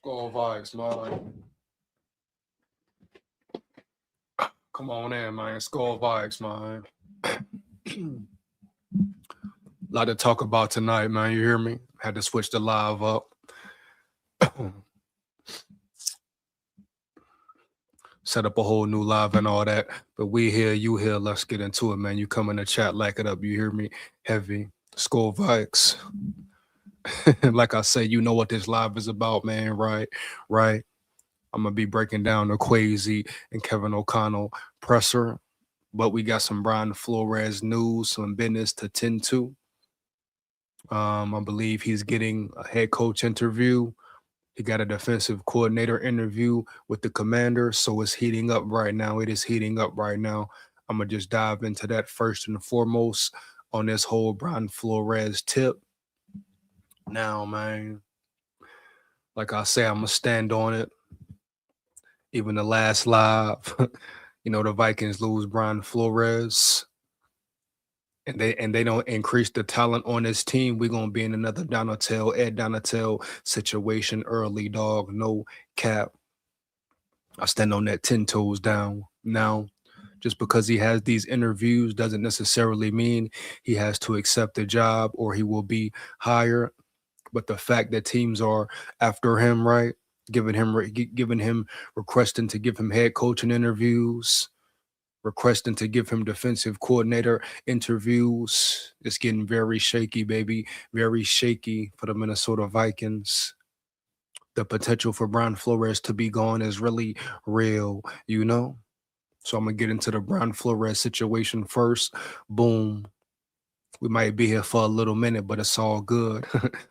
SKOL VIKES, man. Come on in, man. SKOL VIKES, man. Lot to talk about tonight, man. You hear me? Had to switch the live up. Set up a whole new live and all that. But we here, you here. Let's get into it, man. You come in the chat, like it up. You hear me? Heavy. SKOL VIKES. Like I say, you know what this live is about, man. Right? I'm gonna be breaking down the KWESI and Kevin O'Connell presser. But we got some Brian Flores news, some business to tend to. I believe he's getting a head coach interview. He got a defensive coordinator interview with the commander. So it's heating up right now. It is heating up right now. I'm going to just dive into that first and foremost on this whole Brian Flores tip. Now, man, like I say, I'm going to stand on it. Even the last live, the Vikings lose Brian Flores. And they don't increase the talent on this team, we're gonna be in another Ed Donatel situation early, dog. No cap. I stand on that 10 toes down. Now, just because he has these interviews doesn't necessarily mean he has to accept the job or he will be hired. But the fact that teams are after him, right, giving him requesting to give him head coaching interviews, requesting to give him defensive coordinator interviews. It's getting very shaky, baby. Very shaky for the Minnesota Vikings. The potential for Brian Flores to be gone is really real, So I'm going to get into the Brian Flores situation first. Boom. We might be here for a little minute, but it's all good.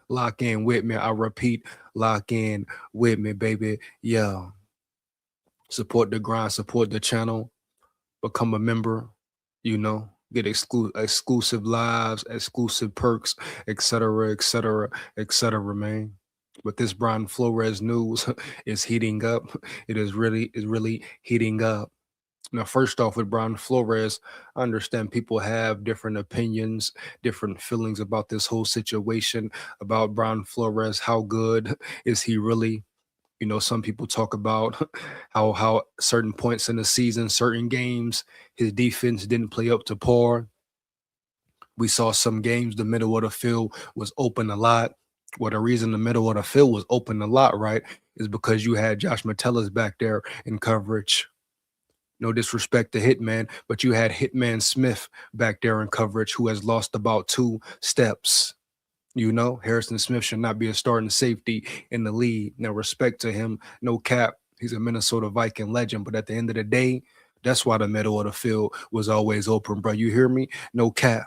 Lock in with me. I repeat, lock in with me, baby. Yeah. Support the grind, support the channel. Become a member, get exclusive lives, exclusive perks, etc., man. But this Brian Flores news is heating up. It is really heating up. Now, first off, with Brian Flores, I understand people have different opinions, different feelings about this whole situation, about Brian Flores. How good is he really? Some people talk about how certain points in the season, certain games, his defense didn't play up to par. We saw some games the middle of the field was open a lot. Well, the reason the middle of the field was open a lot, right, is because you had Josh Metellus back there in coverage. No disrespect to Hitman, but you had Hitman Smith back there in coverage who has lost about 2 steps. Harrison Smith should not be a starting safety in the league. Now, respect to him, no cap. He's a Minnesota Viking legend. But at the end of the day, that's why the middle of the field was always open, bro. You hear me? No cap.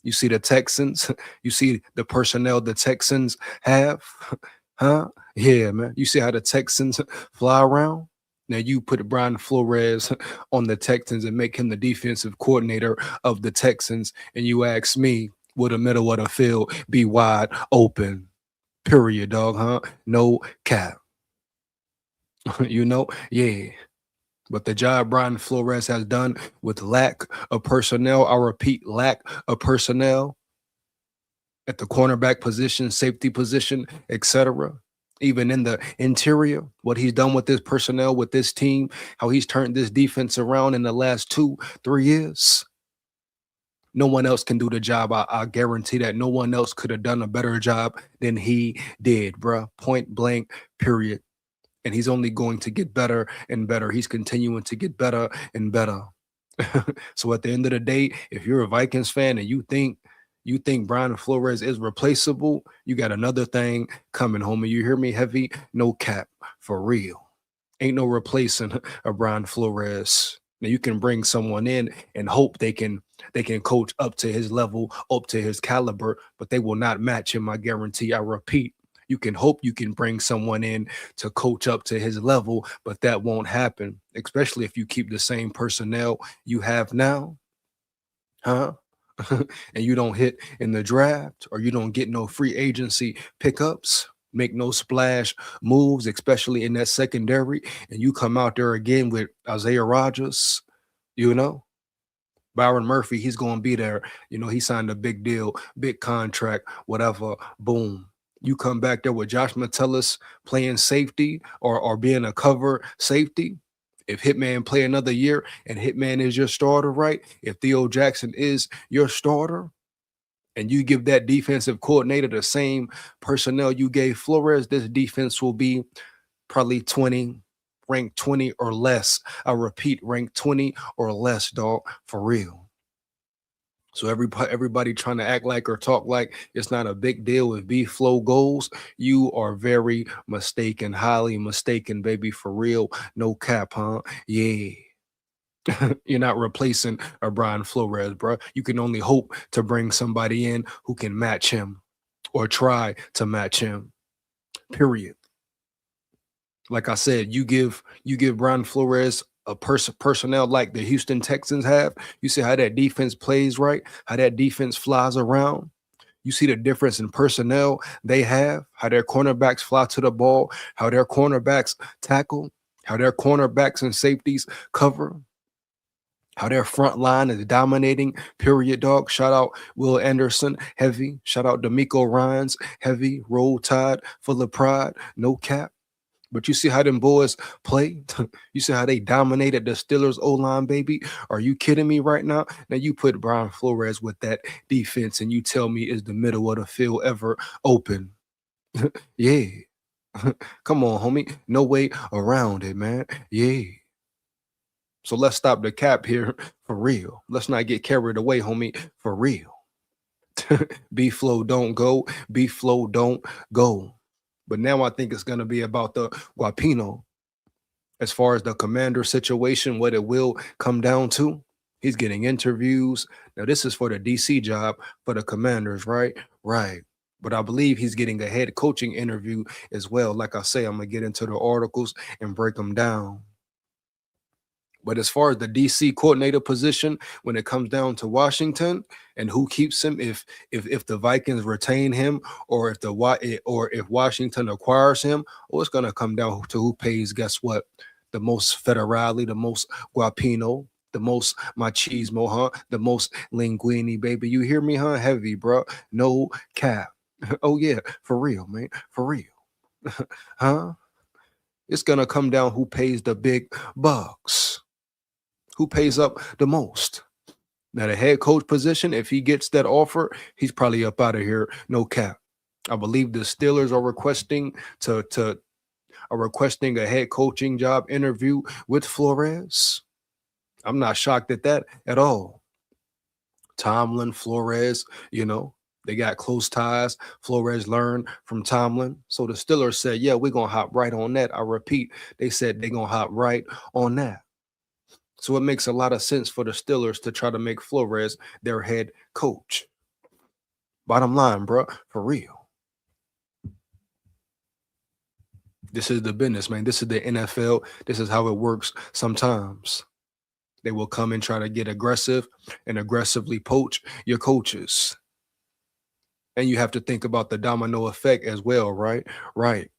You see the Texans? You see the personnel the Texans have? Huh? Yeah, man. You see how the Texans fly around? Now, you put Brian Flores on the Texans and make him the defensive coordinator of the Texans, and you ask me, will the middle of the field be wide open? Period, dog, huh? No cap. Yeah. But the job Brian Flores has done with lack of personnel, I repeat, lack of personnel at the cornerback position, safety position, etc. Even in the interior, what he's done with this personnel, with this team, how he's turned this defense around in the last 2-3 years. No one else can do the job. I guarantee that no one else could have done a better job than he did, bruh. Point blank, period. And he's only going to get better and better. He's continuing to get better and better. So at the end of the day, if you're a Vikings fan and you think Brian Flores is replaceable, you got another thing coming, homie. You hear me? Heavy? No cap. For real. Ain't no replacing a Brian Flores. Now, you can bring someone in and hope they can coach up to his level, up to his caliber, but they will not match him, I guarantee. I repeat, you can hope you can bring someone in to coach up to his level, but that won't happen, especially if you keep the same personnel you have now. Huh? And you don't hit in the draft, or you don't get no free agency pickups, make no splash moves, especially in that secondary, and you come out there again with Isaiah Rodgers, Byron Murphy, he's going to be there. You know, he signed a big deal, big contract, whatever. Boom. You come back there with Josh Metellus playing safety or being a cover safety. If Hitman play another year and Hitman is your starter, right? If Theo Jackson is your starter, and you give that defensive coordinator the same personnel you gave Flores, this defense will be probably 20, ranked 20 or less. I repeat, ranked 20 or less, dog, for real. So everybody trying to act like or talk like it's not a big deal if B Flow goes, you are very mistaken, highly mistaken, baby, for real. No cap, huh? Yeah. You're not replacing a Brian Flores, bro. You can only hope to bring somebody in who can match him or try to match him. Period. Like I said, you give Brian Flores a personnel like the Houston Texans have. You see how that defense plays, right? How that defense flies around. You see the difference in personnel they have, how their cornerbacks fly to the ball, how their cornerbacks tackle, how their cornerbacks and safeties cover, how their front line is dominating, period, dog. Shout out Will Anderson, heavy. Shout out D'Amico Ryans, heavy. Roll Tide, full of pride, no cap. But you see how them boys play? You see how they dominated the Steelers O-line, baby? Are you kidding me right now? Now you put Brian Flores with that defense and you tell me is the middle of the field ever open? Yeah. Come on, homie. No way around it, man. Yeah. So let's stop the cap here for real. Let's not get carried away, homie, for real. B-Flow don't go. B-Flow don't go. But now I think it's going to be about the Guapino. As far as the commander situation, what it will come down to, he's getting interviews. Now, this is for the DC job for the commanders, right? Right. But I believe he's getting a head coaching interview as well. Like I say, I'm going to get into the articles and break them down. But as far as the DC coordinator position, when it comes down to Washington and who keeps him, if the Vikings retain him, or if Washington acquires him, well, it's gonna come down to who pays. Guess what? The most federale, the most guapino, the most machismo, huh? The most linguini, baby. You hear me, huh? Heavy, bro. No cap. Oh yeah, for real, man. For real. Huh? It's gonna come down who pays the big bucks. Who pays up the most? Now, the head coach position, if he gets that offer, he's probably up out of here. No cap. I believe the Steelers are requesting a head coaching job interview with Flores. I'm not shocked at that at all. Tomlin, Flores, they got close ties. Flores learned from Tomlin. So the Steelers said, yeah, we're going to hop right on that. I repeat, they said they're going to hop right on that. So it makes a lot of sense for the Steelers to try to make Flores their head coach. Bottom line, bro, for real. This is the business, man. This is the NFL. This is how it works sometimes. They will come and try to get aggressive and aggressively poach your coaches. And you have to think about the domino effect as well, right? Right.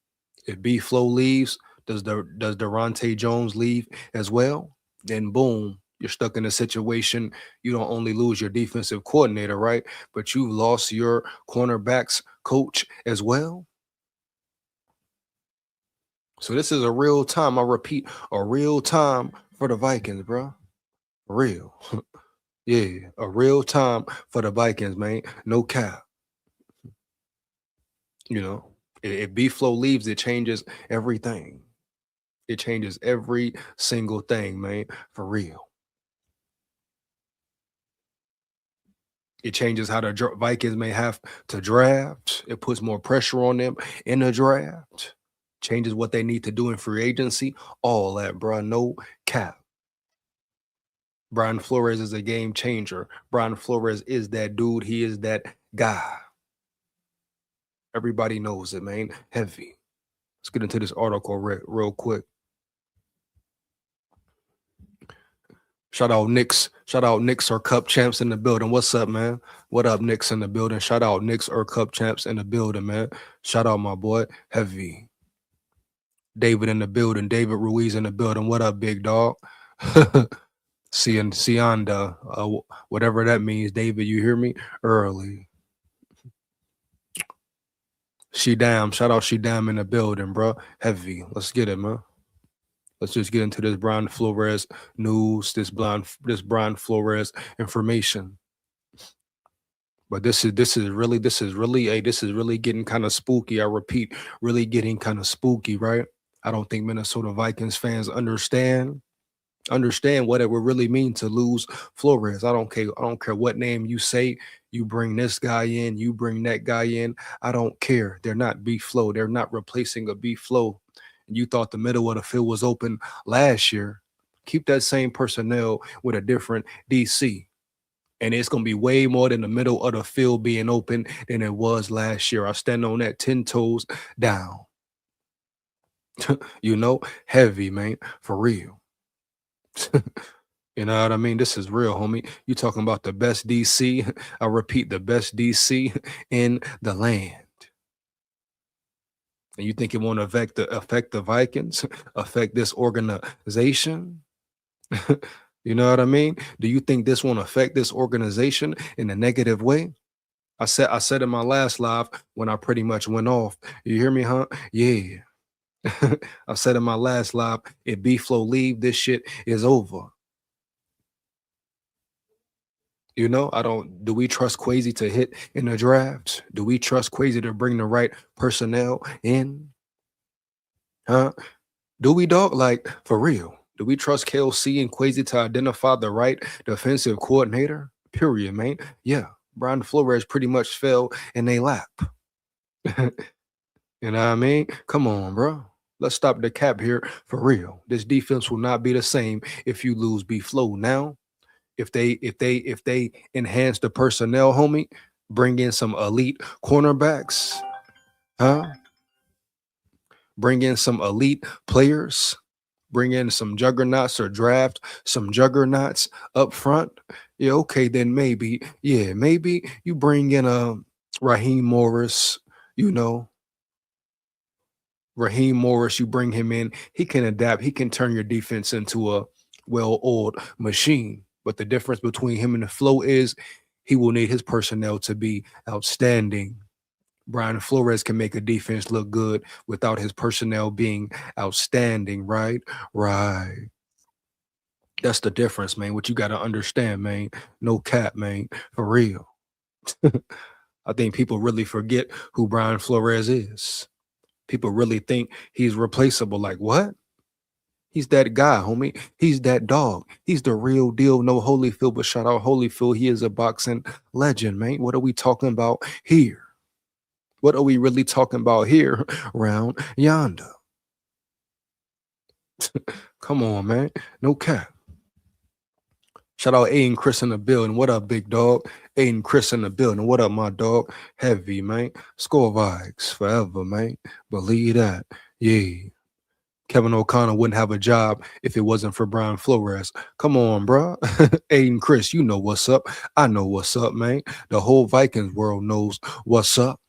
If B-Flow leaves, does Durante Jones leave as well? Then boom, you're stuck in a situation. You don't only lose your defensive coordinator, right? But you've lost your cornerbacks coach as well. So this is a real time. I repeat, a real time for the Vikings, bro. Real. Yeah, a real time for the Vikings, man. No cap. If B-Flow leaves, it changes everything. It changes every single thing, man, for real. It changes how the Vikings may have to draft. It puts more pressure on them in the draft. Changes what they need to do in free agency. All that, bro. No cap. Brian Flores is a game changer. Brian Flores is that dude. He is that guy. Everybody knows it, man. Heavy. Let's get into this article real quick. Shout out Knicks. Shout out Knicks or Cup champs in the building. What's up, man? What up, Knicks in the building? Shout out Knicks or Cup champs in the building, man. Shout out my boy, Heavy. David in the building. David Ruiz in the building. What up, big dog? Sianda, whatever that means, David, you hear me? Early. She damn, shout out She damn in the building, bro. Heavy. Let's get it, man. Let's just get into this Brian Flores news, this Brian Flores information. But this is really getting kind of spooky. I repeat, really getting kind of spooky, right? I don't think Minnesota Vikings fans understand what it would really mean to lose Flores. I don't care what name you say. You bring this guy in, you bring that guy in. I don't care. They're not B flow. They're not replacing a B flow. And you thought the middle of the field was open last year. Keep that same personnel with a different DC. And it's going to be way more than the middle of the field being open than it was last year. I stand on that 10 toes down. You know, heavy, man, for real. You know what I mean? This is real, homie. You talking about the best DC. I repeat, the best DC in the land. And you think it won't affect the Vikings, affect this organization? You know what I mean? Do you think this won't affect this organization in a negative way? I said in my last live when I pretty much went off. You hear me, huh? Yeah. I said in my last live, if B-Flow leave, this shit is over. You know, do we trust KWESI to hit in the drafts? Do we trust KWESI to bring the right personnel in? Huh? Do we, dog? Like, for real? Do we trust KOC and KWESI to identify the right defensive coordinator? Period, man. Yeah. Brian Flores pretty much fell in their lap. You know what I mean? Come on, bro. Let's stop the cap here for real. This defense will not be the same if you lose B-Flow now. If they enhance the personnel, homie, bring in some elite cornerbacks, huh? Bring in some elite players, bring in some juggernauts or draft some juggernauts up front. Yeah, okay, then maybe you bring in a Raheem Morris, you know. Raheem Morris, you bring him in, he can adapt, he can turn your defense into a well-oiled machine. But the difference between him and the flow is he will need his personnel to be outstanding. Brian Flores can make a defense look good without his personnel being outstanding, right? Right. That's the difference, man. What you got to understand, man. No cap, man. For real. I think people really forget who Brian Flores is. People really think he's replaceable. Like, what? He's that guy, homie. He's that dog. He's the real deal. No Holyfield, but shout out Holyfield. He is a boxing legend, man. What are we talking about here? What are we really talking about here round yonder? Come on, man. No cap. Shout out Aiden Chris in the building. What up, big dog? Aiden Chris in the building. What up, my dog? Heavy, man. SKOL VIKES forever, man. Believe that. Yeah. Kevin O'Connor wouldn't have a job if it wasn't for Brian Flores. Come on, bro. Aiden Chris, you know what's up. I know what's up, man. The whole Vikings world knows what's up.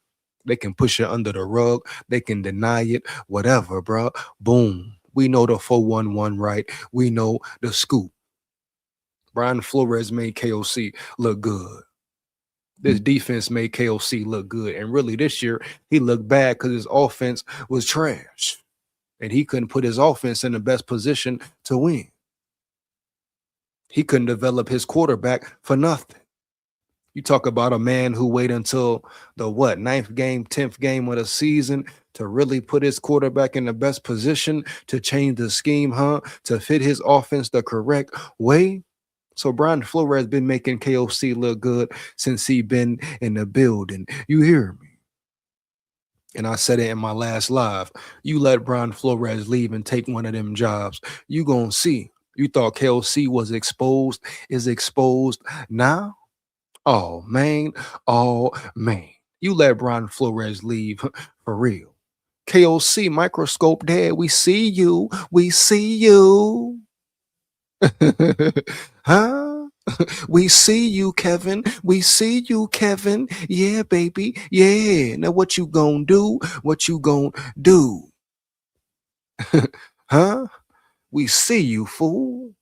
They can push it under the rug. They can deny it, whatever, bro. Boom. We know the 411, right? We know the scoop. Brian Flores made KOC look good. This defense made KOC look good. And really this year, he looked bad because his offense was trash. And he couldn't put his offense in the best position to win. He couldn't develop his quarterback for nothing. You talk about a man who waited until the 9th game, 10th game of the season to really put his quarterback in the best position to change the scheme, huh? To fit his offense the correct way. So Brian Flores has been making KOC look good since he been in the building. You hear me? And I said it in my last live. You let Brian Flores leave and take one of them jobs. You gonna see. You thought KOC was exposed, is exposed now? Oh, man. Oh, man. You let Brian Flores leave for real. KOC, microscope dad, we see you. We see you. Huh? We see you, Kevin. We see you, Kevin. Yeah, baby. Yeah. Now what you gonna do? What you gonna do? Huh? We see you, fool.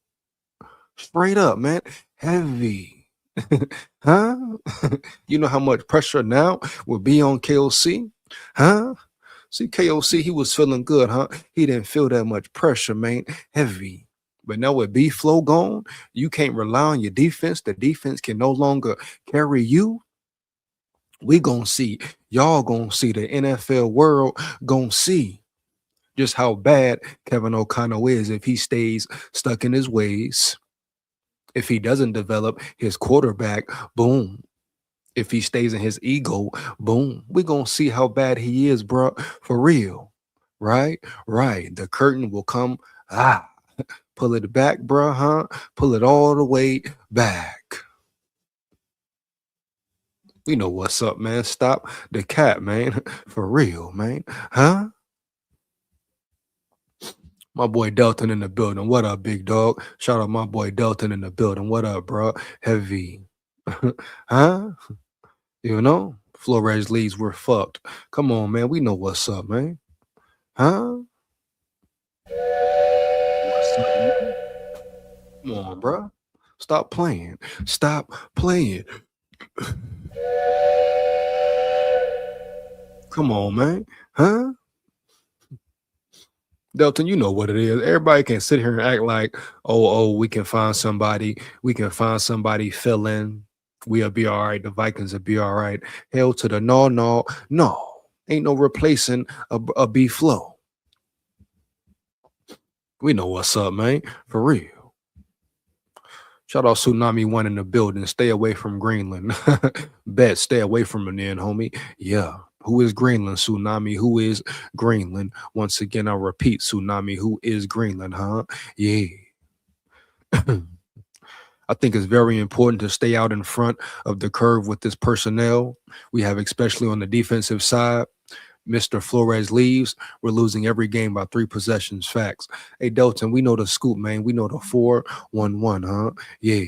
Straight up, man. Heavy. Huh? You know how much pressure now will be on KOC? Huh? See, KOC, he was feeling good, huh? He didn't feel that much pressure, man. Heavy. But now with B flow gone, you can't rely on your defense. The defense can no longer carry you. We gonna see, y'all gonna see, the NFL world gonna see just how bad Kevin O'Connell is if he stays stuck in his ways. If he doesn't develop his quarterback, boom. If he stays in his ego, boom. We're gonna see how bad he is, bro. For real. Right? Right. The curtain will come. Pull it back, bro, huh? Pull it all the way back. We know what's up, man. Stop the cat, man. For real, man. Huh? My boy Delton in the building. What up, big dog? Shout out my boy Delton in the building. What up, bro? Heavy. Huh? You know? Flores leads, we're fucked. Come on, man. We know what's up, man. Huh? What's up, man? Come on, bro. Stop playing. Stop playing. Come on, man. Huh? Delton, you know what it is. Everybody can sit here and act like, we can find somebody. We can find somebody fill in. We'll be all right. The Vikings will be all right. Hell to the no, no, no. Ain't no replacing a B flow. We know what's up, man. For real. Shout out Tsunami One in the building. Stay away from Greenland. Bet, stay away from it then, homie. Yeah. Who is Greenland, Tsunami? Who is Greenland? Once again, I repeat, Tsunami, who is Greenland, huh? Yeah. I think it's very important to stay out in front of the curve with this personnel. We have, especially on the defensive side, Mr. Flores leaves. We're losing every game by 3 possessions. Facts. Hey, Delton, we know the scoop, man. We know the 4-1-1, huh? Yeah.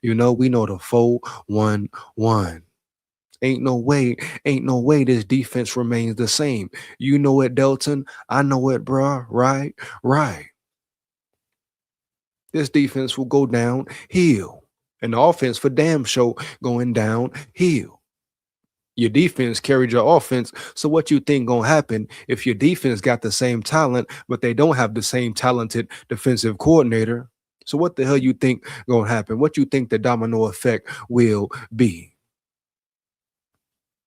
You know, we know the 4-1-1. Ain't no way this defense remains the same. You know it, Delton. I know it, bruh. Right, right. This defense will go downhill. And the offense for damn sure going downhill. Your defense carried your offense. So what you think gonna happen if your defense got the same talent, but they don't have the same talented defensive coordinator? So what the hell you think gonna happen? What you think the domino effect will be?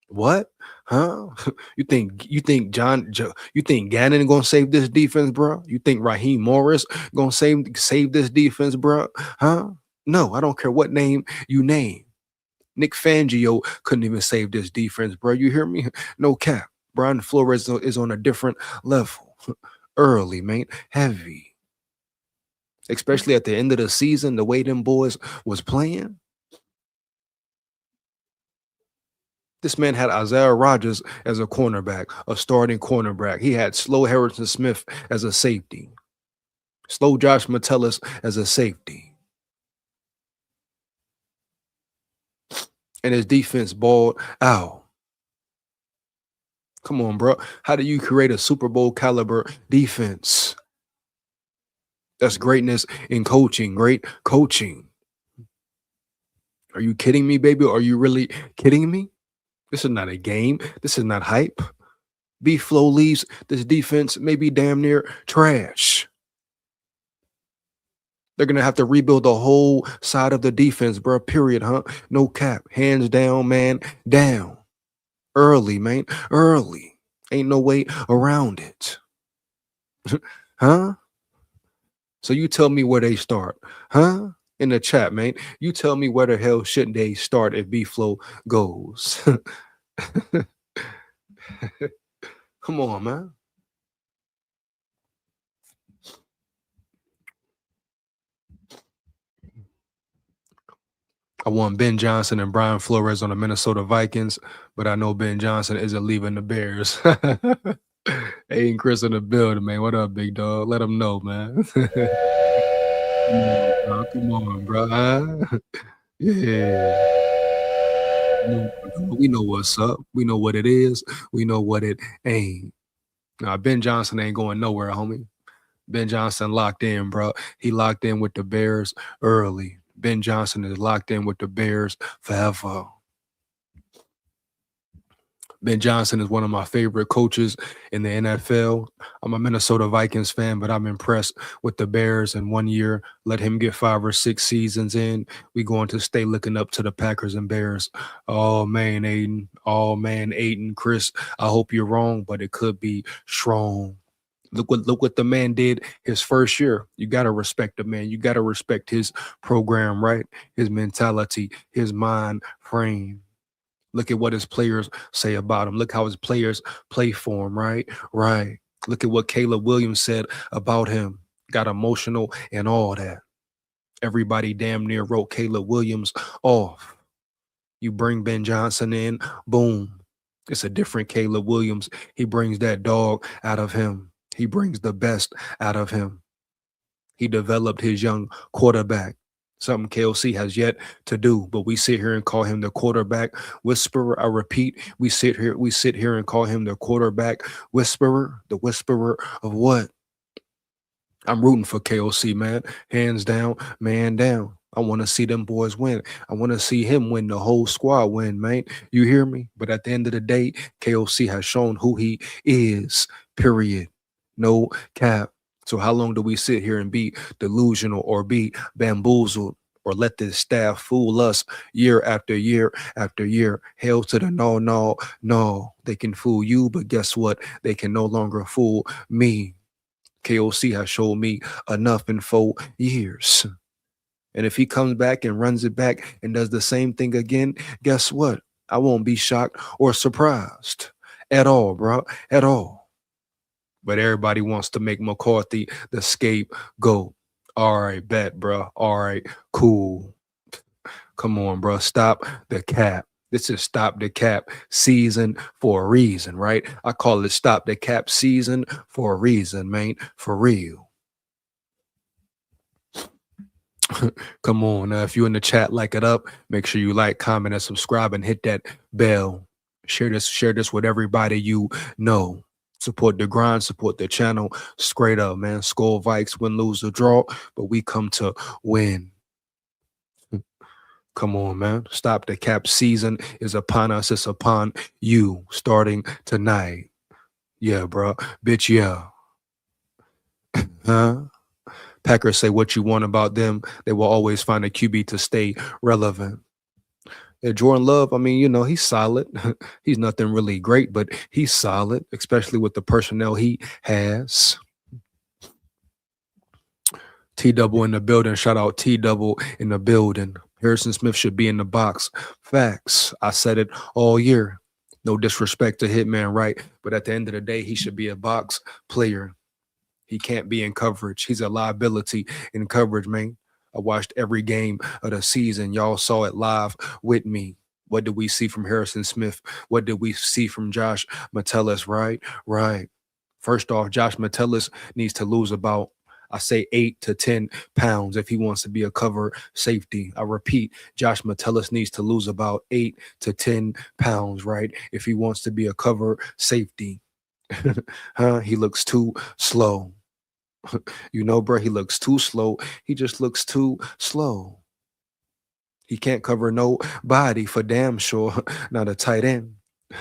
What? Huh? You think you think Gannon gonna save this defense, bro? You think Raheem Morris gonna save this defense, bro? Huh? No, I don't care what name you name. Nick Fangio couldn't even save this defense, bro. You hear me? No cap. Brian Flores is on a different level. Early, man. Heavy. Especially at the end of the season, the way them boys was playing. This man had Isaiah Rodgers as a cornerback, a starting cornerback. He had Slow Harrison Smith as a safety, Slow Josh Metellus as a safety. And his defense balled out. Come on, bro. How do you create a Super Bowl caliber defense? That's greatness in coaching, great coaching. Are you kidding me, baby? Are you really kidding me? This is not a game. This is not hype. B-Flow leaves. This defense may be damn near trash. They're going to have to rebuild the whole side of the defense, bro. Period, huh? No cap. Hands down, man. Down. Early, man. Early. Ain't no way around it. Huh? So you tell me where they start. Huh? In the chat, man. You tell me where the hell should they start if B-Flow goes. Come on, man. I want Ben Johnson and Brian Flores on the Minnesota Vikings, but I know Ben Johnson isn't leaving the Bears. Hey, and Chris in the building, man. What up, big dog? Let him know, man. Come on, bro. Huh? Yeah. We know what's up. We know what it is. We know what it ain't. Nah, Ben Johnson ain't going nowhere, homie. Ben Johnson locked in, bro. He locked in with the Bears early. Ben Johnson is locked in with the Bears forever. Ben Johnson is one of my favorite coaches in the NFL. I'm a Minnesota Vikings fan, but I'm impressed with the Bears in 1 year. Let him get 5 or 6 seasons in. We going to stay looking up to the Packers and Bears. Oh man, Aiden. Oh man, Aiden, Chris. I hope you're wrong, but it could be strong. Look what the man did his first year. You gotta respect the man. You gotta respect his program, right? His mentality, his mind frame. Look at what his players say about him. Look how his players play for him, right? Right. Look at what Caleb Williams said about him. Got emotional and all that. Everybody damn near wrote Caleb Williams off. You bring Ben Johnson in, boom. It's a different Caleb Williams. He brings that dog out of him. He brings the best out of him. He developed his young quarterback, something KOC has yet to do. But we sit here and call him the quarterback whisperer. I repeat, we sit here and call him the quarterback whisperer. The whisperer of what? I'm rooting for KOC, man. Hands down, man down. I want to see them boys win. I want to see him win, the whole squad win, man. You hear me? But at the end of the day, KOC has shown who he is, period. No cap. So how long do we sit here and be delusional or be bamboozled or let this staff fool us year after year after year? Hail to the no, no, no. They can fool you, but guess what? They can no longer fool me. KOC has showed me enough in 4 years. And if he comes back and runs it back and does the same thing again, guess what? I won't be shocked or surprised at all, bro, at all. But everybody wants to make McCarthy the scapegoat. All right, bet, bro. All right, cool. Come on, bro. Stop the cap. This is stop the cap season for a reason, right? I call it stop the cap season for a reason, man. For real. Come on. Now, if you're in the chat, like it up. Make sure you like, comment, and subscribe, and hit that bell. Share this with everybody you know. Support the grind, support the channel. Straight up, man. SKOL, Vikes, win, lose, or draw. But we come to win. Come on, man. Stop the cap season is upon us. It's upon you starting tonight. Yeah, bro. Bitch, yeah. Huh? Packers say what you want about them. They will always find a QB to stay relevant. Yeah, Jordan Love, I mean, you know, he's solid. He's nothing really great, but he's solid, especially with the personnel he has. T-Double in the building. Shout out T-Double in the building. Harrison Smith should be in the box. Facts. I said it all year. No disrespect to Hitman, right? But at the end of the day, he should be a box player. He can't be in coverage. He's a liability in coverage, man. I watched every game of the season. Y'all saw it live with me. What did we see from Harrison Smith? What did we see from Josh Metellus, right? Right. First off, Josh Metellus needs to lose about, I say, 8 to 10 pounds if he wants to be a cover safety. I repeat, Josh Metellus needs to lose about 8 to 10 pounds, right? If he wants to be a cover safety. He looks too slow. You know, bro, he looks too slow. He just looks too slow. He can't cover nobody for damn sure. Not a tight end.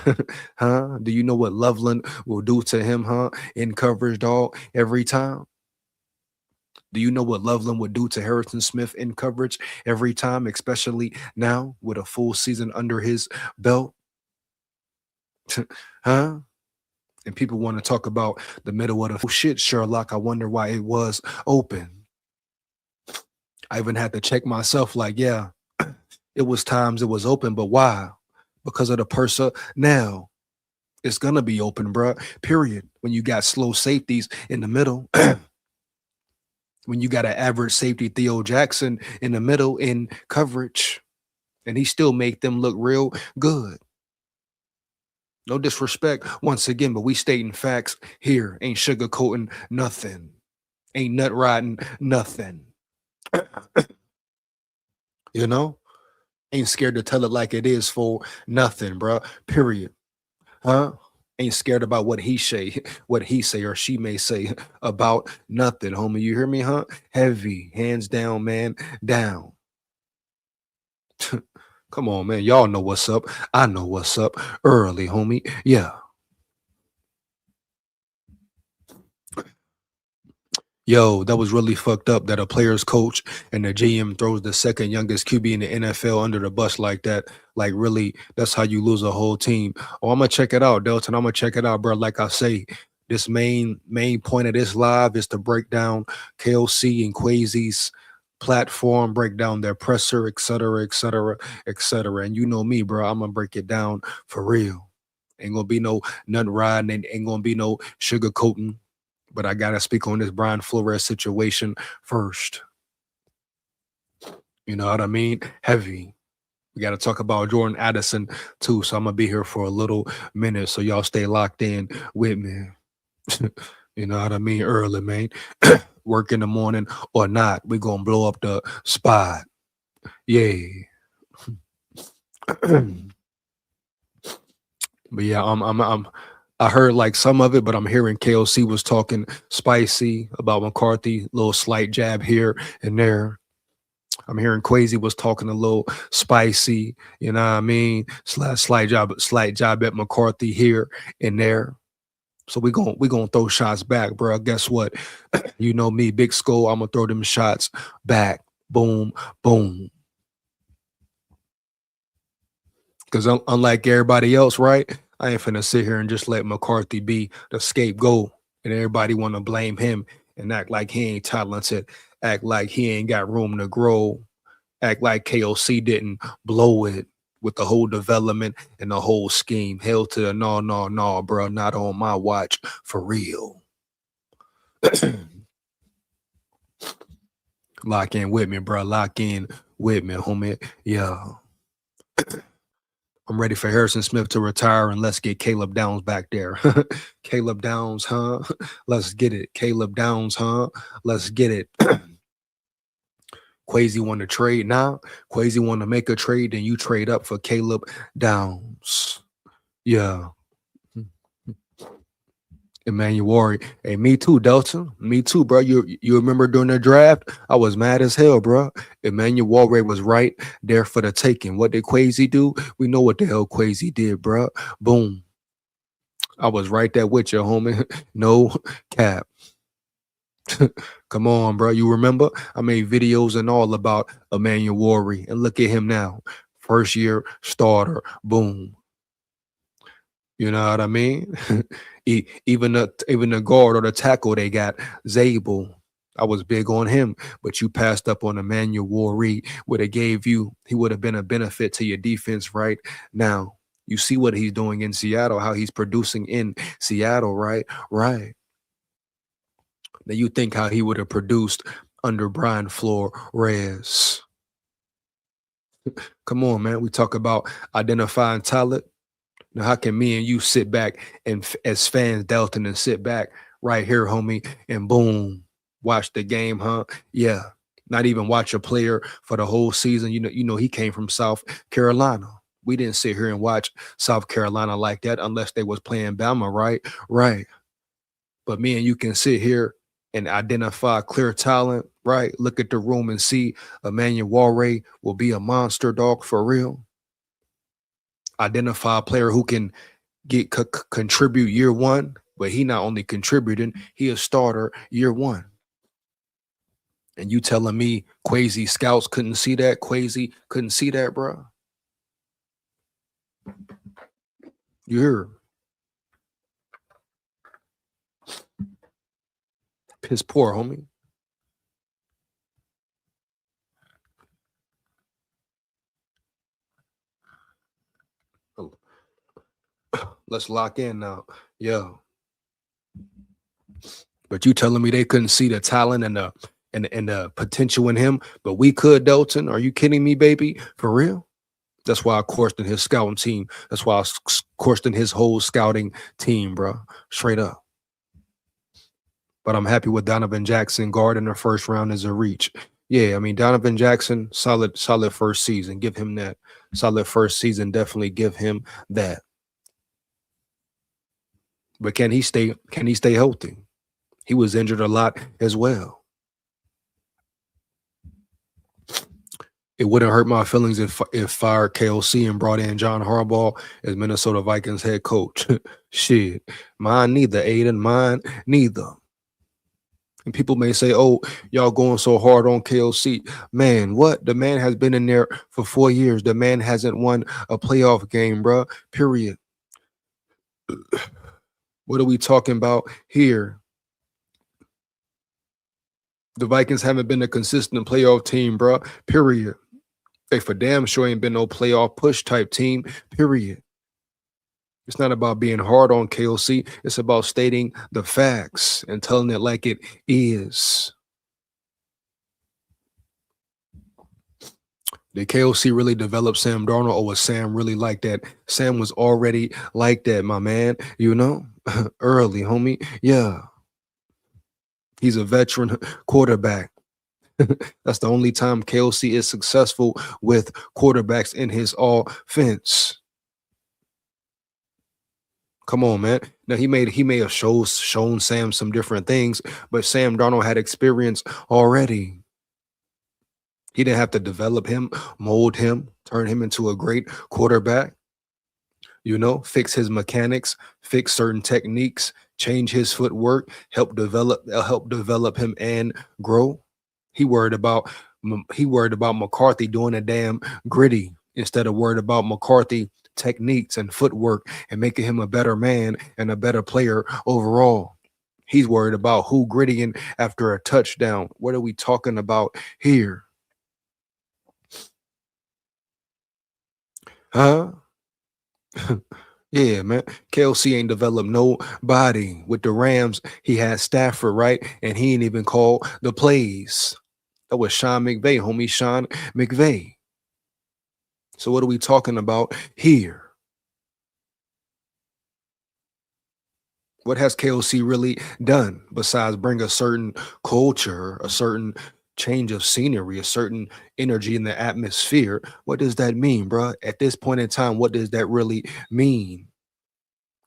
Do you know what Loveland will do to him, in coverage, dog, every time? Do you know what Loveland would do to Harrison Smith in coverage every time, especially now with a full season under his belt? And people want to talk about the middle of the shit, Sherlock. I wonder why it was open. I even had to check myself like, yeah, it was times it was open, but why? Because of the personnel. It's going to be open, bro, period. When you got slow safeties in the middle, when you got an average safety, Theo Jackson, in the middle in coverage, and he still make them look real good. No disrespect once again, but we stating facts here. Ain't sugarcoating nothing. Ain't nut riding nothing. You know? Ain't scared to tell it like it is for nothing, bro. Period. Ain't scared about what he say, what he say or she may say about nothing, homie. You hear me, huh? Heavy, hands down, man, down. Come on, man. Y'all know what's up. I know what's up. Early, homie. Yeah. Yo, that was really fucked up that a player's coach and the GM throws the second youngest QB in the NFL under the bus like that. Like, really, that's how you lose a whole team. Oh, I'm gonna check it out, Delton. I'm gonna check it out, bro. Like I say, this main point of this live is to break down KOC and Kwesi's platform, break down their presser, et cetera, et cetera, et cetera. And you know me, bro. I'm gonna break it down for real. Ain't gonna be no nut riding, ain't gonna be no sugarcoating. But I gotta speak on this Brian Flores situation first. You know what I mean? Heavy. We gotta talk about Jordan Addison too. So I'm gonna be here for a little minute. So y'all stay locked in with me. You know what I mean? Early, man. Work in the morning or not. We gonna blow up the spot. Yeah. But yeah, I heard like some of it, but I'm hearing KOC was talking spicy about McCarthy, little slight jab here and there. I'm hearing Kwesi was talking a little spicy, you know what I mean? Slight job at McCarthy here and there. So we gonna throw shots back, bro. Guess what? You know me, Big SKOL. I'm gonna throw them shots back. Boom, boom. Because unlike everybody else, right? I ain't finna sit here and just let McCarthy be the scapegoat and everybody want to blame him and act like he ain't talented, act like he ain't got room to grow, act like KOC didn't blow it with the whole development and the whole scheme. Hell to the no, bro. Not on my watch, for real. Lock in with me, bro. Lock in with me, homie. Yeah. I'm ready for Harrison Smith to retire and let's get Caleb Downs back there. Caleb Downs, huh? Let's get it. Caleb Downs, huh? Let's get it. Kwesi want to trade now. Kwesi want to make a trade, then you trade up for Caleb Downs. Yeah. Emmanuel. Hey, me too, Delta. Me too, bro. You remember during the draft? I was mad as hell, bro. Emmanuel was right there for the taking. What did Kwesi do? We know what the hell Kwesi did, bro. Boom. I was right there with you, homie. No cap. Come on, bro. You remember? I made videos and all about Emmanuel, and look at him now. First year starter. Boom. You know what I mean? Even the guard or the tackle they got, Zabel. I was big on him, but you passed up on Emmanuel Reed. Would have gave you, he would have been a benefit to your defense right now. You see what he's doing in Seattle, how he's producing in Seattle, right? Right. Now you think how he would have produced under Brian Flores. Come on, man. We talk about identifying talent. Now, how can me and you sit back and as fans, Delton, and sit back right here, homie, and boom, watch the game, huh? Yeah. Not even watch a player for the whole season. You know, he came from South Carolina. We didn't sit here and watch South Carolina like that unless they was playing Bama, right? Right. But me and you can sit here and identify clear talent, right? Look at the room and see Emmanuel will be a monster, dog, for real. Identify a player who can contribute year one, but he not only contributing, he a starter year one. And you telling me Kwesi scouts couldn't see that? Kwesi couldn't see that, bro? You hear? Piss poor, homie. Let's lock in now. Yeah. But you telling me they couldn't see the talent and the potential in him, but we could, Delton. Are you kidding me, baby? For real? That's why I questioned his scouting team. That's why I questioned his whole scouting team, bro. Straight up. But I'm happy with Donovan Jackson. Guard in the first round is a reach. Yeah, I mean, Donovan Jackson, solid first season. Give him that. Solid first season. Definitely give him that. But can he stay healthy? He was injured a lot as well. It wouldn't hurt my feelings if fired KOC and brought in John Harbaugh as Minnesota Vikings head coach. Shit, mine neither, Aiden. Mine neither. And people may say, "Oh, y'all going so hard on KOC." Man, what? The man has been in there for 4 years. The man hasn't won a playoff game, bruh. Period. What are we talking about here? The Vikings haven't been a consistent playoff team, bruh. Period. They for damn sure ain't been no playoff push type team. Period. It's not about being hard on KOC. It's about stating the facts and telling it like it is. Did KOC really develop Sam Darnold, or was Sam really like that? Sam was already like that, my man. You know, early, homie. Yeah. He's a veteran quarterback. That's the only time KOC is successful with quarterbacks in his offense. Come on, man. Now he may have shown Sam some different things, but Sam Darnold had experience already. He didn't have to develop him, mold him, turn him into a great quarterback. You know, fix his mechanics, fix certain techniques, change his footwork, help develop him and grow. He worried about McCarthy doing a damn gritty instead of worried about McCarthy techniques and footwork and making him a better man and a better player overall. He's worried about who grittying after a touchdown. What are we talking about here? Huh? Yeah, man. KLC ain't developed nobody. With the Rams, he had Stafford, right? And he ain't even call the plays. That was Sean McVay, homie. Sean McVay. So what are we talking about here? What has KOC really done besides bring a certain culture, a certain change of scenery, a certain energy in the atmosphere? What does that mean, bro? At this point in time, what does that really mean?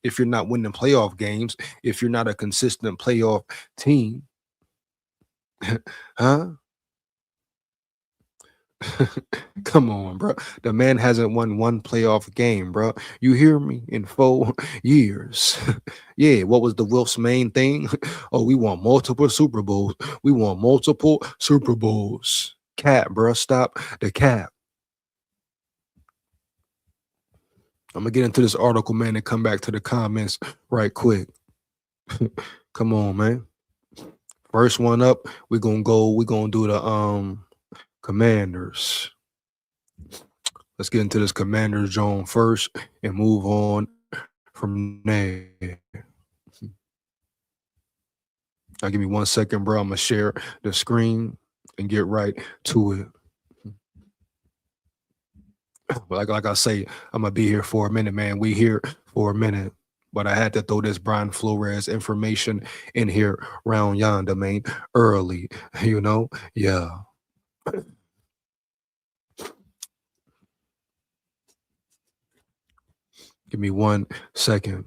If you're not winning playoff games, if you're not a consistent playoff team, huh? Come on, bro. The man hasn't won one playoff game, bro. You hear me? In 4 years. Yeah, what was the Wilf's main thing? Oh, we want multiple Super Bowls. We want multiple Super Bowls. Cap, bro. Stop the cap. I'm gonna get into this article, man, and come back to the comments right quick. Come on, man. First one up, we're gonna do the Commanders. Let's get into this Commanders zone first and move on from there. Now, give me 1 second, bro. I'm gonna share the screen and get right to it. But like I say, I'm gonna be here for a minute, man. We here for a minute. But I had to throw this Brian Flores information in here round yonder, man, early. You know? Yeah. Give me 1 second.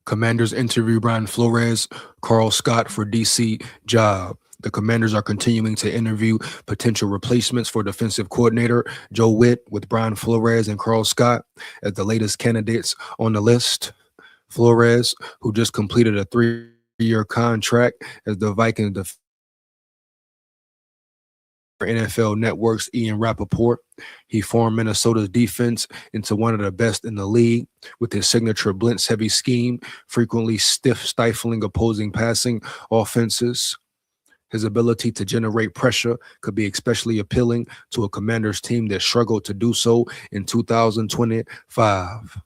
Commanders interview Brian Flores, Carl Scott for DC job. The Commanders are continuing to interview potential replacements for defensive coordinator Joe Witt, with Brian Flores and Carl Scott as the latest candidates on the list. Flores, who just completed a 3-year contract as the Vikings for NFL Network's Ian Rappaport. He formed Minnesota's defense into one of the best in the league with his signature blitz-heavy scheme, frequently stifling opposing passing offenses. His ability to generate pressure could be especially appealing to a Commanders team that struggled to do so in 2025.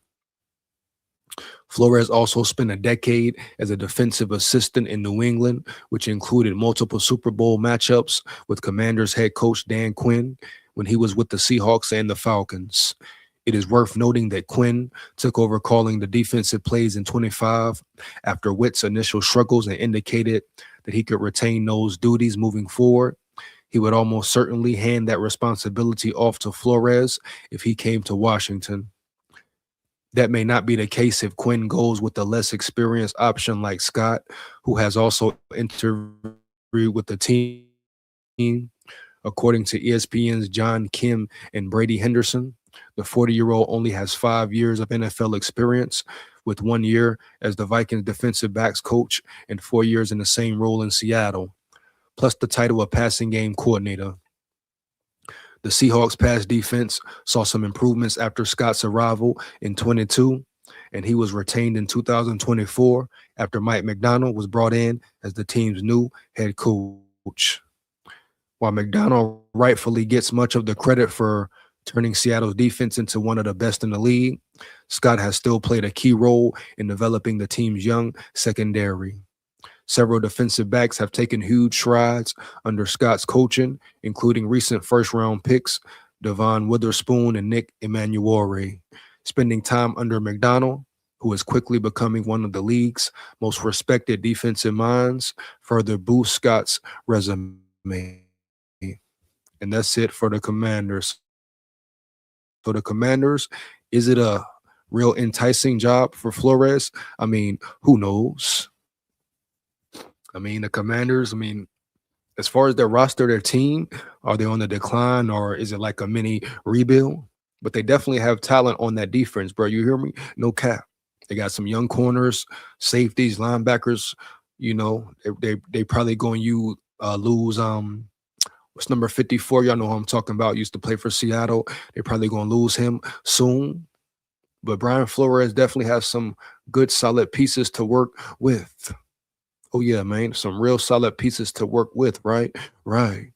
Flores also spent a decade as a defensive assistant in New England, which included multiple Super Bowl matchups with Commanders head coach Dan Quinn when he was with the Seahawks and the Falcons. It is worth noting that Quinn took over calling the defensive plays in 25 after Witt's initial struggles and indicated that he could retain those duties moving forward. He would almost certainly hand that responsibility off to Flores if he came to Washington. That may not be the case if Quinn goes with a less experienced option like Scott, who has also interviewed with the team. According to ESPN's John Kim and Brady Henderson, the 40-year-old only has 5 years of NFL experience, with 1 year as the Vikings defensive backs coach and 4 years in the same role in Seattle, plus the title of passing game coordinator. The Seahawks pass defense saw some improvements after Scott's arrival in 22, and he was retained in 2024 after Mike McDonald was brought in as the team's new head coach. While McDonald rightfully gets much of the credit for turning Seattle's defense into one of the best in the league, Scott has still played a key role in developing the team's young secondary. Several defensive backs have taken huge strides under Scott's coaching, including recent first-round picks Devon Witherspoon and Nick Emanuele. Spending time under McDonald, who is quickly becoming one of the league's most respected defensive minds, further boosts Scott's resume. And that's it for the Commanders. So the Commanders, is it a real enticing job for Flores? I mean, who knows? I mean, the Commanders, as far as their roster, their team, are they on the decline or is it like a mini rebuild? But they definitely have talent on that defense, bro. You hear me? No cap. They got some young corners, safeties, linebackers. You know, they probably going to lose what's number 54? Y'all know who I'm talking about. Used to play for Seattle. They're probably going to lose him soon. But Brian Flores definitely has some good, solid pieces to work with. Oh, yeah, man. Some real solid pieces to work with, right? Right.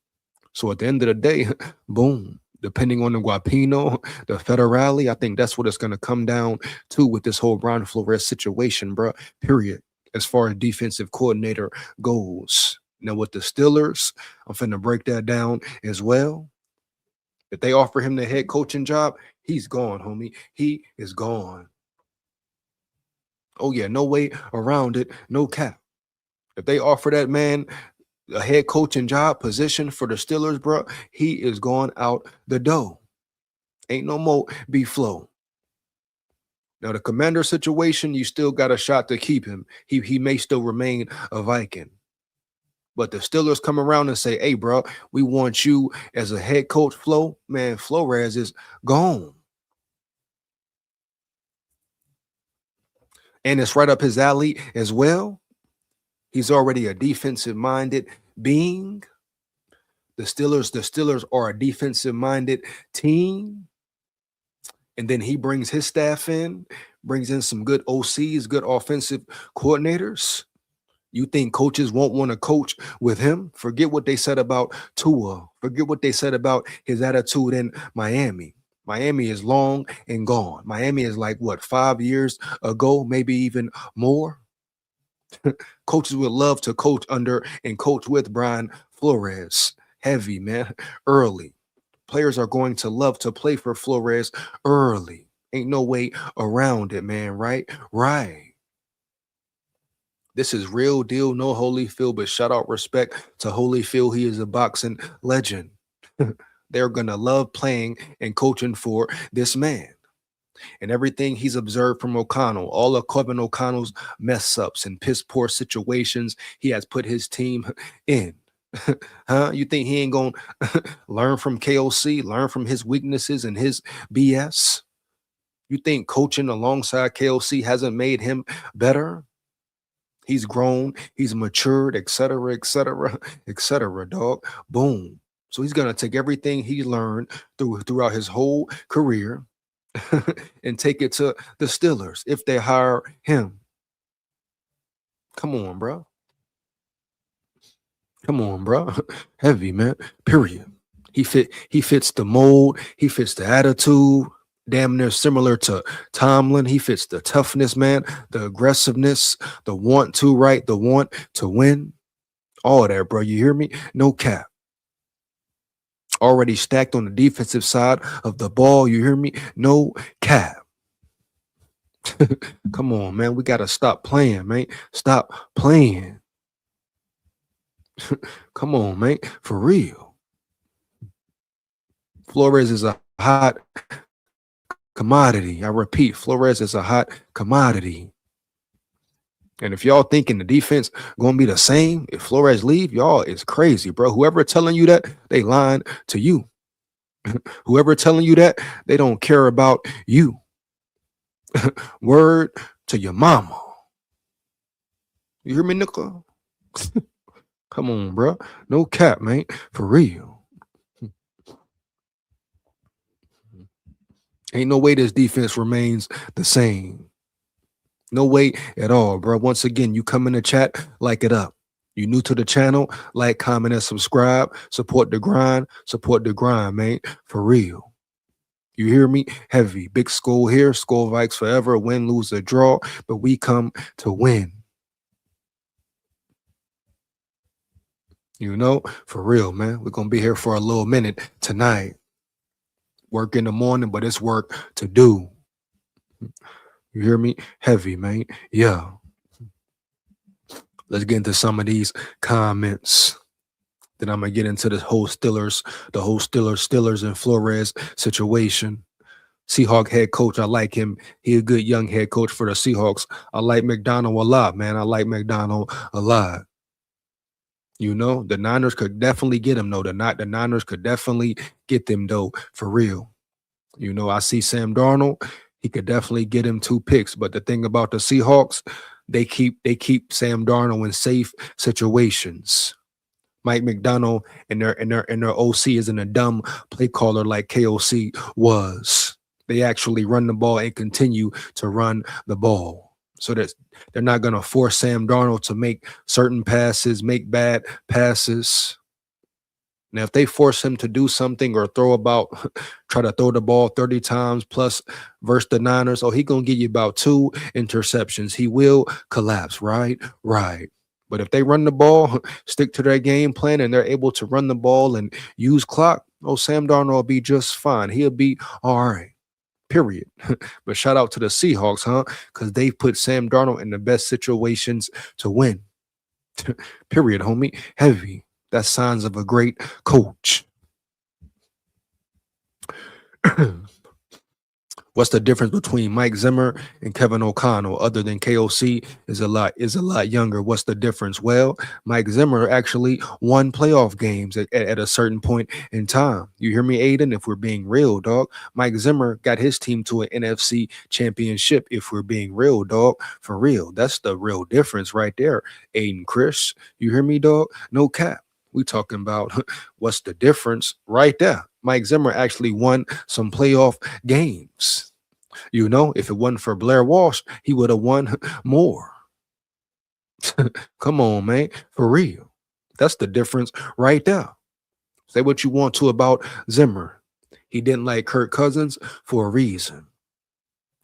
So at the end of the day, boom. Depending on the Guapino, the Federale, I think that's what it's going to come down to with this whole Brian Flores situation, bro. Period. As far as defensive coordinator goes. Now, with the Steelers, I'm finna break that down as well. If they offer him the head coaching job, he's gone, homie. He is gone. Oh, yeah, no way around it. No cap. If they offer that man a head coaching job position for the Steelers, bro, he is going out the door. Ain't no more B-flow. Now, the Commander situation, you still got a shot to keep him. He may still remain a Viking. But the Steelers come around and say, hey, bro, we want you as a head coach, Flo. Man, Flores is gone. And it's right up his alley as well. He's already a defensive-minded being. The Steelers are a defensive-minded team. And then he brings his staff in, brings in some good OCs, good offensive coordinators. You think coaches won't want to coach with him? Forget what they said about Tua. Forget what they said about his attitude in Miami. Miami is long and gone. Miami is like, what, 5 years ago, maybe even more? Coaches would love to coach under and coach with Brian Flores. Heavy, man, early. Players are going to love to play for Flores early. Ain't no way around it, man, right? Right. This is real deal, no Holyfield, but shout out respect to Holyfield. He is a boxing legend. They're going to love playing and coaching for this man. And everything he's observed from O'Connell, all of Kevin O'Connell's mess ups and piss poor situations he has put his team in. Huh? You think he ain't going to learn from KOC, learn from his weaknesses and his BS? You think coaching alongside KOC hasn't made him better? He's grown, he's matured, etc., dog. Boom. So he's going to take everything he learned throughout his whole career and take it to the Steelers if they hire him. Come on, bro. Come on, bro. Heavy, man. Period. He fits the mold. He fits the attitude. Damn near similar to Tomlin. He fits the toughness, man, the aggressiveness, the want to, right? The want to win. All that, bro. You hear me? No cap. Already stacked on the defensive side of the ball. You hear me? No cap. Come on, man. We got to stop playing, man. Stop playing. Come on, man. For real. Flores is a hot commodity. I repeat, Flores is a hot commodity. And if y'all thinking the defense gonna be the same if Flores leave, y'all is crazy, bro. Whoever telling you that, they lying to you. Whoever telling you that, they don't care about you. Word to your mama. You hear me, Nickel? Come on, bro. No cap, man. For real. Ain't no way this defense remains the same. No way at all, bro. Once again, you come in the chat, like it up. You new to the channel, like, comment, and subscribe. Support the grind, man. For real. You hear me? Heavy. Big SKOL here. SKOL Vikes forever. Win, lose, or draw. But we come to win. You know? For real, man. We're going to be here for a little minute tonight. Work in the morning, but it's work to do. You hear me? Heavy, man. Yeah. Let's get into some of these comments. Then I'm going to get into the whole Steelers and Flores situation. Seahawk head coach, I like him. He a good young head coach for the Seahawks. I like McDonald a lot, man. I like McDonald a lot. You know, the Niners could definitely get him, though. The Niners could definitely get them, though, for real. You know, I see Sam Darnold. He could definitely get him 2 picks. But the thing about the Seahawks, they keep Sam Darnold in safe situations. Mike McDonald and their OC isn't a dumb play caller like KOC was. They actually run the ball and continue to run the ball. So that they're not going to force Sam Darnold to make certain passes, make bad passes. Now, if they force him to do something or try to throw the ball 30 times plus versus the Niners, he going to give you about 2 interceptions. He will collapse, right? Right. But if they run the ball, stick to their game plan, and they're able to run the ball and use clock, Sam Darnold will be just fine. He'll be all right. Period. But shout out to the Seahawks, because they put Sam Darnold in the best situations to win. Period, homie. Heavy. That's signs of a great coach. What's the difference between Mike Zimmer and Kevin O'Connell other than KOC is a lot younger? What's the difference? Well, Mike Zimmer actually won playoff games at a certain point in time. You hear me, Aiden? If we're being real, dog. Mike Zimmer got his team to an NFC championship, if we're being real, dog. For real. That's the real difference right there, Aiden Chris. You hear me, dog? No cap. We talking about what's the difference right there. Mike Zimmer actually won some playoff games. You know, if it wasn't for Blair Walsh, he would have won more. Come on, man. For real. That's the difference right there. Say what you want to about Zimmer. He didn't like Kirk Cousins for a reason.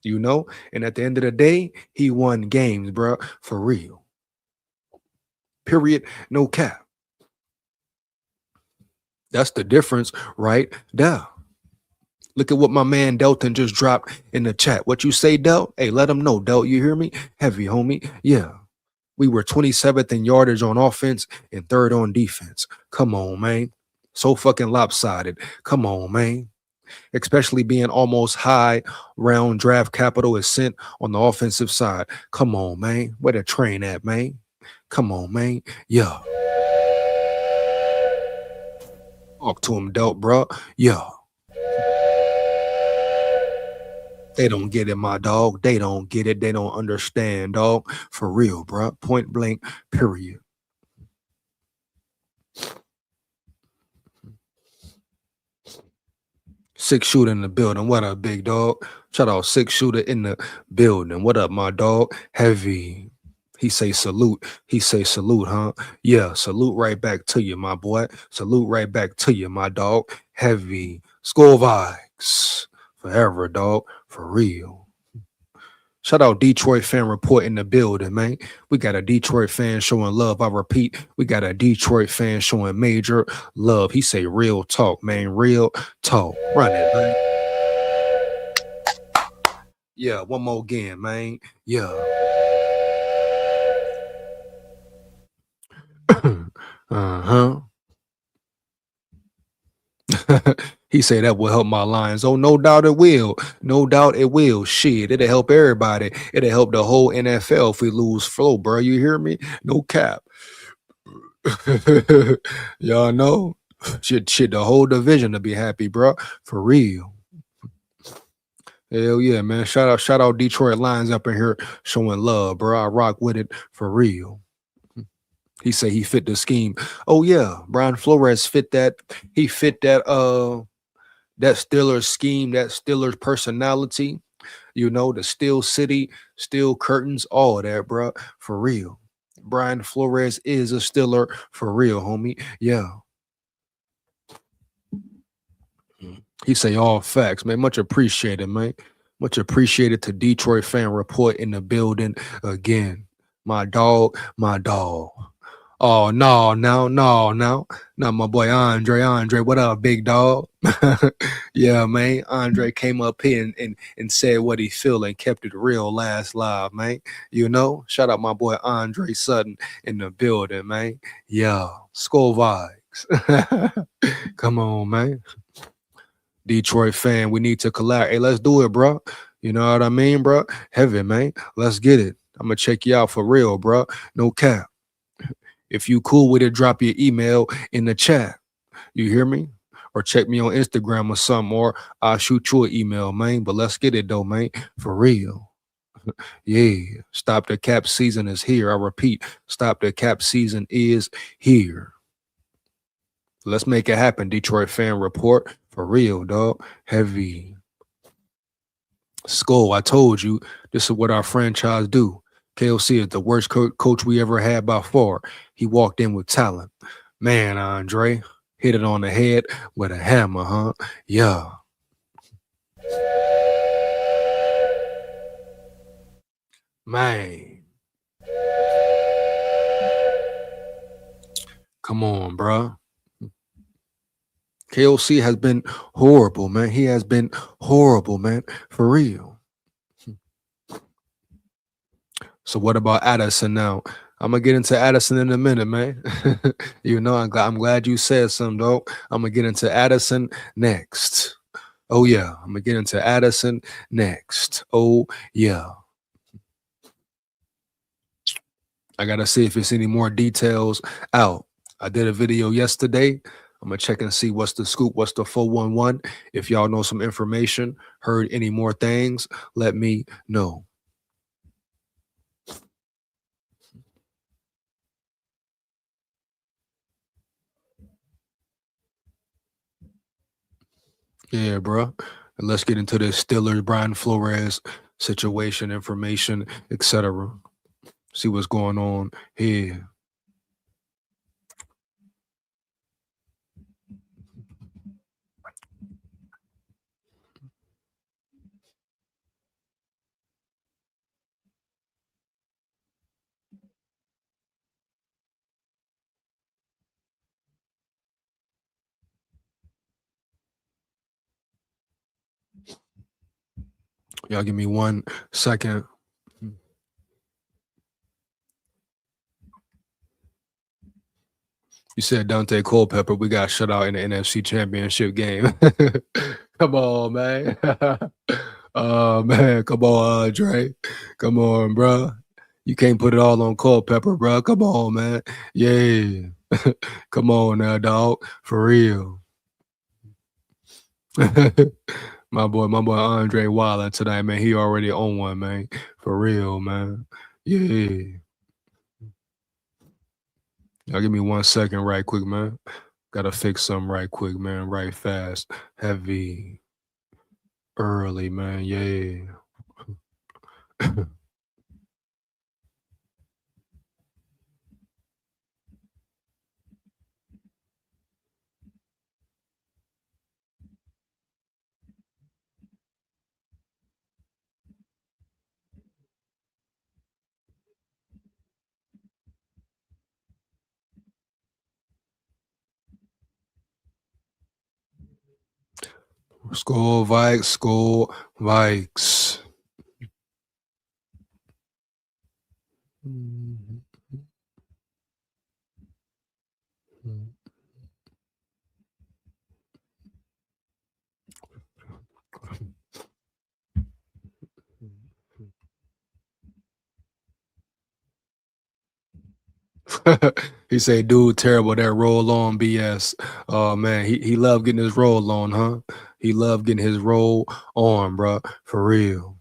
You know, and at the end of the day, he won games, bro, for real. Period. No cap. That's the difference right there. Look at what my man Delton just dropped in the chat. What you say, Del? Hey, let him know, Del. You hear me? Heavy, homie. Yeah. We were 27th in yardage on offense and 3rd on defense. Come on, man. So fucking lopsided. Come on, man. Especially being almost high round draft capital is sent on the offensive side. Come on, man. Where the train at, man? Come on, man. Yeah. Talk to him, Delt, bro. Yeah. They don't get it, my dog. They don't get it. They don't understand, dog. For real, bro. Point blank, period. Six shooter in the building. What up, big dog? Shout out 6 shooter in the building. What up, my dog? Heavy. He say salute. He say salute, huh? Yeah, salute right back to you, my boy. Salute right back to you, my dog. Heavy. SKOL Vikes. Forever, dog. For real. Shout out Detroit fan report in the building, man. We got a Detroit fan showing love. I repeat, we got a Detroit fan showing major love. He say real talk, man. Real talk. Run it, man. Yeah, one more again, man. Yeah. Uh-huh. He say that will help my Lions. Oh, no doubt it will. No doubt it will. Shit, it'll help everybody. It'll help the whole NFL if we lose flow, bro. You hear me? No cap. Y'all know? Shit, the whole division to be happy, bro. For real. Hell yeah, man. Shout out Detroit Lions up in here showing love, bro. I rock with it for real. He say he fit the scheme. Oh yeah, Brian Flores fit that. He fit that Steelers scheme, that Steelers personality. You know, the Steel City, Steel Curtains, all of that, bro. For real. Brian Flores is a Steeler for real, homie. Yeah. He say all facts, man. Much appreciated, man. Much appreciated to Detroit fan report in the building again. My dog, my dog. Oh no, no, not my boy Andre. Andre, what up, big dog? Yeah, man. Andre came up here and said what he feel and kept it real last live, man. You know, shout out my boy Andre Sutton in the building, man. Yeah, SKOL vibes. Come on, man. Detroit fan, we need to collab. Hey, let's do it, bro. You know what I mean, bro? Heavy, man. Let's get it. I'm gonna check you out for real, bro. No cap. If you cool with it, drop your email in the chat. You hear me? Or check me on Instagram or something, or I'll shoot you an email, man. But let's get it though, man. For real. Yeah. Stop the cap season is here. I repeat, stop the cap season is here. Let's make it happen, Detroit fan report. For real, dog. Heavy. SKOL, I told you, this is what our franchise do. KOC is the worst coach we ever had by far. He walked in with talent. Man, Andre, hit it on the head with a hammer, huh? Yeah. Man. Come on, bro. KOC has been horrible, man. He has been horrible, man. For real. So what about Addison now? I'm gonna get into Addison in a minute, man. You know, I'm glad you said something, though. I'm gonna get into Addison next. Oh yeah, I'm gonna get into Addison next. Oh yeah. I gotta see if it's any more details out. I did a video yesterday. I'm gonna check and see what's the scoop, what's the 411. If y'all know some information, heard any more things, let me know. Yeah, bro. And let's get into this Steelers, Brian Flores situation, information, etc. See what's going on here. Y'all give me 1 second. You said Dante Culpepper. We got shut out in the NFC Championship game. Come on, man. Oh man, come on, Andre. Come on, bro. You can't put it all on Culpepper, bro. Come on, man. Yeah. Come on now, dog. For real. my boy Andre Wilder tonight, man. He already on one, man. For real, man. Yeah. Y'all give me 1 second right quick, man. Gotta fix something right quick, man. Right fast. Heavy. Early, man. Yeah. SKOL VIKES, SKOL VIKES. He say, dude, terrible, that roll on BS. Oh man, he loved getting his roll on, huh? He loved getting his roll on, bro. For real.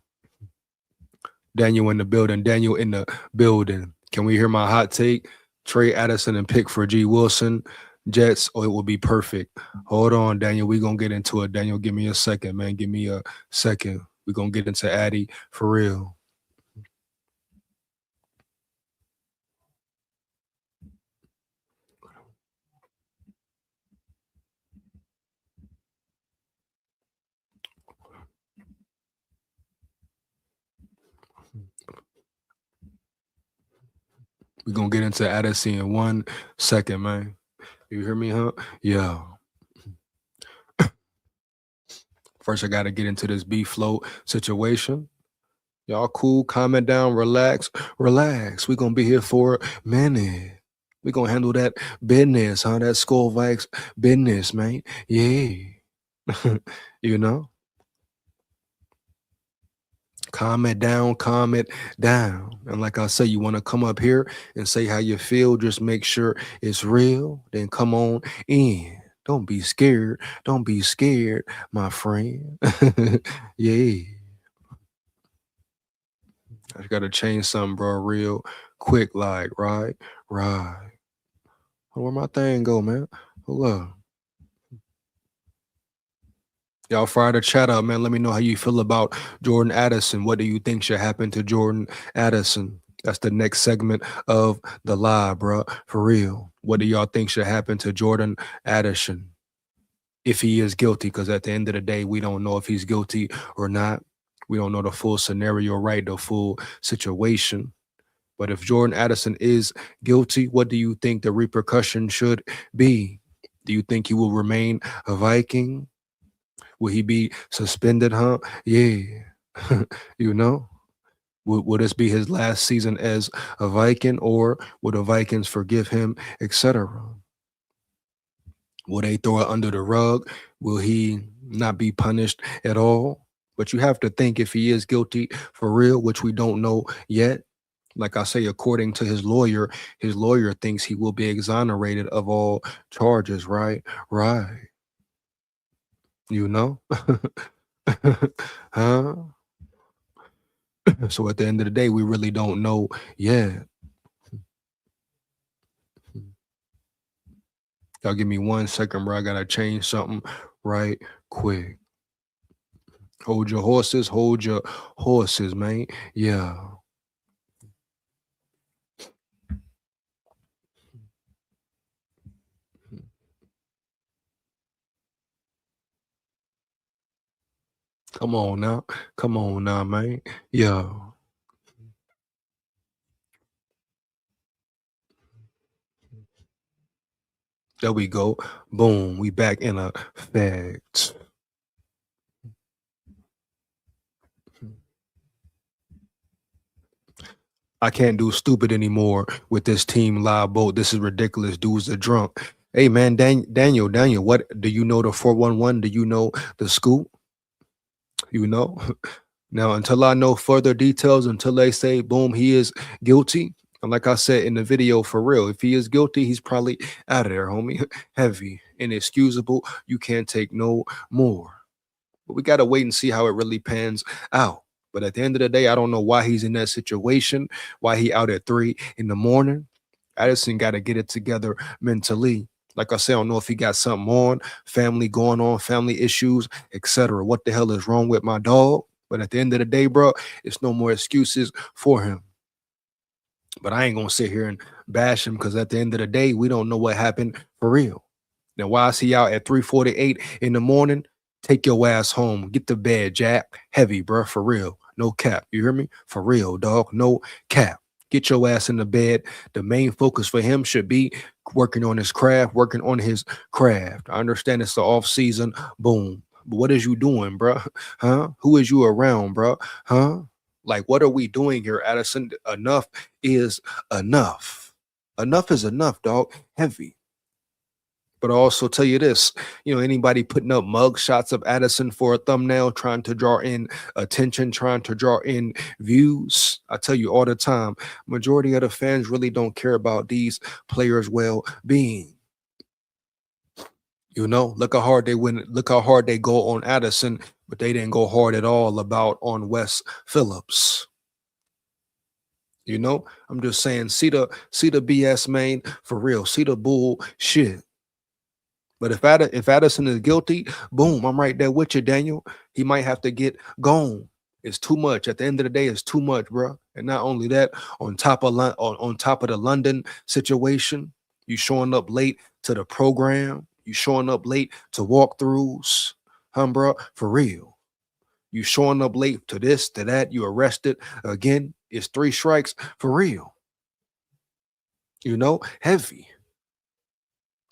Daniel in the building. Daniel in the building. Can we hear my hot take? Trey Addison and pick for G. Wilson, Jets, or it will be perfect. Hold on, Daniel. We're going to get into it. Daniel, give me a second, man. Give me a second. We're going to get into Addy for real. We're going to get into Addison in 1 second, man. You hear me, huh? Yeah. First, I got to get into this B float situation. Y'all cool, calm it down, relax, relax. We're going to be here for a minute. We're going to handle that business, huh? That SKOL VIKES business, man. Yeah. You know? Calm it down, calm it down. And like I say, you want to come up here and say how you feel, just make sure it's real. Then come on in. Don't be scared. Don't be scared, my friend. Yeah. I gotta change something, bro, real quick, like, right. Where my thing go, man? Hold up. Y'all fire the chat up, man. Let me know how you feel about Jordan Addison. What do you think should happen to Jordan Addison? That's the next segment of the live, bro. For real. What do y'all think should happen to Jordan Addison if he is guilty? Because at the end of the day, we don't know if he's guilty or not. We don't know the full scenario, right? The full situation. But if Jordan Addison is guilty, what do you think the repercussion should be? Do you think he will remain a Viking? Will he be suspended, huh? Yeah. You know? Will this be his last season as a Viking, or will the Vikings forgive him, etc.? Will they throw it under the rug? Will he not be punished at all? But you have to think, if he is guilty for real, which we don't know yet, like I say, according to his lawyer thinks he will be exonerated of all charges, right? Right. You know? Huh? So at the end of the day, we really don't know yet. Y'all give me 1 second, bro. I gotta change something right quick. Hold your horses, man. Yeah. Come on now. Come on now, man. Yeah. There we go. Boom. We back in effect. I can't do stupid anymore with this team live boat. This is ridiculous. Dudes are drunk. Hey man, Daniel, what do you know the 411? Do you know the scoop? You know? Now, until I know further details, until they say, boom, he is guilty. And like I said in the video, for real, if he is guilty, he's probably out of there, homie. Heavy, inexcusable. You can't take no more. But we got to wait and see how it really pans out. But at the end of the day, I don't know why he's in that situation, why he out at 3 in the morning. Addison got to get it together mentally. Like I said, I don't know if he got something on, family going on, family issues, etc. What the hell is wrong with my dog? But at the end of the day, bro, it's no more excuses for him. But I ain't going to sit here and bash him, because at the end of the day, we don't know what happened for real. Now, why is he out at 3:48 in the morning? Take your ass home. Get to bed, Jack. Heavy, bro, for real. No cap. You hear me? For real, dog. No cap. Get your ass in the bed. The main focus for him should be working on his craft, working on his craft. I understand it's the off season. Boom. But what is you doing, bro? Huh? Who is you around, bro? Huh? Like, what are we doing here, Addison? Enough is enough. Enough is enough, dog. Heavy. But I'll also tell you this, anybody putting up mug shots of Addison for a thumbnail, trying to draw in attention, trying to draw in views. I tell you all the time, majority of the fans really don't care about these players' well-being. Look how hard they win. Look how hard they go on Addison, but they didn't go hard at all on Wes Phillips. I'm just saying, see the BS, man, for real. See the bullshit. But if Addison is guilty, boom, I'm right there with you, Daniel. He might have to get gone. It's too much. At the end of the day, it's too much, bro. And not only that, on top of the London situation, you showing up late to the program, you showing up late to walkthroughs, bro, for real. You showing up late to this, to that, you arrested again. It's 3 strikes for real. Heavy.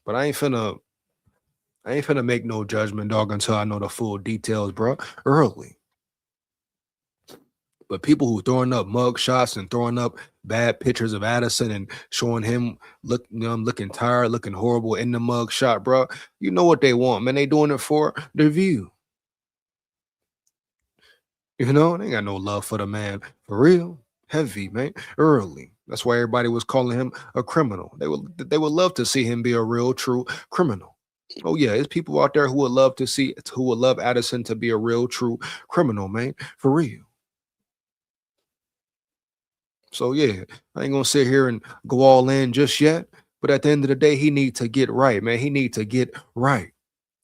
But I ain't finna make no judgment, dog, until I know the full details, bro. Early. But people who throwing up mug shots and throwing up bad pictures of Addison and showing him looking tired, looking horrible in the mug shot, bro. You know what they want, man. They doing it for the view. They ain't got no love for the man. For real. Heavy, man. Early. That's why everybody was calling him a criminal. They would love to see him be a real, true criminal. Oh yeah, there's people out there who would love Addison to be a real, true criminal, man, for real. So yeah, I ain't gonna sit here and go all in just yet. But at the end of the day, he need to get right, man. He need to get right.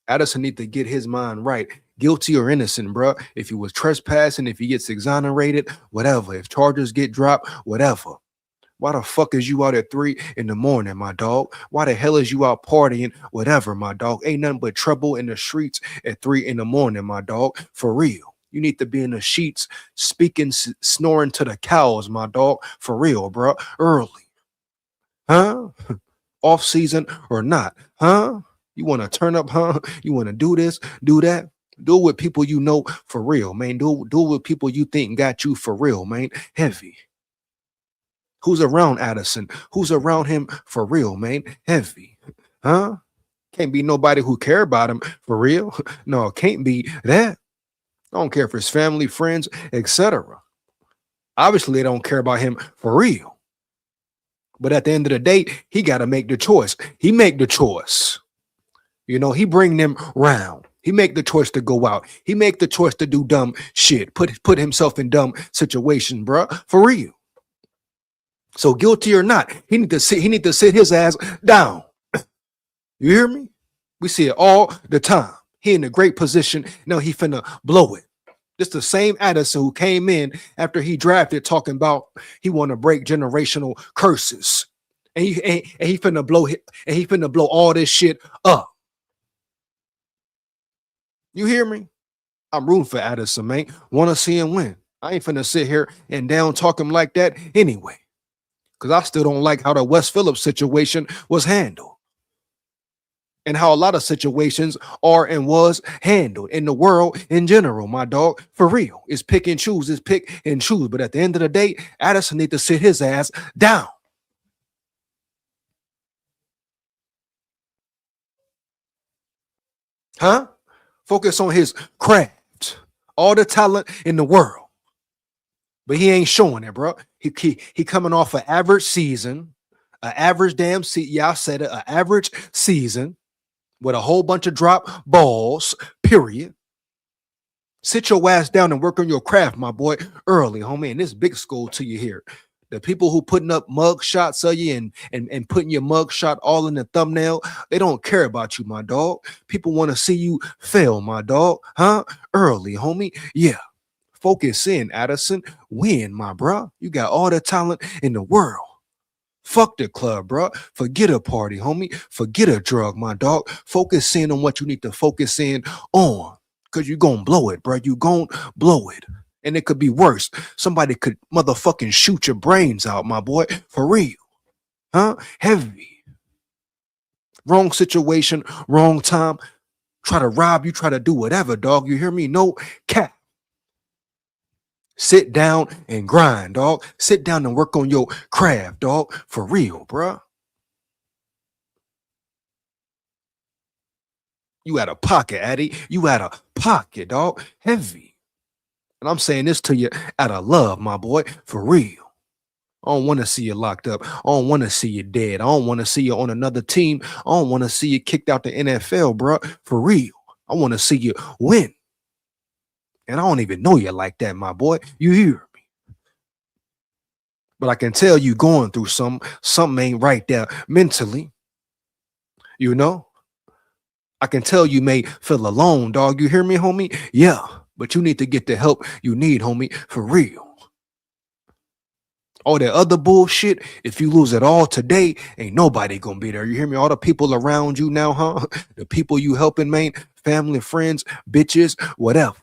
Addison need to get his mind right. Guilty or innocent, bro. If he was trespassing, if he gets exonerated, whatever. If charges get dropped, whatever. Why the fuck is you out at 3 in the morning, my dog? Why the hell is you out partying? Whatever, my dog. Ain't nothing but trouble in the streets at 3 in the morning, my dog. For real. You need to be in the sheets, speaking, snoring to the cows, my dog. For real, bro. Early. Huh? Off season or not? Huh? You want to turn up, huh? You want to do this, do that? Do it with people you know for real, man. Do it with people you think got you for real, man. Heavy. Who's around Addison? Who's around him for real, man? Heavy. Huh? Can't be nobody who care about him for real. No, can't be that. I don't care if it's family, friends, etc. Obviously, they don't care about him for real. But at the end of the day, he got to make the choice. He make the choice. He bring them round. He make the choice to go out. He make the choice to do dumb shit. Put himself in dumb situation, bro. For real. So guilty or not, he need to sit his ass down. You hear me? We see it all the time. He in a great position. Now he finna blow it. This the same Addison who came in after he drafted talking about he want to break generational curses. And he finna blow all this shit up. You hear me? I'm rooting for Addison, man. Want to see him win. I ain't finna sit here and down talk him like that anyway. Because I still don't like how the Wes Phillips situation was handled. And how a lot of situations are and was handled in the world in general, my dog. For real. It's pick and choose. It's pick and choose. But at the end of the day, Addison need to sit his ass down. Huh? Focus on his craft. All the talent in the world. But he ain't showing it, bro. He coming off an average season. An average damn season. Yeah, I said it. An average season. With a whole bunch of drop balls, period. Sit your ass down and work on your craft, my boy, early, homie. And this big school to you here. The people who putting up mug shots of you and putting your mug shot all in the thumbnail, they don't care about you, my dog. People want to see you fail, my dog. Huh? Early, homie. Yeah. Focus in, Addison. Win, my bro. You got all the talent in the world. Fuck the club, bro. Forget a party, homie. Forget a drug, my dog. Focus in on what you need to focus in on. Because you're going to blow it, bro. You're going to blow it. And it could be worse. Somebody could motherfucking shoot your brains out, my boy. For real. Huh? Heavy. Wrong situation, wrong time. Try to rob you, try to do whatever, dog. You hear me? No cap. Sit down and grind, dog. Sit down and work on your craft, dog. For real, bruh. You out of pocket, Addy. You out of pocket, dog. Heavy. And I'm saying this to you out of love, my boy. For real. I don't want to see you locked up. I don't want to see you dead. I don't want to see you on another team. I don't want to see you kicked out the NFL, bro. For real. I want to see you win. And I don't even know you like that, my boy. You hear me? But I can tell you going through something ain't right there mentally. You know? I can tell you may feel alone, dog. You hear me, homie? Yeah. But you need to get the help you need, homie. For real. All that other bullshit, if you lose it all today, ain't nobody gonna be there. You hear me? All the people around you now, huh? The people you helping, man, family, friends, bitches, whatever.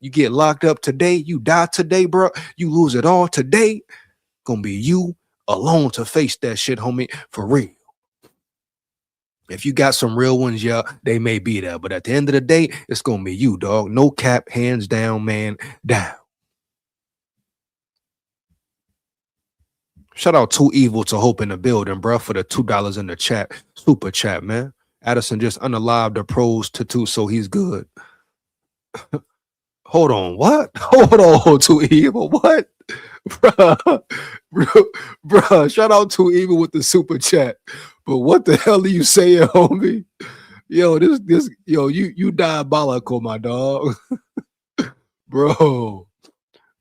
You get locked up today, you die today, bro. You lose it all today, gonna be you alone to face that shit, homie, for real. If you got some real ones, yeah, they may be there. But at the end of the day, it's gonna be you, dog. No cap, hands down, man, down. Shout out Too Evil to Hope in the building, bro, for the $2 in the chat. Super chat, man. Addison just unalived the pros to 2, so he's good. Hold on, what? Hold on, Too Evil, what? Bruh, shout out Too Evil with the super chat. But what the hell are you saying, homie? Yo, you diabolical, my dog. Bro.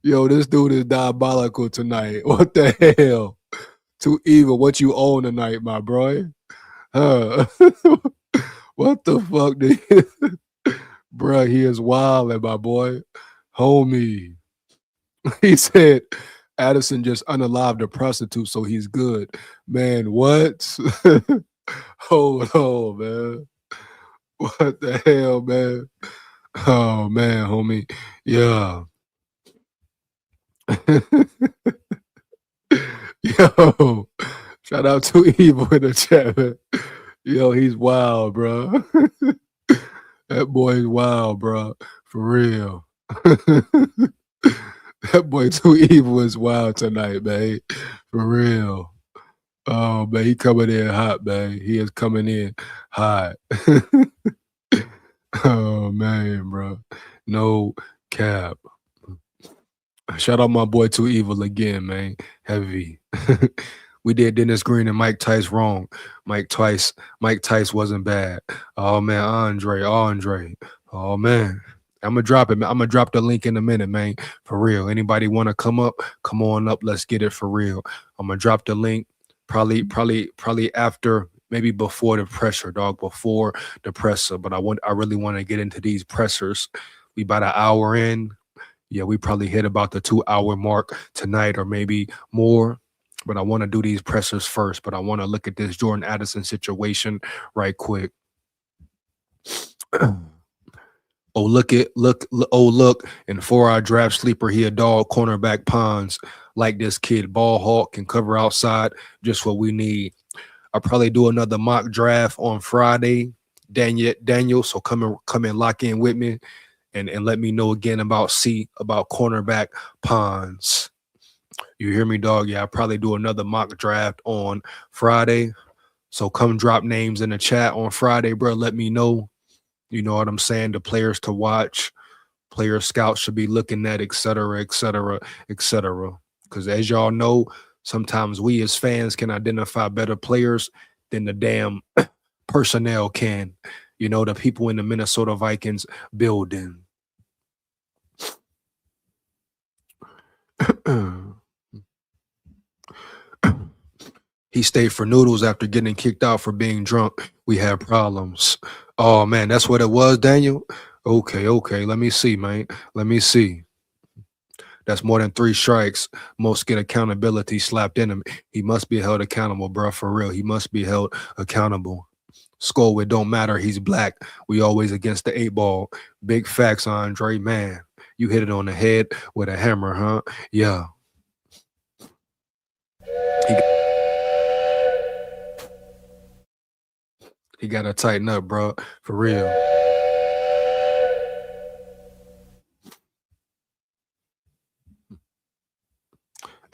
Yo, this dude is diabolical tonight. What the hell? Too Evil, what you own tonight, my bro? What the fuck, dude? Bruh, he is wildin', my boy. Homie. He said Addison just unalived a prostitute, so he's good. Man, what? Hold on, man. What the hell, man? Oh, man, homie. Yeah. Yo, shout out to Evil in the chat, man. Yo, he's wild, bro. That boy's wild, bro. For real. That boy Too Evil is wild tonight, man. For real. Oh, man, he coming in hot, man. He is coming in hot. Oh, man, bro. No cap. Shout out my boy Too Evil again, man. Heavy. We did Dennis Green and Mike Tice wrong. Mike Tice wasn't bad. Oh man, Andre. Oh man. I'm gonna drop it, man. I'm gonna drop the link in a minute, man. For real. Anybody want to come up? Come on up. Let's get it for real. I'm gonna drop the link probably after, maybe before the pressure, dog. Before the presser. But I really want to get into these pressers. We about an hour in. Yeah, we probably hit about the 2-hour mark tonight or maybe more. But I want to do these pressers first. But I want to look at this Jordan Addison situation right quick. Look. And 4-hour draft sleeper, he a dog, cornerback Pons. Like this kid, ball hawk, can cover outside, just what we need. I'll probably do another mock draft on Friday. Daniel, so come and lock in with me. And let me know again about cornerback Pons. You hear me, dog? Yeah, I'll probably do another mock draft on Friday. So come drop names in the chat on Friday, bro. Let me know. You know what I'm saying? The players to watch, player scouts should be looking at, et cetera, et cetera, et cetera. Because as y'all know, sometimes we as fans can identify better players than the damn personnel can. You know, the people in the Minnesota Vikings building. He stayed for noodles after getting kicked out for being drunk. We had problems. Oh, man, that's what it was, Daniel? Okay. Let me see, man. Let me see. That's more than 3 strikes. Most get accountability slapped in him. He must be held accountable, bro, for real. He must be held accountable. SKOL, it don't matter. He's black. We always against the 8 ball. Big facts, Andre. Man, you hit it on the head with a hammer, huh? Yeah. He got to tighten up, bro. For real.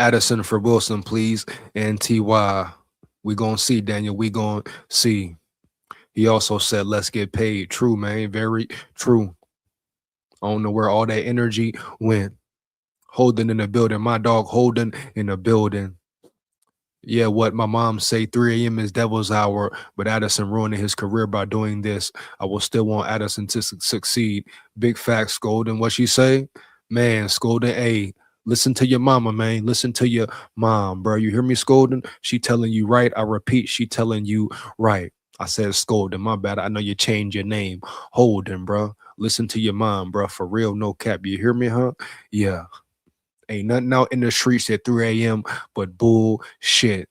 Addison for Wilson, please. And TY. We gonna see, Daniel. We gonna see. He also said, let's get paid. True, man. Very true. I don't know where all that energy went. Holding in the building. My dog holding in the building. Yeah, what my mom say, 3 a.m. is devil's hour, but Addison ruining his career by doing this. I will still want Addison to succeed. Big facts, Golden. What she say? Man, Golden, A. Listen to your mama, man. Listen to your mom, bro. You hear me, Golden? She telling you right. I repeat, she telling you right. I said Golden, my bad. I know you changed your name. Holden, bro. Listen to your mom, bro. For real, no cap. You hear me, huh? Yeah. Ain't nothing out in the streets at 3 a.m. but bullshit.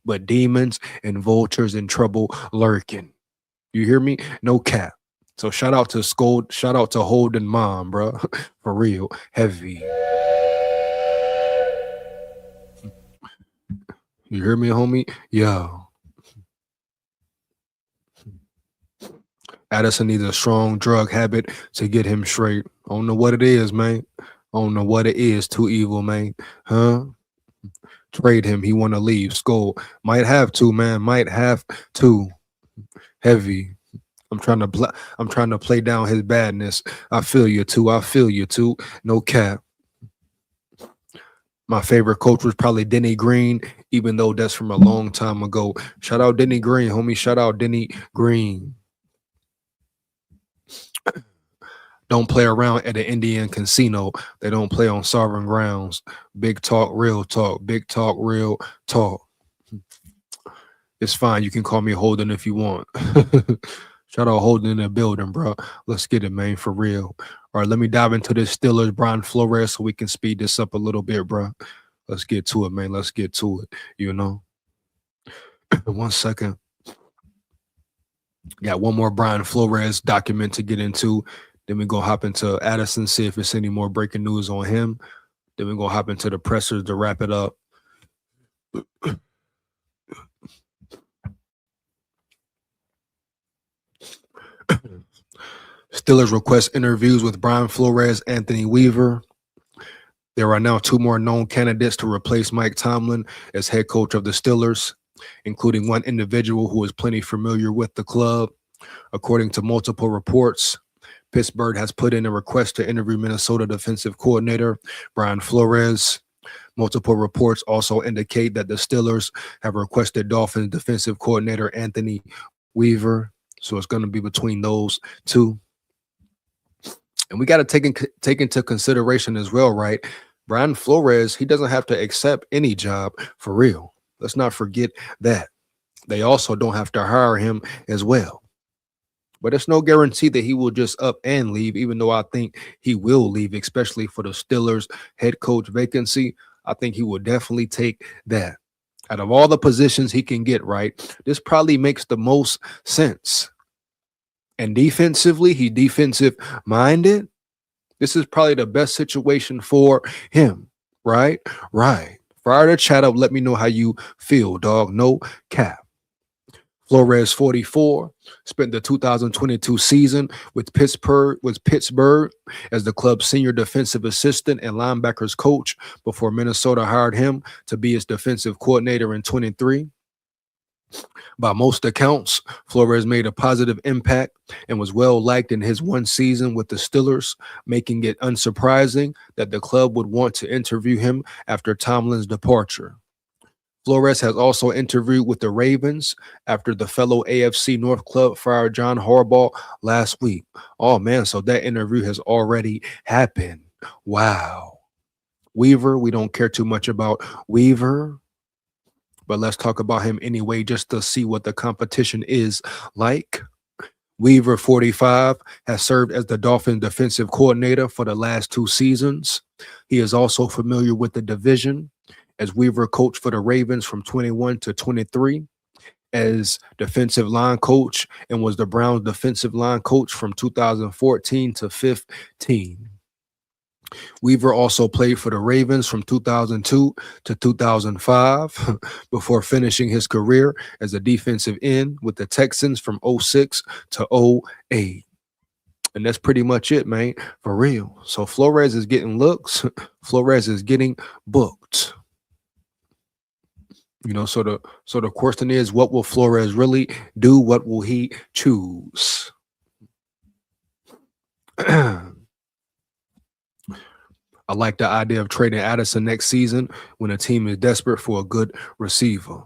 But demons and vultures in trouble lurking. You hear me? No cap. So shout out to Scold, shout out to Holden mom, bro. For real. Heavy. You hear me, homie? Yo. Addison needs a strong drug habit to get him straight. I don't know what it is, man. I don't know what it is. Too evil, man. Huh? Trade him. He want to leave. Skull. Might have to, man. Might have to. Heavy. I'm trying to play down his badness. I feel you too. I feel you too. No cap. My favorite coach was probably Denny Green, even though that's from a long time ago. Shout out Denny Green, homie. Shout out Denny Green. Don't play around at an Indian casino. They don't play on sovereign grounds. Big talk, real talk. Big talk, real talk. It's fine. You can call me Holden if you want. Shout out Holden in the building, bro. Let's get it, man, for real. All right, let me dive into this Steelers, Brian Flores, so we can speed this up a little bit, bro. Let's get to it, man. Let's get to it, you know. 1 second. Got one more Brian Flores document to get into. Then we go hop into Addison, see if there's any more breaking news on him. Then we go hop into the pressers to wrap it up. Steelers request interviews with Brian Flores, Anthony Weaver. There are now 2 more known candidates to replace Mike Tomlin as head coach of the Steelers, including one individual who is plenty familiar with the club. According to multiple reports, Pittsburgh has put in a request to interview Minnesota defensive coordinator Brian Flores. Multiple reports also indicate that the Steelers have requested Dolphins defensive coordinator Anthony Weaver. So it's going to be between those two. And we got to take into consideration as well, right? Brian Flores, he doesn't have to accept any job for real. Let's not forget that. They also don't have to hire him as well. But it's no guarantee that he will just up and leave, even though I think he will leave, especially for the Steelers head coach vacancy. I think he will definitely take that. Out of all the positions he can get, right, this probably makes the most sense. And defensively, he defensive minded. This is probably the best situation for him, right? Right. Fire the chat up. Let me know how you feel, dog. No cap. Flores, 44, spent the 2022 season with Pittsburgh as the club's senior defensive assistant and linebackers coach before Minnesota hired him to be its defensive coordinator in 23. By most accounts, Flores made a positive impact and was well liked in his 1 season with the Steelers, making it unsurprising that the club would want to interview him after Tomlin's departure. Flores has also interviewed with the Ravens after the fellow AFC North club fired John Harbaugh last week. Oh, man, so that interview has already happened. Wow. Weaver, we don't care too much about Weaver, but let's talk about him anyway just to see what the competition is like. Weaver, 45, has served as the Dolphins defensive coordinator for the last 2 seasons. He is also familiar with the division, as Weaver coached for the Ravens from 21 to 23 as defensive line coach and was the Browns defensive line coach from 2014 to 15. Weaver also played for the Ravens from 2002 to 2005 before finishing his career as a defensive end with the Texans from 06 to 08. And that's pretty much it, man, for real. So Flores is getting looks. Flores is getting booked. So the question is, what will Flores really do? What will he choose? I like the idea of trading Addison next season when a team is desperate for a good receiver.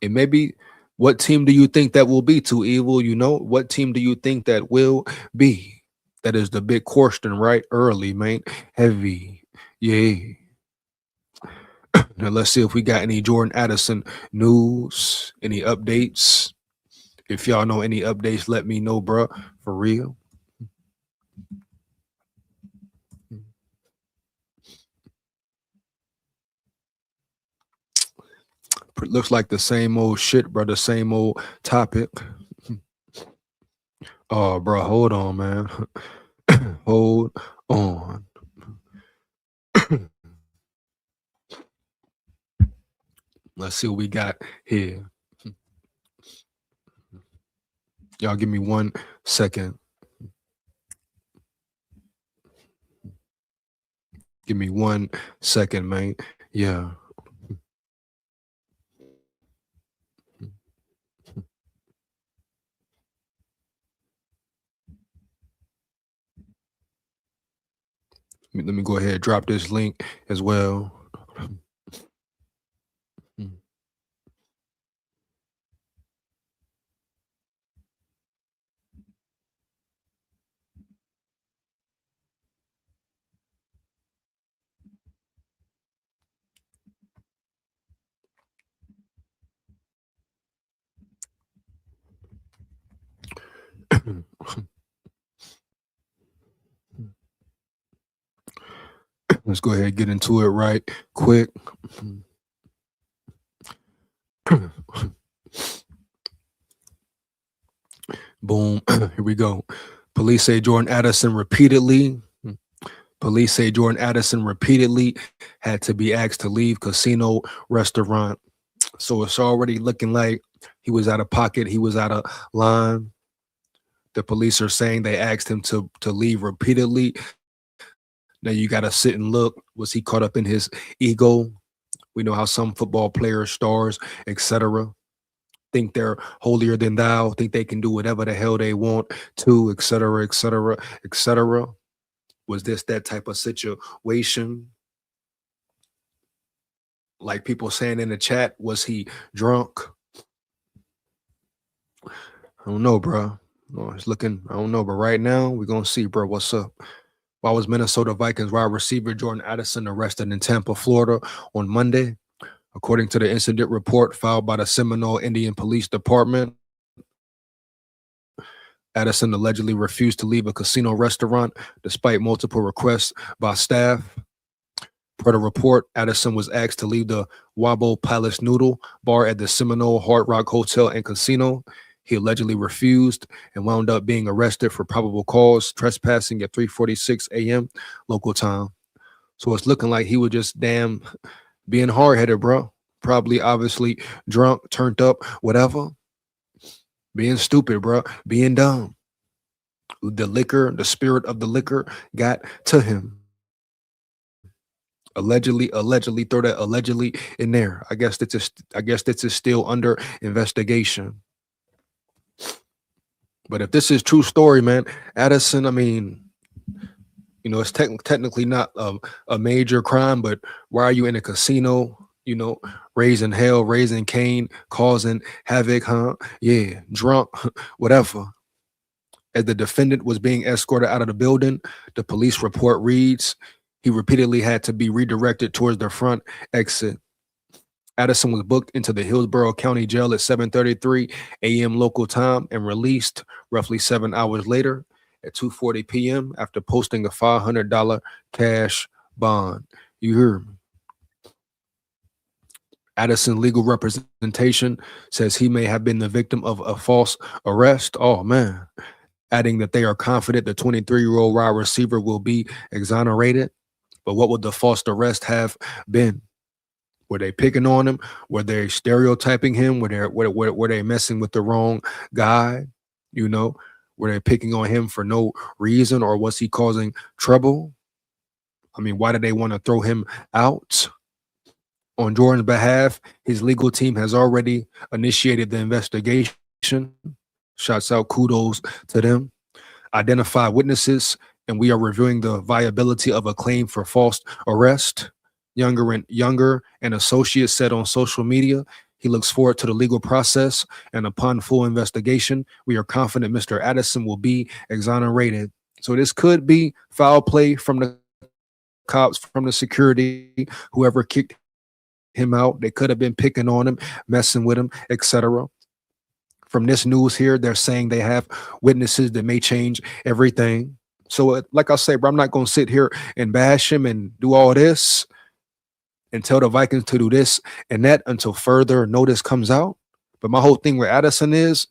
And maybe, what team do you think that will be, Too Evil? What team do you think that will be? That is the big question, right? Early, man. Heavy. Yeah. Now let's see if we got any Jordan Addison news, any updates. If y'all know any updates, let me know, bro. For real. Looks like the same old shit, bro. The same old topic. Oh, bro, hold on, man. Hold on. Let's see what we got here. Y'all give me 1 second. Give me 1 second, man. Yeah. Let me go ahead and drop this link as well. Let's go ahead and get into it right quick. Boom. Here we go. Police say Jordan Addison repeatedly had to be asked to leave casino restaurant. So it's already looking like he was out of pocket. He was out of line. The police are saying they asked him to leave repeatedly. Now you got to sit and look. Was he caught up in his ego? We know how some football players, stars, etc., think they're holier than thou, think they can do whatever the hell they want to, etc., etc., etc. Was this that type of situation? Like people saying in the chat, was he drunk? I don't know, bro. No, it's looking, I don't know, but right now we're gonna see, bro. What's up? Why was Minnesota Vikings wide receiver Jordan Addison arrested in Tampa, Florida on Monday? According to the incident report filed by the Seminole Indian Police Department, Addison allegedly refused to leave a casino restaurant despite multiple requests by staff. Per the report, Addison was asked to leave the Wabo Palace Noodle bar at the Seminole Hard Rock Hotel and Casino. He allegedly refused and wound up being arrested for probable cause trespassing at 3:46 a.m. local time. So it's looking like he was just damn being hard-headed, bro. Probably, obviously, drunk, turned up, whatever. Being stupid, bro. Being dumb. The liquor, the spirit of the liquor got to him. Allegedly, throw that allegedly in there. I guess this is still under investigation. But if this is true story, man, Addison, I mean, it's technically not a major crime, but why are you in a casino, raising hell, raising Cain, causing havoc, huh? Yeah, drunk, whatever. As the defendant was being escorted out of the building, the police report reads, he repeatedly had to be redirected towards the front exit. Addison was booked into the Hillsborough County Jail at 7:33 a.m. local time and released roughly 7 hours later at 2:40 p.m. after posting a $500 cash bond. You hear me? Addison legal representation says he may have been the victim of a false arrest. Oh, man. Adding that they are confident the 23-year-old wide receiver will be exonerated. But what would the false arrest have been? Were they picking on him? Were they stereotyping him? Were they messing with the wrong guy? Were they picking on him for no reason, or was he causing trouble? I mean, why did they want to throw him out? On Jordan's behalf, his legal team has already initiated the investigation. Shouts out, kudos to them. Identify witnesses, and we are reviewing the viability of a claim for false arrest. Younger and associate said on social media he looks forward to the legal process, and upon full investigation, we are confident Mr. Addison will be exonerated. So this could be foul play from the cops, from the security, whoever kicked him out. They could have been picking on him, messing with him, etc. From this news here, they're saying they have witnesses that may change everything. So, like I say, bro, I'm not gonna sit here and bash him and do all this and tell the Vikings to do this and that until further notice comes out. But my whole thing with Addison is,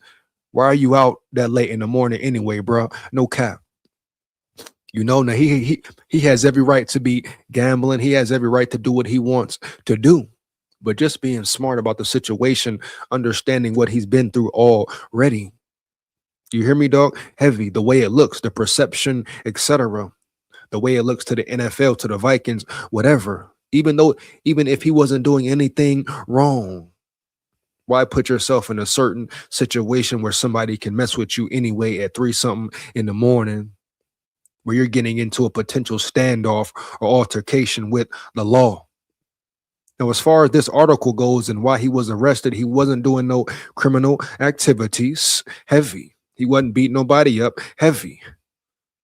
why are you out that late in the morning anyway, bro? No cap. Now he has every right to be gambling. He has every right to do what he wants to do. But just being smart about the situation, understanding what he's been through already. You hear me, dog? Heavy, the way it looks, the perception, etc. The way it looks to the NFL, to the Vikings, whatever. Even if he wasn't doing anything wrong, why put yourself in a certain situation where somebody can mess with you anyway at 3 something in the morning, where you're getting into a potential standoff or altercation with the law? Now, as far as this article goes and why he was arrested, he wasn't doing no criminal activities. Heavy. He wasn't beating nobody up. Heavy.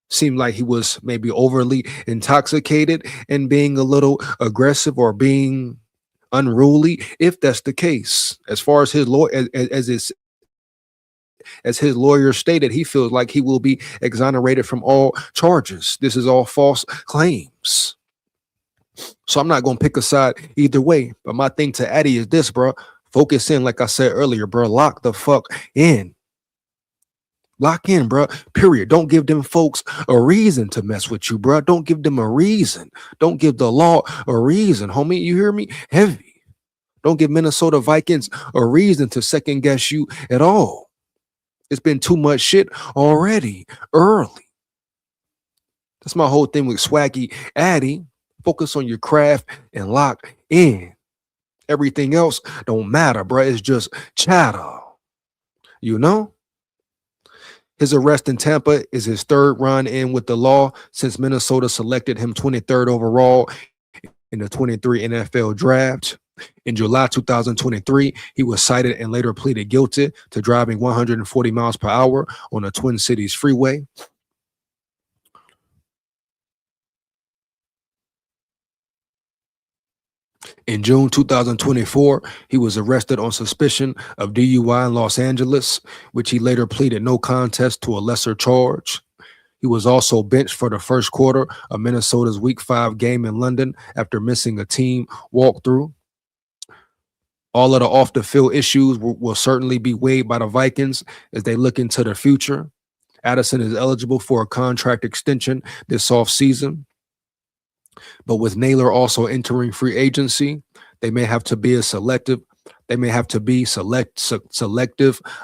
Seemed like he was maybe overly intoxicated and being a little aggressive or being unruly, if that's the case. As far as his lawyer, as his lawyer stated, he feels like he will be exonerated from all charges. This is all false claims. So I'm not going to pick a side either way. But my thing to Addy is this, bro. Focus in, like I said earlier, bro. Lock the fuck in. Lock in, bro. Period. Don't give them folks a reason to mess with you, bro. Don't give them a reason. Don't give the law a reason, homie. You hear me? Heavy. Don't give Minnesota Vikings a reason to second guess you at all. It's been too much shit already, early. That's my whole thing with Swaggy Addy. Focus on your craft and lock in. Everything else don't matter, bro. It's just chatter. His arrest in Tampa is his third run in with the law since Minnesota selected him 23rd overall in the 23 NFL draft. In July 2023, he was cited and later pleaded guilty to driving 140 miles per hour on a Twin Cities freeway. In June 2024, he was arrested on suspicion of DUI in Los Angeles, which he later pleaded no contest to a lesser charge. He was also benched for the first quarter of Minnesota's Week 5 game in London after missing a team walkthrough. All of the off-the-field issues will certainly be weighed by the Vikings as they look into the future. Addison is eligible for a contract extension this offseason. But with Naylor also entering free agency, they may have to be selective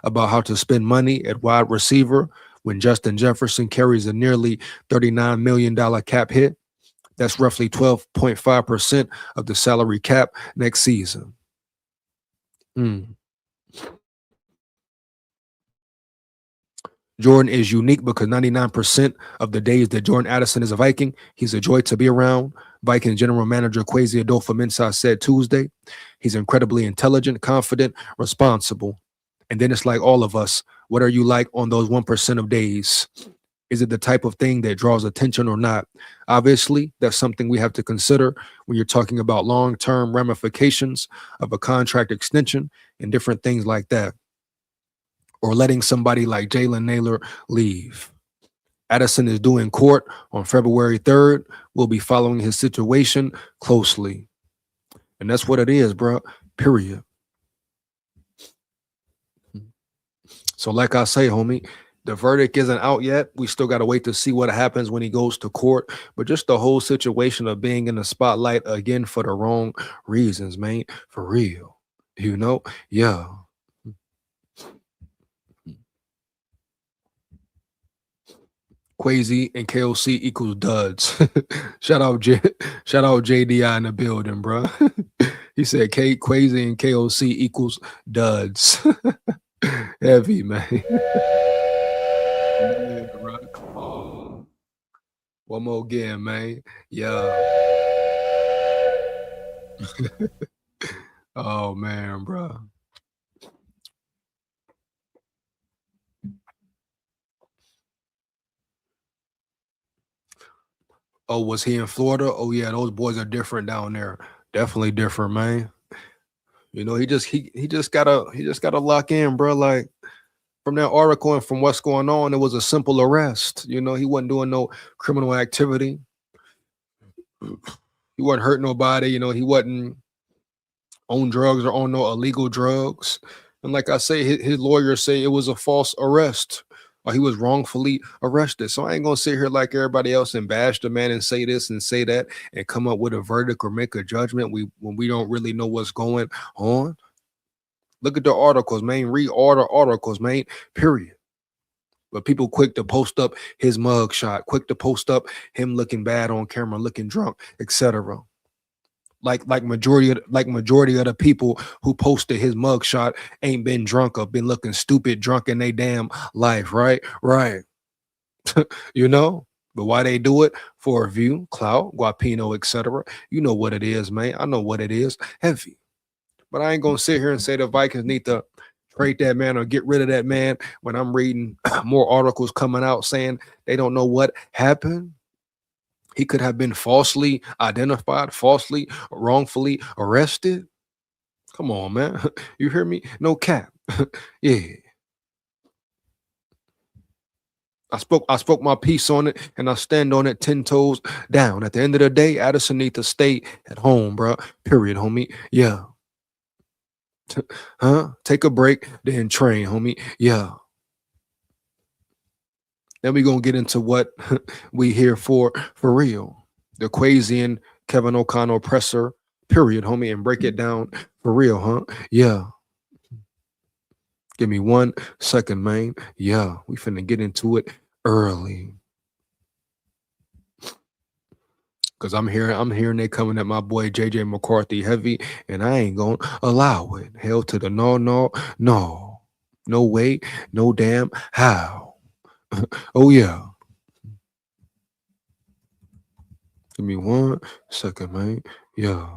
about how to spend money at wide receiver when Justin Jefferson carries a nearly $39 million cap hit. That's roughly 12.5% of the salary cap next season. Jordan is unique because 99% of the days that Jordan Addison is a Viking, he's a joy to be around. Vikings general manager KWESI Pressor said Tuesday, he's incredibly intelligent, confident, responsible. And then it's like all of us, what are you like on those 1% of days? Is it the type of thing that draws attention or not? Obviously, that's something we have to consider when you're talking about long-term ramifications of a contract extension and different things like that. Or letting somebody like Jalen Naylor leave. Addison is due in court on February 3rd. We'll be following his situation closely. And that's what it is, bro. Period. So like I say, homie, the verdict isn't out yet. We still got to wait to see what happens when he goes to court. But just the whole situation of being in the spotlight again for the wrong reasons, man. For real. Yeah. KWESI and KOC equals duds. Shout out JDI in the building, bro. He said Quasi and KOC equals duds. Heavy, man. Yeah, bro. Come on. One more again, man. Yeah. Oh man, bro. Oh, was he in Florida? Oh yeah, those boys are different down there. Definitely different, man. You know, he just gotta lock in, bro. Like from that article and from what's going on, it was a simple arrest. You know, he wasn't doing no criminal activity. He wasn't hurting nobody. You know, he wasn't on drugs or on no illegal drugs. And like I say, his lawyers say it was a false arrest or he was wrongfully arrested. So I ain't gonna sit here like everybody else and bash the man and say this and say that and come up with a verdict or make a judgment when we don't really know what's going on. Look at the articles, man. Read all the articles, man. Period. But people quick to post up his mug shot, quick to post up him looking bad on camera, looking drunk, etc. Like majority of the people who posted his mugshot ain't been drunk or been looking stupid drunk in their damn life, right? Right. You know? But why they do it? For a view, clout, guapino, etc. You know what it is, man. I know what it is. Heavy. But I ain't gonna sit here and say the Vikings need to trade that man or get rid of that man when I'm reading more articles coming out saying they don't know what happened. He could have been falsely identified, falsely, wrongfully arrested. Come on, man. You hear me? No cap. Yeah. I spoke my piece on it and I stand on it 10 toes down. At the end of the day, Addison need to stay at home, bro. Period, homie. Yeah. Huh? Take a break, then train, homie. Yeah. Then we gonna get into what we here for real. The Quasi and Kevin O'Connell presser, period, homie, and break it down for real, huh? Yeah. Give me 1 second, man. Yeah, we finna get into it early. Cause I'm hearing they coming at my boy JJ McCarthy heavy, and I ain't gonna allow it. Hell to the no, no, no. No way, no damn how. Oh yeah. Give me 1 second, man. Yeah.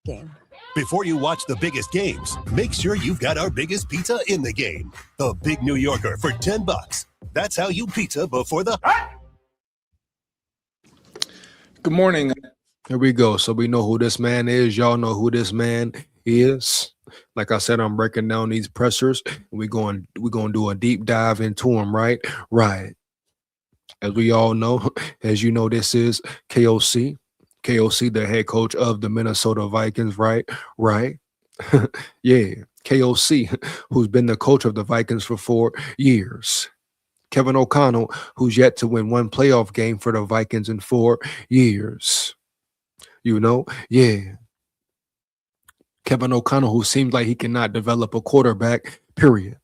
Game. Before you watch the biggest games, make sure you've got our biggest pizza in the game. The Big New Yorker for $10. That's how you pizza before the... Good morning. Here we go. So we know who this man is. Y'all know who this man is. Like I said, I'm breaking down these pressers. We're going to do a deep dive into them, right? Right. As we all know, as you know, this is KOC. KOC, the head coach of the Minnesota Vikings, right? Right. Yeah. KOC, who's been the coach of the Vikings for 4 years. Kevin O'Connell, who's yet to win one playoff game for the Vikings in 4 years. You know? Yeah. Kevin O'Connell, who seems like he cannot develop a quarterback, period.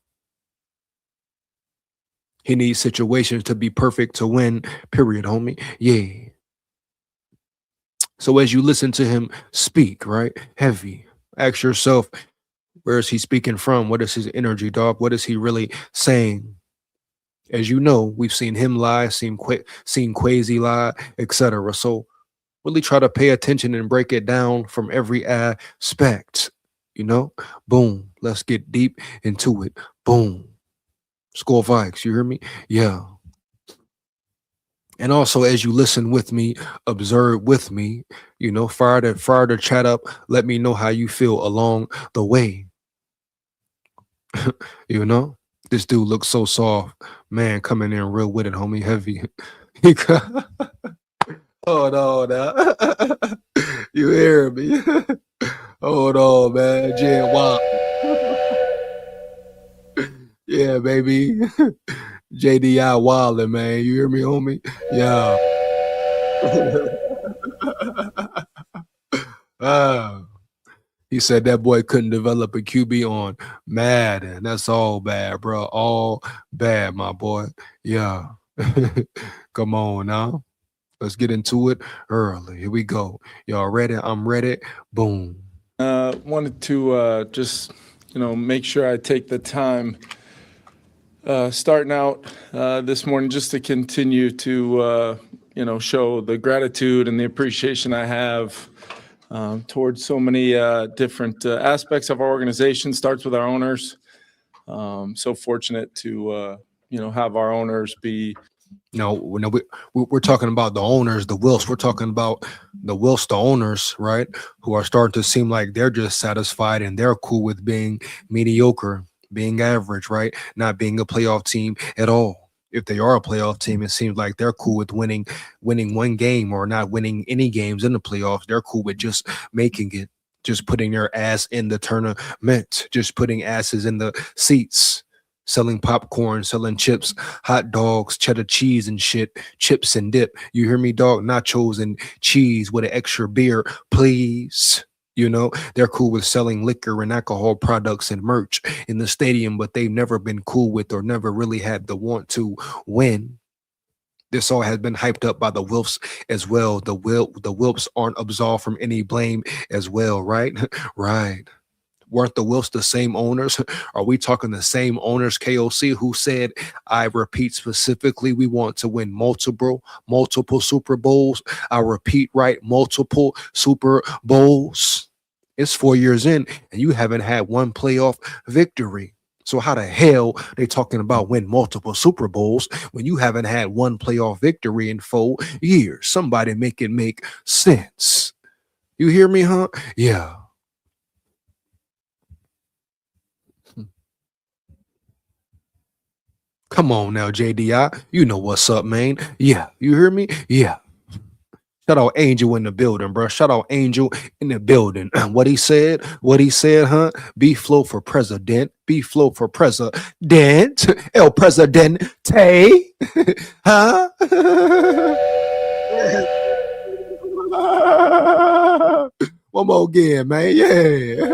He needs situations to be perfect to win, period, homie. Yeah. So as you listen to him speak, right? Heavy. Ask yourself, where is he speaking from? What is his energy, dog? What is he really saying? As you know, we've seen him lie, seen Quasi lie, etc. So really try to pay attention and break it down from every aspect. You know? Boom. Let's get deep into it. Boom. SKOL Vikes, you hear me? Yeah. And also, as you listen with me, observe with me, you know, fire the chat up. Let me know how you feel along the way. You know, this dude looks so soft, man. Coming in real with it, homie, heavy. He Hold on now. You hear me? Hold on, man. Jen Wild. Yeah, baby. JDI Wildin', man. You hear me, homie? Yeah. Ah. He said that boy couldn't develop a QB on Madden. That's all bad, bro. All bad, my boy. Yeah. Come on now. Let's get into it early. Here we go. Y'all ready? I'm ready. Boom. Wanted to just, make sure I take the time starting out this morning just to continue to, show the gratitude and the appreciation I have towards so many different aspects of our organization. Starts with our owners. So fortunate to, have our owners be. No, we're talking about the owners, the Wilfs. We're talking about the Wilfs, the owners, right? Who are starting to seem like they're just satisfied and they're cool with being mediocre, being average, right? Not being a playoff team at all. If they are a playoff team, it seems like they're cool with winning one game or not winning any games in the playoffs. They're cool with just making it, just putting their ass in the tournament, just putting asses in the seats. Selling popcorn, selling chips, hot dogs, cheddar cheese and shit, chips and dip. You hear me, dog? Nachos and cheese with an extra beer, please. You know, they're cool with selling liquor and alcohol products and merch in the stadium, but they've never been cool with or never really had the want to win. This all has been hyped up by the Wilfs as well. The Wilfs aren't absolved from any blame as well, right? Right. Weren't the Wilfs the same owners? Are we talking the same owners, KOC, who said, I repeat specifically, we want to win multiple Super Bowls? I repeat, right, multiple Super Bowls. It's 4 years in, and you haven't had one playoff victory. So how the hell they talking about win multiple Super Bowls when you haven't had one playoff victory in 4 years? Somebody make it make sense. You hear me, huh? Yeah. Come on now, JDI. You know what's up, man. Yeah, you hear me? Yeah. Shout out Angel in the building, bro. Shout out Angel in the building. What he said, huh? Be flow for president. Be flow for president. El Presidente. Huh? One more again, man. Yeah.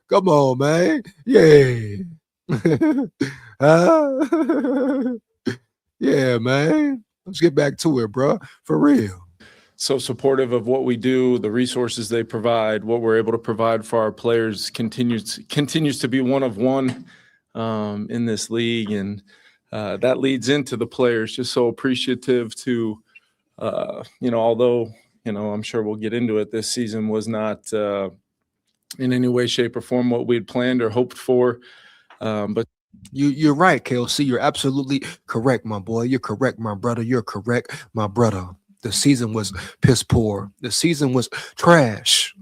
Come on, man. Yeah. Yeah, man. Let's get back to it, bro. For real. So supportive of what we do, the resources they provide, what we're able to provide for our players continues to be one of one in this league. And that leads into the players. Just so appreciative to, although, I'm sure we'll get into it, this season was not in any way, shape, or form what we'd planned or hoped for. But you're right, KOC. You're absolutely correct, my boy. You're correct, my brother. You're correct, my brother. The season was piss poor. The season was trash.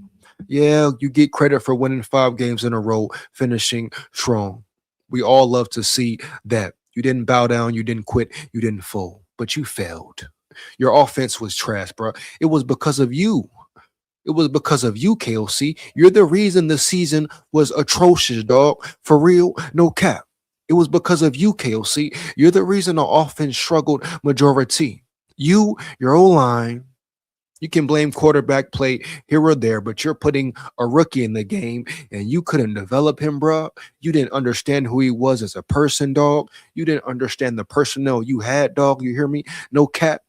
Yeah, you get credit for winning 5 games in a row, finishing strong. We all love to see that. You didn't bow down, you didn't quit, you didn't fold, but you failed. Your offense was trash, bro. It was because of you. It was because of you, KOC. You're the reason the season was atrocious, dog. For real, no cap. It was because of you, KOC. You're the reason the offense struggled majority. You, your O-line, you can blame quarterback play here or there, but you're putting a rookie in the game and you couldn't develop him, bro. You didn't understand who he was as a person, dog. You didn't understand the personnel you had, dog. You hear me? No cap.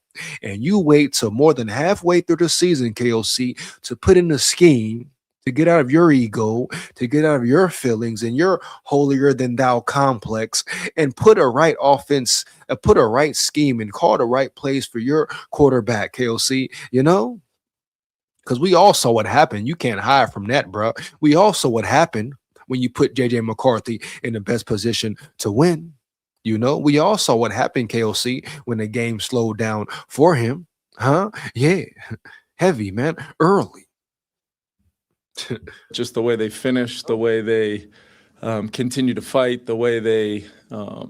And you wait till more than halfway through the season, KOC, to put in a scheme to get out of your ego, to get out of your feelings and your holier than thou complex and put a right offense, put a right scheme and call the right plays for your quarterback, KOC, because we all saw what happened. You can't hide from that, bro. We all saw what happened when you put JJ McCarthy in the best position to win. We all saw what happened, KOC, when the game slowed down for him. Huh? Yeah. Heavy, man. Early. Just the way they finished, the way they continue to fight, the way they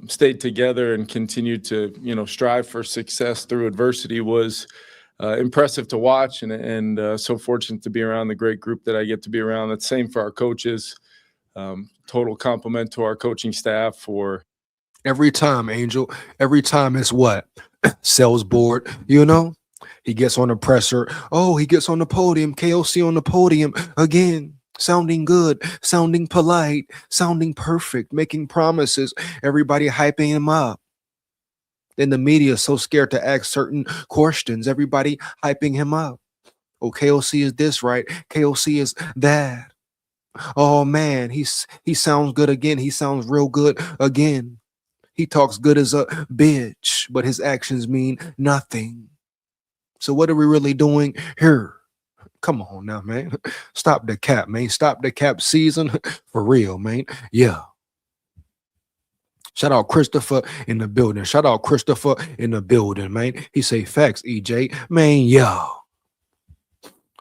stayed together and continued to, strive for success through adversity was impressive to watch, and so fortunate to be around the great group that I get to be around. That's same for our coaches. Total compliment to our coaching staff for every time, Angel. Every time it's what? Sales board, He gets on the presser. Oh, he gets on the podium. KOC on the podium again. Sounding good, sounding polite, sounding perfect, making promises. Everybody hyping him up. Then the media is so scared to ask certain questions. Everybody hyping him up. Oh, KOC is this, right? KOC is that. Oh man, he sounds good again. He sounds real good again. He talks good as a bitch, but his actions mean nothing. So what are we really doing here? Come on now, man. Stop the cap, man. Stop the cap season. For real, man. Yeah. Shout out Christopher in the building. Shout out Christopher in the building, man. He say facts, EJ. Man, yeah.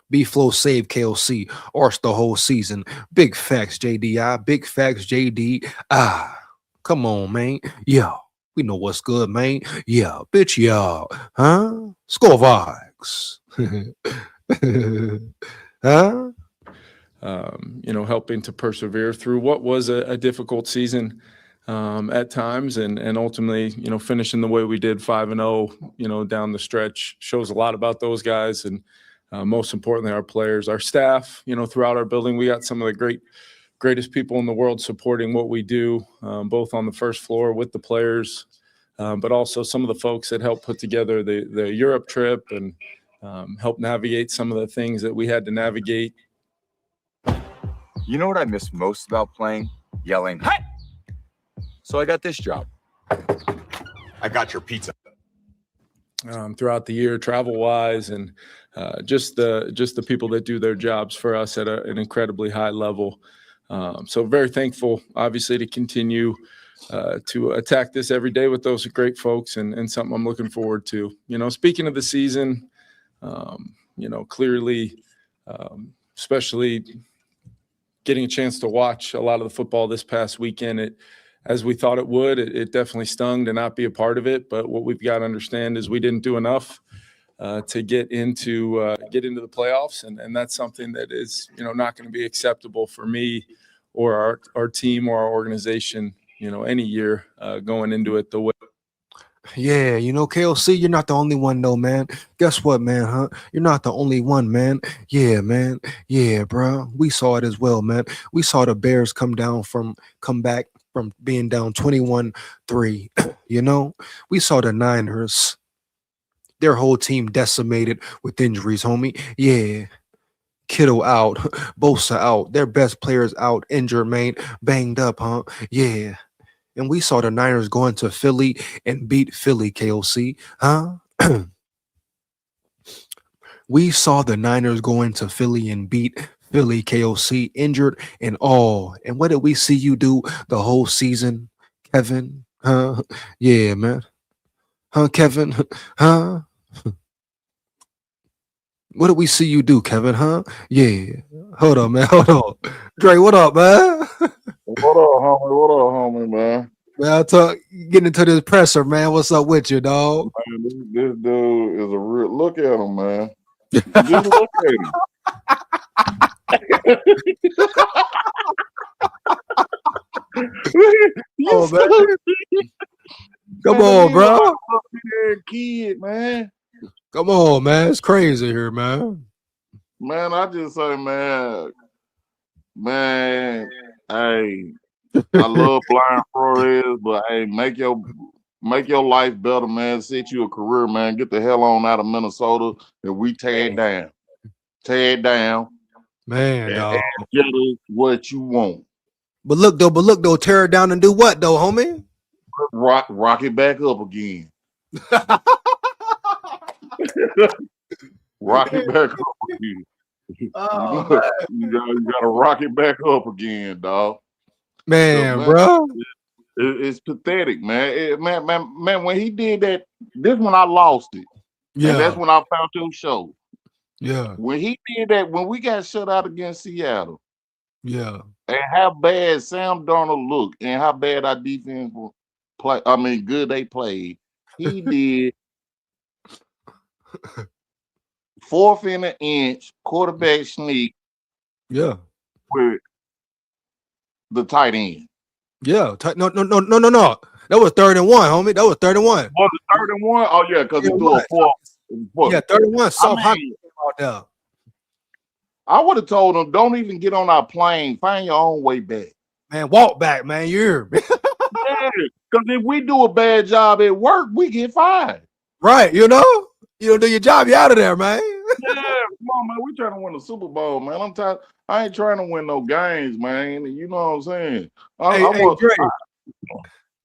B-Flow save KOC. Arse the whole season. Big facts, JDI. Big facts, JD. Come on, man. Yeah. We know what's good, man. Yeah. Bitch, yeah. Huh? SKOL VIKES. Huh? Helping to persevere through what was a difficult season at times, and ultimately, finishing the way we did 5-0, down the stretch shows a lot about those guys, and most importantly, our players, our staff, throughout our building. We got some of the greatest people in the world supporting what we do, both on the first floor with the players, but also some of the folks that helped put together the Europe trip and help navigate some of the things that we had to navigate. You know what I miss most about playing? Yelling, "Hey!" So I got this job. I got your pizza. Throughout the year, travel-wise, and just the people that do their jobs for us at an incredibly high level. So very thankful, obviously, to continue to attack this every day with those great folks, and something I'm looking forward to. Speaking of the season, clearly, especially getting a chance to watch a lot of the football this past weekend, as we thought it would, it definitely stung to not be a part of it. But what we've got to understand is we didn't do enough to get into the playoffs, and that's something that is not going to be acceptable for me or our team or our organization any year going into it the way. Yeah, KOC, you're not the only one though, man. Guess what, man, huh? You're not the only one, man. Yeah, man. Yeah, bro. We saw it as well, man. We saw the Bears come back from being down 21-3. We saw the Niners, their whole team decimated with injuries, homie. Yeah. Kittle out, Bosa out, their best players out, injured, man, banged up, huh? Yeah. And we saw the Niners go into Philly and beat Philly, KOC, huh? We saw the Niners go into Philly and beat Philly, KOC, injured and all. And what did we see you do the whole season, Kevin? Huh? Yeah, man. Huh, Kevin? Huh? What did we see you do, Kevin? Huh? Yeah. Hold on, man. Hold on. Dre, what up, man? What up, homie? What up, homie, man? Man, getting into this presser, man. What's up with you, dog? Man, this dude is a real. Look at him, man. Just look at him. Oh, man. Come on, bro. Kid, man. Come on, man. It's crazy here, man. Man, I just say, man, hey, I love Blind Flores, but hey, make your life better, man. Set you a career, man. Get the hell on out of Minnesota, and we tear it down. Tear it down. Man, dog. Get us what you want. But look though, tear it down and do what though, homie? Rock it back up again. Rock it back up again. Oh, you gotta rock it back up again, dog. Man, so, bro. It's pathetic, man. Man, when he did that, this when I lost it. Yeah. And that's when I found your show. Yeah. When he did that, when we got shut out against Seattle, Yeah. and how bad Sam Darnold looked, and how bad our defense play. I mean, good they played. He did 4th and an inch quarterback sneak Yeah. with the tight end. Yeah. No. That was 3rd and 1, homie. That was 3rd and 1. Was it 3rd and 1? Oh yeah, because he threw a 4th. Yeah, 3rd and 1. Soft I mean, out there. I would have told him, don't even get on our plane. Find your own way back. Man, walk back, man. You hear me? Yeah, because if we do a bad job at work, we get fired. Right, you don't do your job, you out of there, man. Yeah, come on, man. We trying to win the Super Bowl, man. I'm tired. I ain't trying to win no games, man. You know what I'm saying?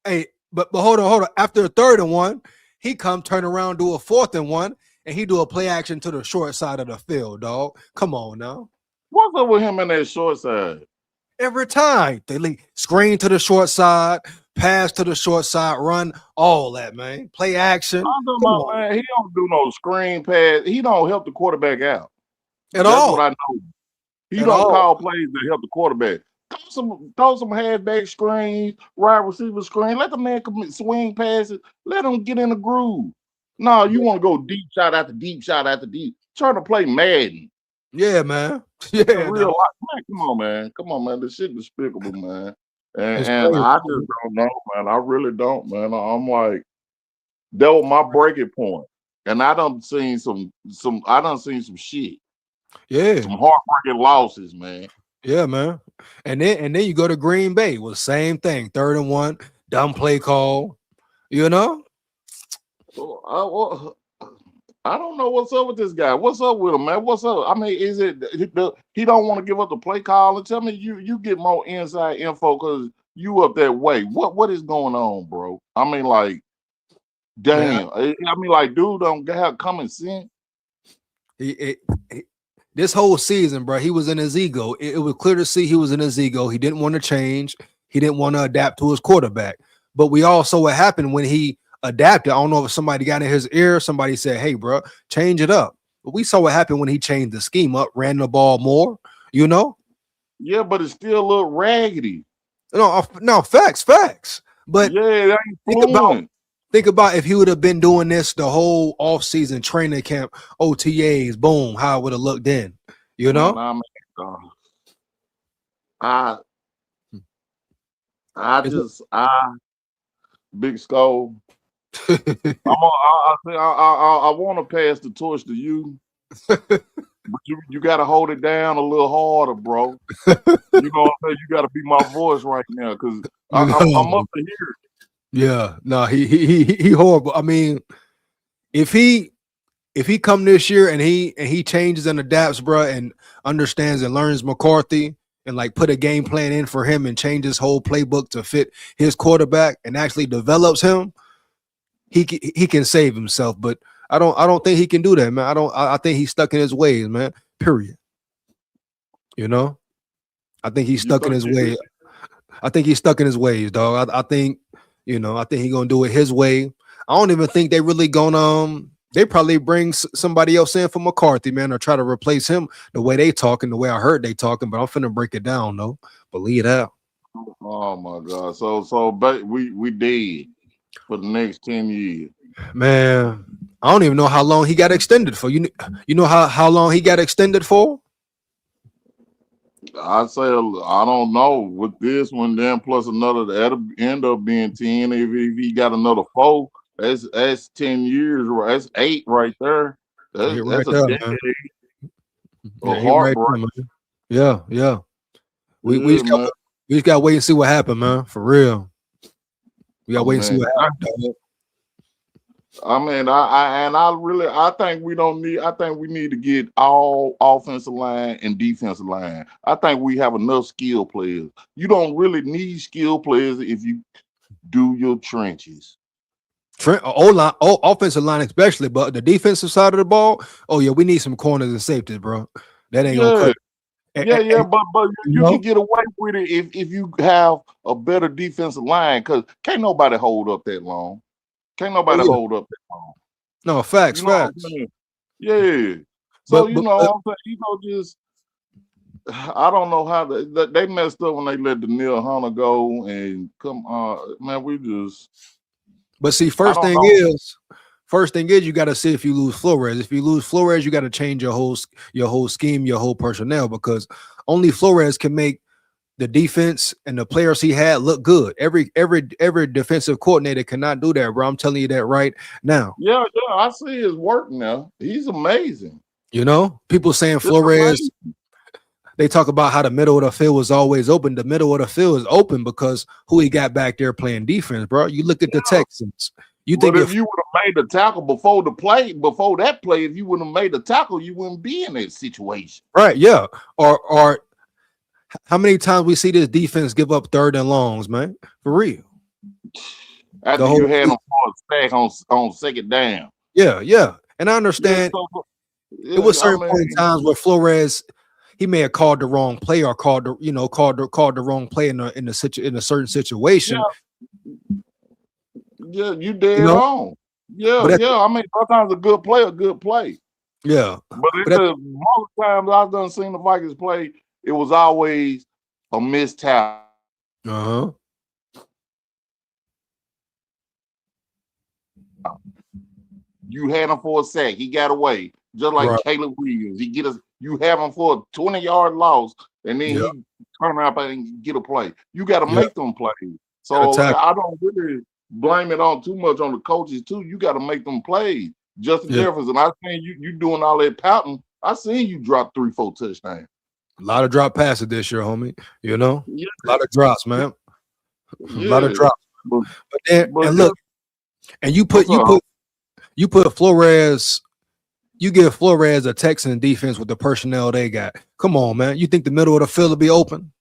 Hey, but hold on. After a 3rd and 1, he turn around, do a 4th and 1, and he do a play action to the short side of the field, dog. Come on now. What's up with him in that short side? Every time they screen to the short side, pass to the short side, run, all that, man. Play action. Man, he don't do no screen pass. He don't help the quarterback out. That's what I know. He don't call plays to help the quarterback. Throw some halfback screens, wide receiver screen. Let the man swing passes. Let him get in the groove. No, you want to go deep shot after deep shot after deep. Trying to play Madden. Yeah, man. Yeah, real life. Man, come on, man. This shit despicable, man. And I just don't know, man. I really don't, man. I'm like, that was my breaking point. And I done seen some shit. Yeah. Some heartbreaking losses, man. Yeah, man. And then you go to Green Bay with the same thing. 3rd and 1, dumb play call. You know? I don't know what's up with this guy. What's up with him, man? What's up? I mean, is it he don't want to give up the play call? And tell me you get more inside info because you up that way. What is going on, bro? I mean, like, damn. I mean, like, dude don't have common sense. This whole season, bro, he was in his ego. It was clear to see he was in his ego. He didn't want to change. He didn't want to adapt to his quarterback. But we all saw what happened when he adapted. I don't know if somebody got in his ear. Somebody said, hey, bro, change it up. But we saw what happened when he changed the scheme up, ran the ball more, you know? Yeah, but it's still a little raggedy. No, facts. But yeah, think about if he would have been doing this the whole offseason training camp, OTAs, boom, how it would have looked then, you know? Big SKOL. I want to pass the torch to you, but you got to hold it down a little harder, bro. You know what I'm saying? You got to be my voice right now because I'm up to here. Yeah, no, he horrible. I mean, if he come this year and he changes and adapts, bro, and understands and learns McCarthy and like put a game plan in for him and change his whole playbook to fit his quarterback and actually develops him, he can save himself. But I don't think he can do that, man. I think he's stuck in his ways, man. Period. You know, I think he's stuck in his ways. I think he's stuck in his ways, dog. I think he's gonna do it his way. I don't even think they really gonna they probably bring somebody else in for McCarthy, man, or try to replace him the way they talking, the way I heard they talking. But I'm finna break it down, though. Believe that. Oh my God! So we dead for the next 10 years, man. I don't even know how long he got extended for. You know how long he got extended for? I'd say I don't know with this one. Then plus another, that'll end up being 10. If he got another 4. That's 10 years, right? That's 8 right there. That's a decade. Yeah. We just got to wait and see what happened, man. For real. We got to wait and see what happened. I mean, I think we need to get all offensive line and defensive line. I think we have enough skill players. You don't really need skill players if you do your trenches. Offensive line especially, but the defensive side of the ball, oh yeah, we need some corners and safeties, bro. That ain't gonna cut. But you can get away with it if you have a better defensive line, because can't nobody hold up that long. Can't nobody hold up that long. No, facts. Yeah. So but I'm saying, just I don't know how they messed up when they let Daniil Hunter go and come on, man. but see, I don't know. first thing is you got to see if you lose Flores. If you lose Flores, you got to change your whole scheme, your whole personnel, because only Flores can make the defense and the players he had look good. Every defensive coordinator cannot do that, bro. I'm telling you that right now. Yeah, I see his work now. He's amazing. People saying It's Flores, amazing. they talk about how the middle of the field was always open. The middle of the field is open because who he got back there playing defense, bro. You look at the Texans. You But think if you would have made the tackle before that play, if you wouldn't have made the tackle, you wouldn't be in that situation. right, yeah. Or how many times we see this defense give up 3rd and longs, man? For real. After you had them for a sack on 2nd down. Yeah. And I understand it was certain point in times where Flores, he may have called the wrong play or called the wrong play in a certain situation. Yeah, you dead on. Yeah. I mean, sometimes a good play. Yeah. But most times I've done seen the Vikings play, it was always a missed tackle. Uh-huh. You had him for a sack, he got away. Just like Right. Caleb Williams. You have him for a 20-yard loss, and then he turn around and get a play. You got to make them plays. So I don't really blame it on too much on the coaches too. You got to make them plays. Justin Jefferson, I seen you doing all that pouting. I seen you drop 3-4 touchdowns. A lot of drop passes this year, homie. Yeah. A lot of drops, man. A lot of drops. But look, and you put Flores. You give Flores a Texan defense with the personnel they got. Come on, man. You think the middle of the field will be open?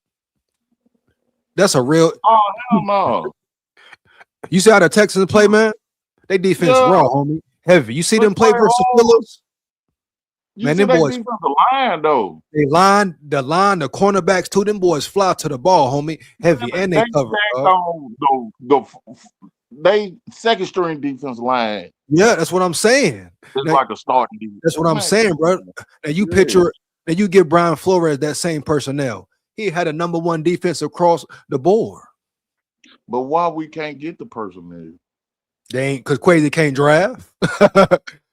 That's a real. Oh, hell no. You see how the Texans play, man? They defense raw, homie. Heavy. You see them play versus Steelers? Man, them boys. Line, though. The cornerbacks too. Them boys fly to the ball, homie. Heavy, and they cover. They 2nd string defense line. Yeah, that's what I'm saying. It's like a starting defense. That's what I'm saying, bro. And you picture, and you give Brian Flores that same personnel. He had a number 1 defense across the board. But why we can't get the personnel? They ain't because KWESI can't draft.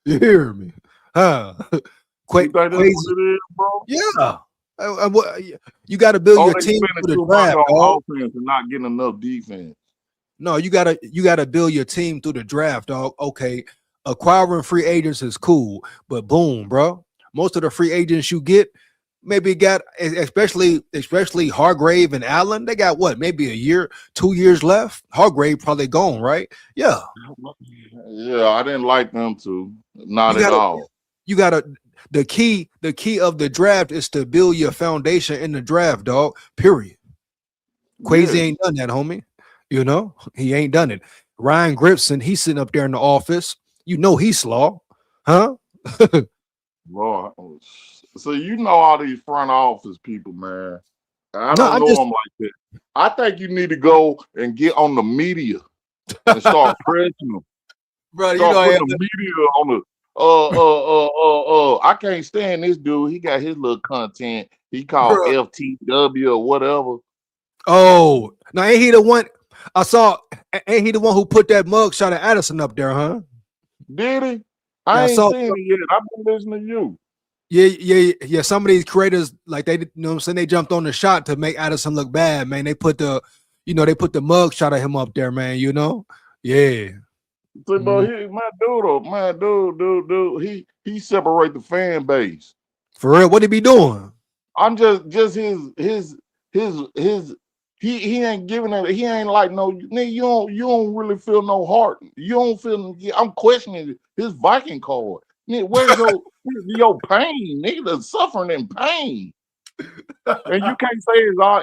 You hear me? Huh? KWESI, is, bro? Yeah. You got to build your team through the draft, dog. And not getting enough defense. No, you gotta build your team through the draft, dog. Okay, acquiring free agents is cool, but boom, bro. Most of the free agents you get, especially Hargrave and Allen, they got what, maybe a year, 2 years left. Hargrave probably gone, right? Yeah. Yeah, I didn't like them too. Not at all. You gotta the key of the draft is to build your foundation in the draft, dog. Period. KWESI ain't done that, homie. He ain't done it. Ryan Gripson, he's sitting up there in the office. He's slaw, huh? Lord. So all these front office people, man. I don't know them like that. I think you need to go and get on the media and start pressing them. Bro, putting the media on the I can't stand this dude. He got his little content. He called FTW or whatever. Oh, now ain't he the one? I saw, ain't he the one who put that mug shot at Addison up there, huh? Did he? I ain't seen it yet. I've been listening to you. Yeah. Some of these creators, like they, what I'm saying, they jumped on the shot to make Addison look bad, man. They put the mug shot at him up there, man. Yeah. So, but dude, he separate the fan base. For real, what he be doing? I'm just his. He ain't giving it. He ain't like no. You don't really feel no heart. You don't feel. I'm questioning his Viking card. Where's your pain? Nigga, suffering in pain. And you can't say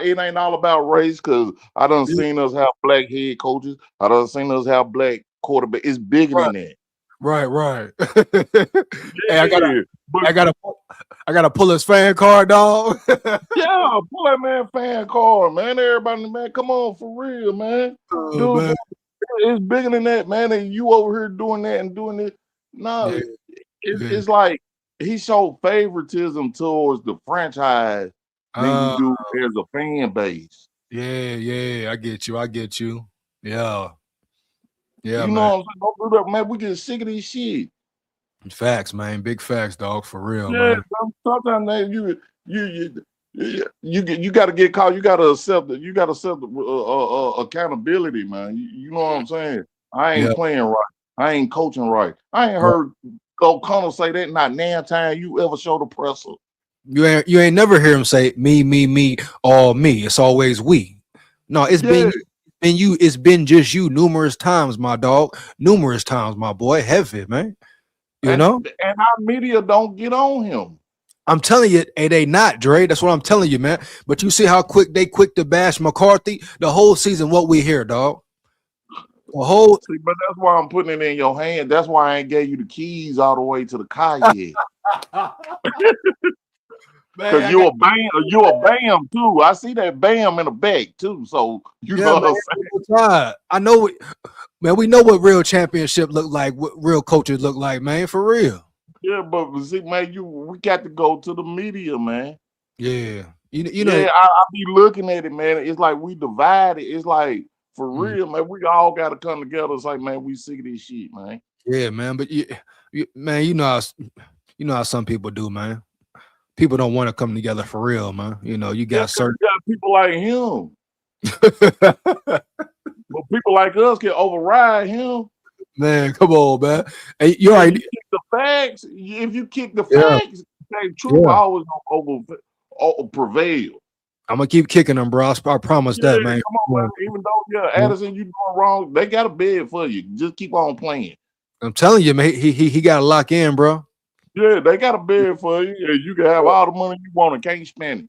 it ain't all about race, because I done seen us have black head coaches. I done seen us have black quarterback. It's bigger than that. Right. Hey, I gotta pull his fan card, dog. Yeah, pull that man fan card, man. Everybody, man, come on, for real, man. Dude, man. It's bigger than that, man. And you over here doing that and doing it. No, it's like he showed favoritism towards the franchise than you do as a fan base. Yeah, I get you. Yeah, You know man. what I'm saying? Don't do that, man. We get sick of this shit. Facts, man. Big facts, dog. For real, Yeah, man. sometimes man, you got to get caught. You got to accept it. You got to accept accountability, man. You know what I'm saying? I ain't playing right. I ain't coaching right. I ain't heard O'Connell say that not nan time you ever show the presser. You ain't never hear him say me, all me. It's always we. No, it's been you. It's been just you numerous times, my dog. Numerous times, my boy. Heavy, man. You know? And our media don't get on him. I'm telling you, they not, Dre. That's what I'm telling you, man. But you see how quick to bash McCarthy the whole season. What we hear, dog. The whole. See, but that's why I'm putting it in your hand. That's why I ain't gave you the keys all the way to the car yet. Because you a bam too. I see that bam in the back too. So you know what I'm saying? I know, man. We know what real championship look like. What real coaches look like, man. For real. Yeah, but see, man, we got to go to the media, man. Yeah, you know. Yeah, I be looking at it, man. It's like we divided. It's like for real, man. We all got to come together. It's like, man, we sick of this shit, man. Yeah, man. But man, you know how some people do, man. People don't want to come together for real, man. You know, you got certain people like him. But people like us can override him. Man, come on, man. Hey, you already kick the facts. If you kick the facts, truth always over prevail. I'm gonna keep kicking them, bro. I promise that, man. Come on, man. Even though Addison, you doing wrong, they got a bed for you. Just keep on playing. I'm telling you, man. He got to lock in, bro. Yeah, they got a bed for you. And you can have all the money you want and can't spend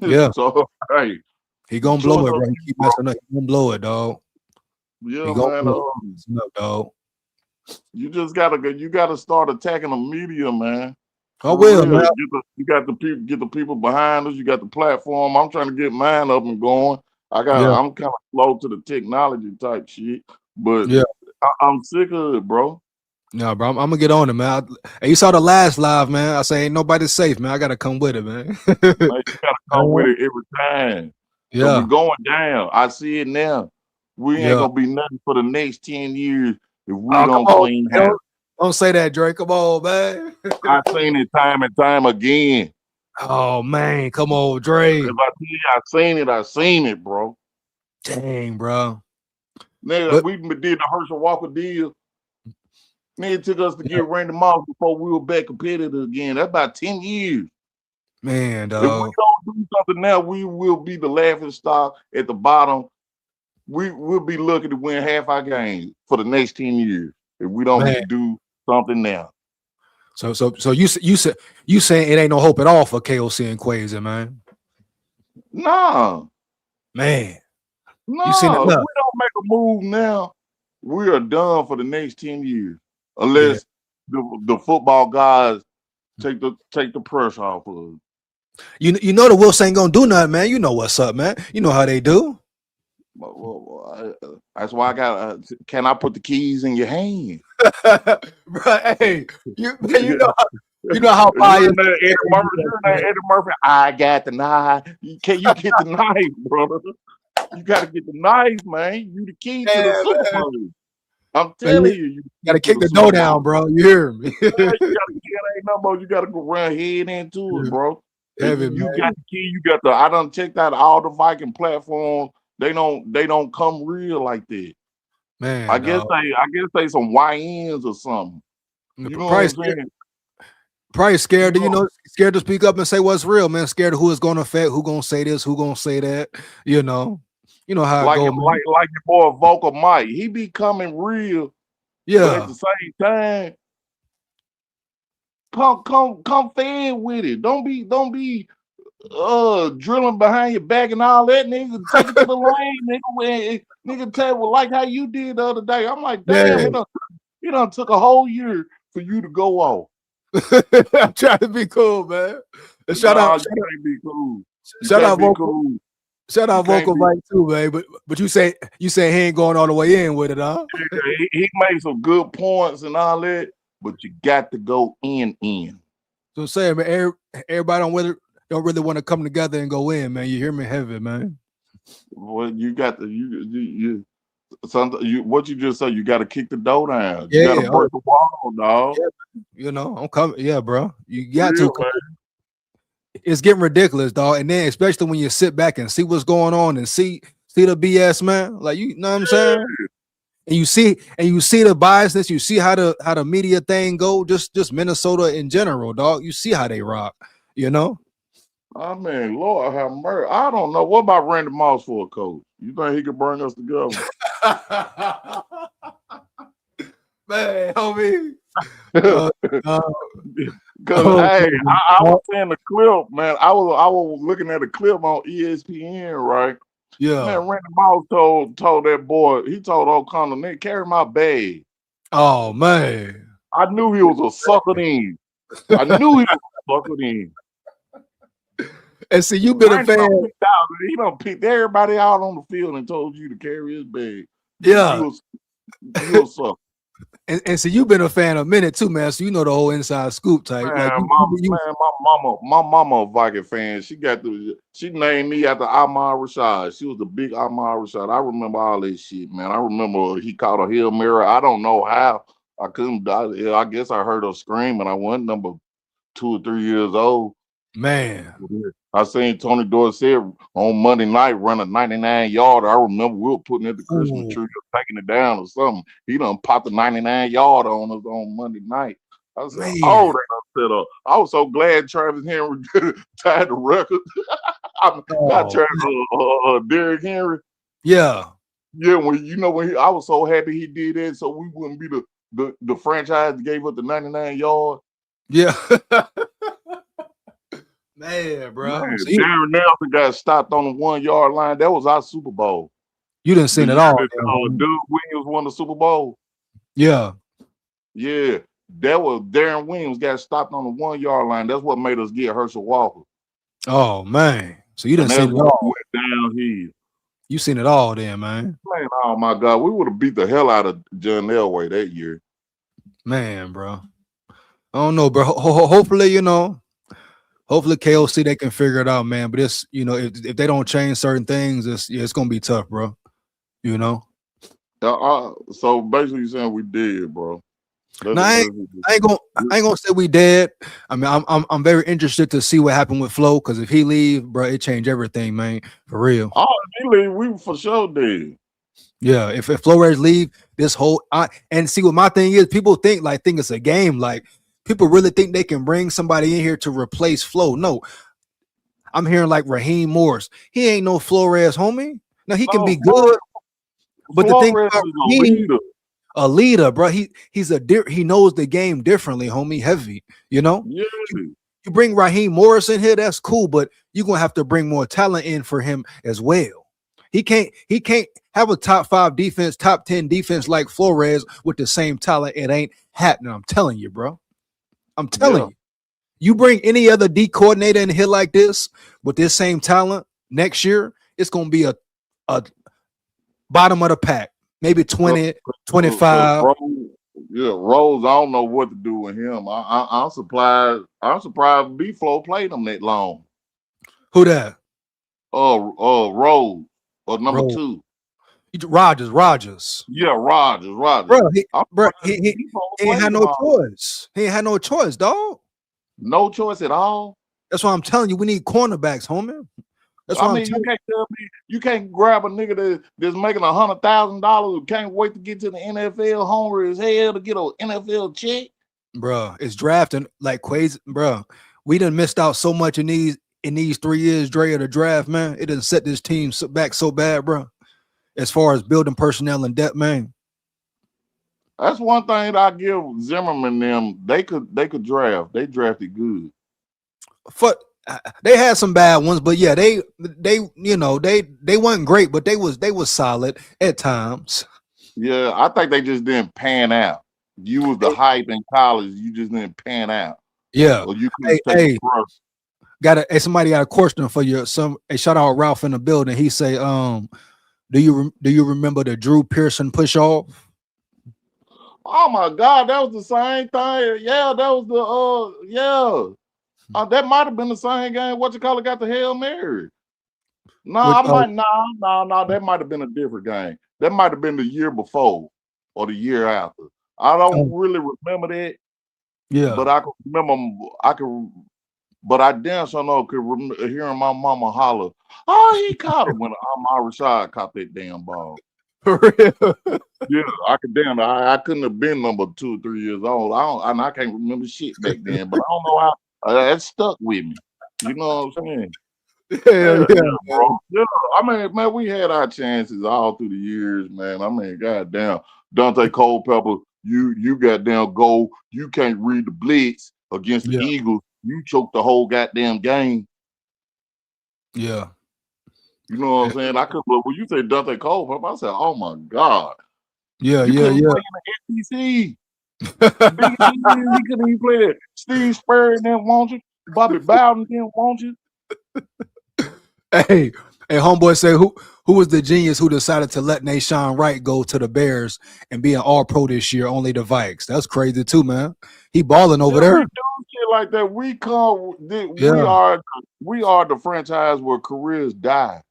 it. Yeah. So hey, he gonna blow it, bro. He keep messing up. He gonna blow it, dog. Yeah, he man. up, dog. You just gotta start attacking the media, man. I will, man. You got the people, get the people behind us. You got the platform. I'm trying to get mine up and going. I'm kind of slow to the technology type shit, but I'm sick of it, bro. No, bro, I'm gonna get on it, man. Hey, you saw the last live, man. I say ain't nobody safe, man. I gotta come with it, man. Man, you gotta come with it every time. Yeah, we're going down. I see it now. We ain't gonna be nothing for the next 10 years if we don't clean house. Don't say that, Drake. Come on, man. I've seen it time and time again. Oh man, come on, Drake. If I tell you I seen it, bro. Dang, bro. Nigga, we did the Herschel Walker deal. Man, it took us to get Randy Moss before we were back competitive again. That's about 10 years. Man, dog. If we don't do something now, we will be the laughing stock at the bottom. We'll be looking to win half our games for the next 10 years if we don't do something now. So you saying it ain't no hope at all for KOC and KWESI, man? Nah. Man. No, if we don't make a move now, we are done for the next 10 years. Unless the football guys take the pressure off of us. You know the Wilson ain't gonna do nothing, man. You know what's up, man. You know how they do. That's why I got. Can I put the keys in your hand, bro? Hey, you know how Eddie Murphy. I got the knife. Can you get the knife, brother? You got to get the knife, man. You the key to the Super Bowl. I'm telling you gotta kick the door down, bro. You hear me? You gotta go run head into it, bro. You got the key. You got the. I done checked out all the Viking platforms. They don't come real like that. Man, I guess they some YNs or something. You know what I'm saying? Probably scared to, scared to speak up and say what's real, man. Scared of who it's gonna affect, who gonna say this, who gonna say that, you know how like it goes, like your boy Vocal Mike. He be coming real. Yeah. But at the same time, come fed with it. Don't be drilling behind your back and all that, nigga. Take it to the lane, nigga. Tell like how you did the other day. I'm like, damn, it done took a whole year for you to go off. I'm trying to be cool, man. Shout out, you can't be cool. Shout out Vocal. Shout out Vocal Mike too, man. But you say he ain't going all the way in with it, huh? He made some good points and all that, but you got to go in. So I'm saying, man, everybody don't really want to come together and go in, man. You hear me heavy, man. Well, you got the what you just said. You got to kick the door down. You Yeah, got to break the wall, dog. yeah, you know, I'm coming. Yeah, bro. You got Real, to. man. It's getting ridiculous, dog. And then especially when you sit back and see what's going on and see the BS, man. Like, you know what I'm saying? And you see the biasness, you see how the media thing go, just Minnesota in general, dog. You see how they rock, you know? I mean, Lord have mercy. I don't know. What about Randy Moss for a coach? You think he could bring us together? Man, homie. Because hey, I was seeing the clip, man. I was looking at a clip on ESPN, right? Yeah. Man, Randy Moss told that boy, he told O'Connell, "Nigga, carry my bag." Oh man. I knew he was a sucker in. I knew he was a sucker in. And see, you've been a fan. He done picked everybody out on the field and told you to carry his bag. Yeah. You a sucker. And so you've been a fan a minute too, man. So you know the whole inside scoop type. Man, Like my mama a Viking fan. She named me after Ahmad Rashad. She was a big Ahmad Rashad. I remember all this shit, man. I remember he caught a Hail Mary. I don't know how. I couldn't. I guess I heard her scream, and I wasn't number 2 or 3 years old. Man. I seen Tony Dorsett on Monday night run a 99-yarder. I remember we were putting it at the Christmas tree, taking it down or something. He done popped a 99-yarder on us on Monday night. I said, Man. "Oh, they done set up." I was so glad Travis Henry tied the record. Not Travis, Derrick Henry. Yeah. Yeah, I was so happy he did that, so we wouldn't be the franchise that gave up the 99-yard. Yeah. Man, bro. Man, Darren Nelson got stopped on the 1-yard line. That was our Super Bowl. You done seen it all. Doug Williams won the Super Bowl. Yeah. Yeah. That was Darren Williams got stopped on the 1-yard line. That's what made us get Herschel Walker. Oh man. So you done seen it all. Went downhill. You seen it all then, man. Man, oh my God. We would have beat the hell out of John Elway that year. Man, bro. I don't know, bro. Hopefully, hopefully KOC they can figure it out, man. But it's, if they don't change certain things, it's gonna be tough, bro. So basically you're saying we did, bro. No, I ain't gonna say we dead. I mean, I'm very interested to see what happened with Flo, because if he leave, bro, it changed everything, man, for real. Oh, if he leave, we for sure dead. Yeah, if Flores leave, this whole and see what my thing is, people think it's a game. Like, people really think they can bring somebody in here to replace Flo. No, I'm hearing like Raheem Morris. He ain't no Flores, homie. Now he can be good, but the thing about Raheem, a leader, bro. He knows the game differently, homie. Heavy, Yeah. You bring Raheem Morris in here, that's cool, but you're gonna have to bring more talent in for him as well. He can't have a top 5 defense, top 10 defense like Flores with the same talent. It ain't happening. I'm telling you, bro. I'm telling you. You bring any other D coordinator in here like this with this same talent next year, it's gonna be a bottom of the pack, maybe 20, 25. Rose, I don't know what to do with him. I'm surprised. B-Flow played him that long. Who that? Rose or number 2. Rogers. Yeah, Rogers. Bro, he ain't had no choice. He ain't had no choice, dog. No choice at all. That's why I'm telling you, we need cornerbacks, homie. That's why you can't tell me you can't grab a nigga that's making $100,000 who can't wait to get to the NFL, hungry as hell to get an NFL check. Bro, it's drafting like Quays, bro. We done missed out so much in these 3 years, Dre, of the draft, man. It done set this team back so bad, bro. As far as building personnel and depth, man. That's one thing that I give Zimmerman them. They could draft. They drafted good. They had some bad ones, but yeah, they wasn't great, but they was solid at times. Yeah, I think they just didn't pan out. You was the hype in college. You just didn't pan out. Yeah. Or you couldn't somebody got a question for you. Shout out Ralph in the building. He say, do you remember the Drew Pearson push off? Oh my God, that was the same thing. Yeah, that was the That might have been the same game. What you call it? Got the Hail Mary. No, Which- I might no. That might have been a different game. That might have been the year before or the year after. I don't really remember that, Yeah. but I can remember. But I damn sure know could remember hearing my mama holler, "Oh, he caught him!" when Amar Rashad caught that damn ball. For real. Yeah, I could damn. I couldn't have been number 2 or 3 years old. I can't remember shit back then. But I don't know how that stuck with me. You know what I'm saying? Hell yeah. Bro. Yeah, I mean, man, we had our chances all through the years, man. I mean, goddamn, Dante Culpepper, you goddamn go. You can't read the blitz against the Eagles. You choked the whole goddamn game. Yeah. You know what I'm saying? I could, when you say Dante Culpepper, I said, oh my God. Yeah, you yeah, couldn't yeah. play in the SEC. He couldn't even play that. Steve Spurrier didn't want you. Bobby Bowden didn't want you. Hey, homeboy say who was the genius who decided to let Nashawn Wright go to the Bears and be an all-pro this year, only the Vikes? That's crazy too, man. He balling over there. We do shit like that. We are the franchise where careers die.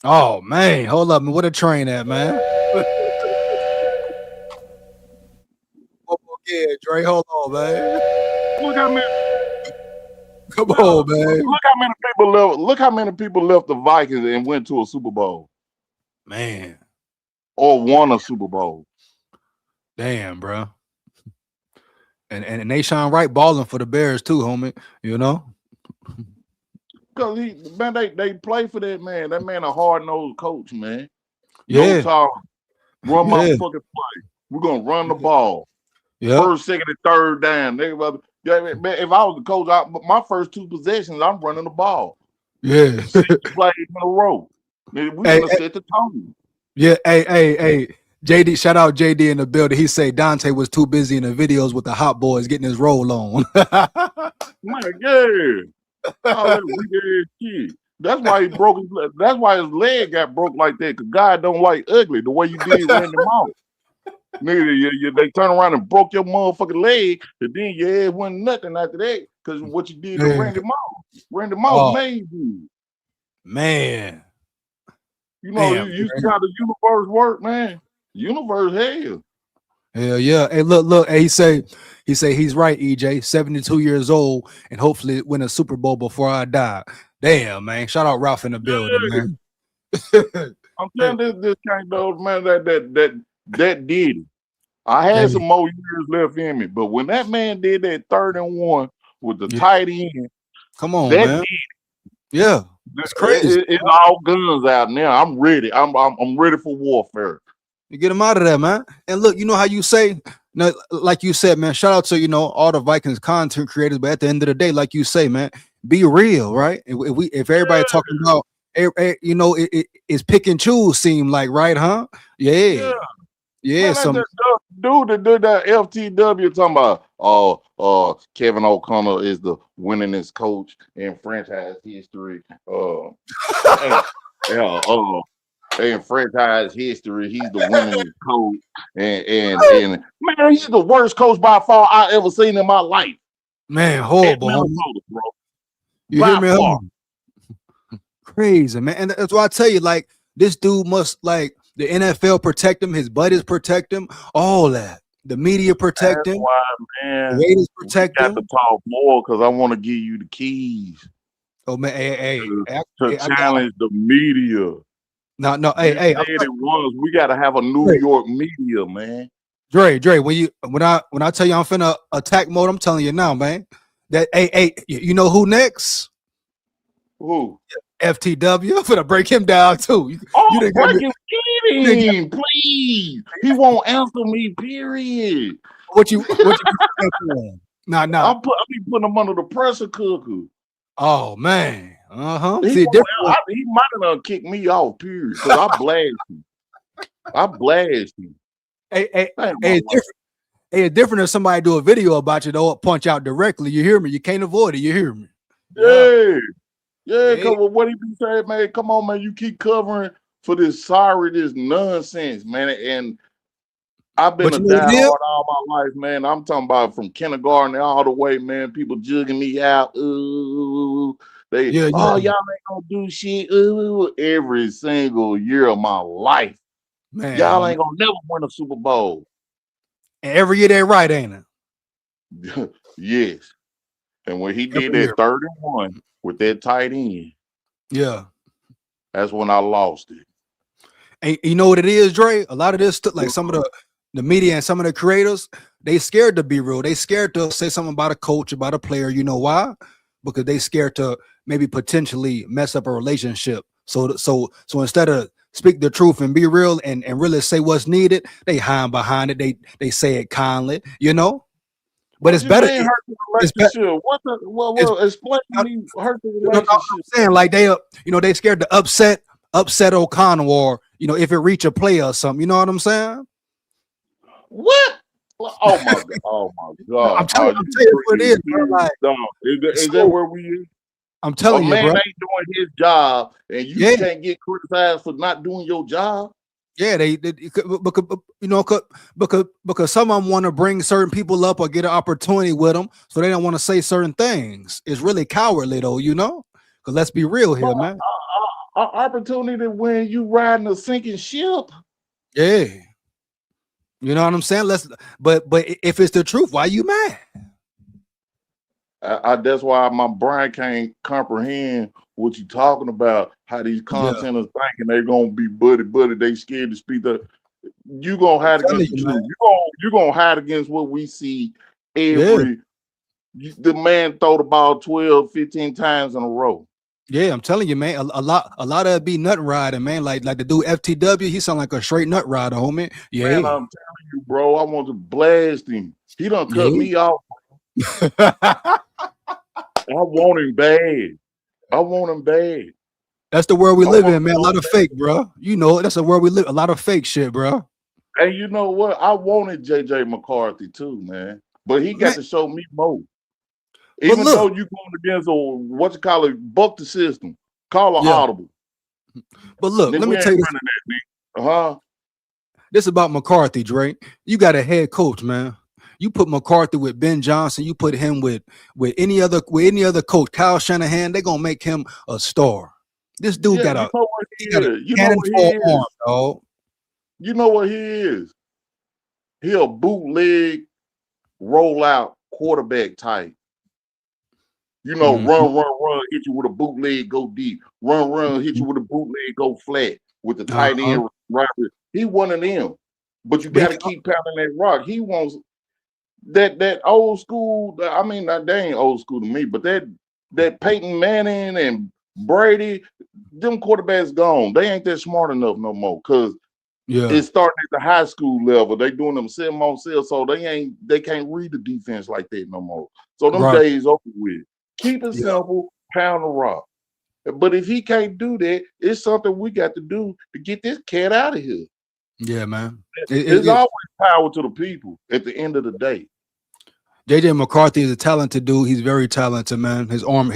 Oh man, hold up, man. What a train at, man. Yeah, Dre, hold on, man. Look how many. Come on, man. Look how many people left. Look how many people left the Vikings and went to a Super Bowl. Man. Or won a Super Bowl. Damn, bro. And Nashawn Wright balling for the Bears too, homie. You know? Because they play for that man. That man a hard-nosed coach, man. Yeah. No talk. Run my fucking play. We're gonna run the ball. Yeah. First, second, and third down. If I was the coach, my first 2 possessions, I'm running the ball. Yeah. 6 plays in a row. We gonna set the tone. Yeah. Hey. JD, shout out JD in the building. He say Dante was too busy in the videos with the hot boys getting his roll on. My God. Oh, that weak ass kid. That's why he broke his leg. That's why his leg got broke like that. Cause God don't like ugly the way you did Randy Moss. Nigga, they turn around and broke your motherfucking leg, and then your ass wasn't nothing after that. Cause what you did to Randy Moss. Randy Moss made you. Man. You know, you see how the universe work, man. Universe hell. Hell yeah. Hey, look. Hey, he say he's right, EJ. 72 years old and hopefully win a Super Bowl before I die. Damn, man. Shout out Ralph in the building, man. I'm telling this kind of man that did it. I had some more years left in me, but when that man did that 3rd and 1 with the tight end, come on, that man. did it. Yeah, it's crazy. It's all guns out now. I'm ready. I'm ready for warfare. You get him out of there, man. And look, you know how you say, like you said, man. Shout out to all the Vikings content creators, but at the end of the day, like you say, man, be real, right? If everybody talking about, it's pick and choose, seem like, right, huh? Yeah. Man, some dude that did that FTW talking about Kevin O'Connell is the winningest coach in franchise history. In franchise history, he's the winningest coach, and man, he's the worst coach by far I ever seen in my life. Man, horrible, bro. You hear me? Crazy, man, and that's why I tell you, like, this dude must, like, the NFL protect him, his buddies protect him, all that. The media protect him. Why, man, the Raiders protect him. Got to talk more because I want to give you the keys. Oh man, to challenge the media. No, hey, we got to have a New York media, man. Dre, when I tell you I'm finna attack mode, I'm telling you now, man. That you know who next? Who? FTW. I'm finna break him down too. You break him, please. He won't answer me. Period. What you Nah. I'll be putting him under the pressure cooker. Oh man. He might have kicked me off, period. Because I blast him. It's different if somebody do a video about you, though, punch out directly. You hear me? You can't avoid it. You hear me? Yeah, because what he be saying, man, come on, man, you keep covering for this nonsense, man. And I've been But a you know what it is? diehard all my life, man. I'm talking about from kindergarten all the way, man. People jugging me out. Ooh, they, Yeah, oh, yeah, y'all ain't gonna do shit. Ooh, every single year of my life. man, Y'all homie. ain't gonna never win a Super Bowl. And every year they right, ain't it? Yes. And when he did Every year. that 31 with that tight end, Yeah. that's when I lost it. And you know what it is, Dre? A lot of this, like some of the media and some of the creators, they scared to be real. They scared to say something about a coach, about a player. You know why? Because they scared to maybe potentially mess up a relationship. So instead of speak the truth and be real and really say what's needed, they hide behind it. They say it kindly, you know. But What it's you better. mean hurt the It's better. relationship? Well, explain to me hurt the I'm relationship. saying like they scared to upset O'Connell, or if it reach a player or something. You know what I'm saying? What? Oh my god! Oh my No, I'm god! telling I'm telling you what it is, bro. Like, Is that so, where we is? I'm A telling you, man bro. ain't doing his job, and you Yeah, can't get criticized for not doing your job. yeah. They because because some of them want to bring certain people up or get an opportunity with them, so they don't want to say certain things. It's really cowardly, though. Because let's be real But here, man. an opportunity when you riding a sinking ship. Yeah, you know what I'm saying. But if it's the truth, why you mad? That's why my brain can't comprehend what you're talking about. How these Yeah, contenters thinking they're gonna be buddy. They scared to speak up. You gonna I'm hide telling against the you, man. truth. You gonna hide against what we see Yeah. every. The man throw the ball 12, 15 times in a row. Yeah, I'm telling you, man. A lot of it be nut riding, man. Like the dude FTW, he sound like a straight nut rider, homie. Man, Yeah, I'm telling you, bro. I want to blast him. He done cut yeah. me off. I want him bad. I want him bad. That's the world we I live want in, him man. A so lot of bad. fake, bro. That's the world we live. A lot of fake shit, bro. And you know what? I wanted JJ McCarthy too, man. But he got Man, to show me more. but Even though look, you going against buck the system, call an yeah. audible. But look, Then let we me ain't tell you this. running that, nigga. This about McCarthy, Dre. You got a head coach, man. You put McCarthy with Ben Johnson. You put him with any other coach, Kyle Shanahan. They're gonna make him a star. This dude Yeah, got you a know what he he got a is. You know cannon what he for an arm, is. dog. You know what he is. He a bootleg rollout quarterback type. You know, Mhm. run, hit you with a bootleg, go deep. Run, hit you with a bootleg, go flat with the tight Uh-huh. end. Right. He one of them. But you But got to keep pounding that rock. He wants that old school. I mean, they ain't old school to me, but that Peyton Manning and Brady, them quarterbacks gone. They ain't that smart enough no more because yeah, it's starting at the high school level. They doing them 7-on-7, so they can't read the defense like that no more. So them right. days over with. Keep it Yeah, simple, pound the rock. But if he can't do that, it's something we got to do to get this cat out of here. yeah, man. It's always power to the people at the end of the day. JJ McCarthy is a talented dude. He's very talented, man. His arm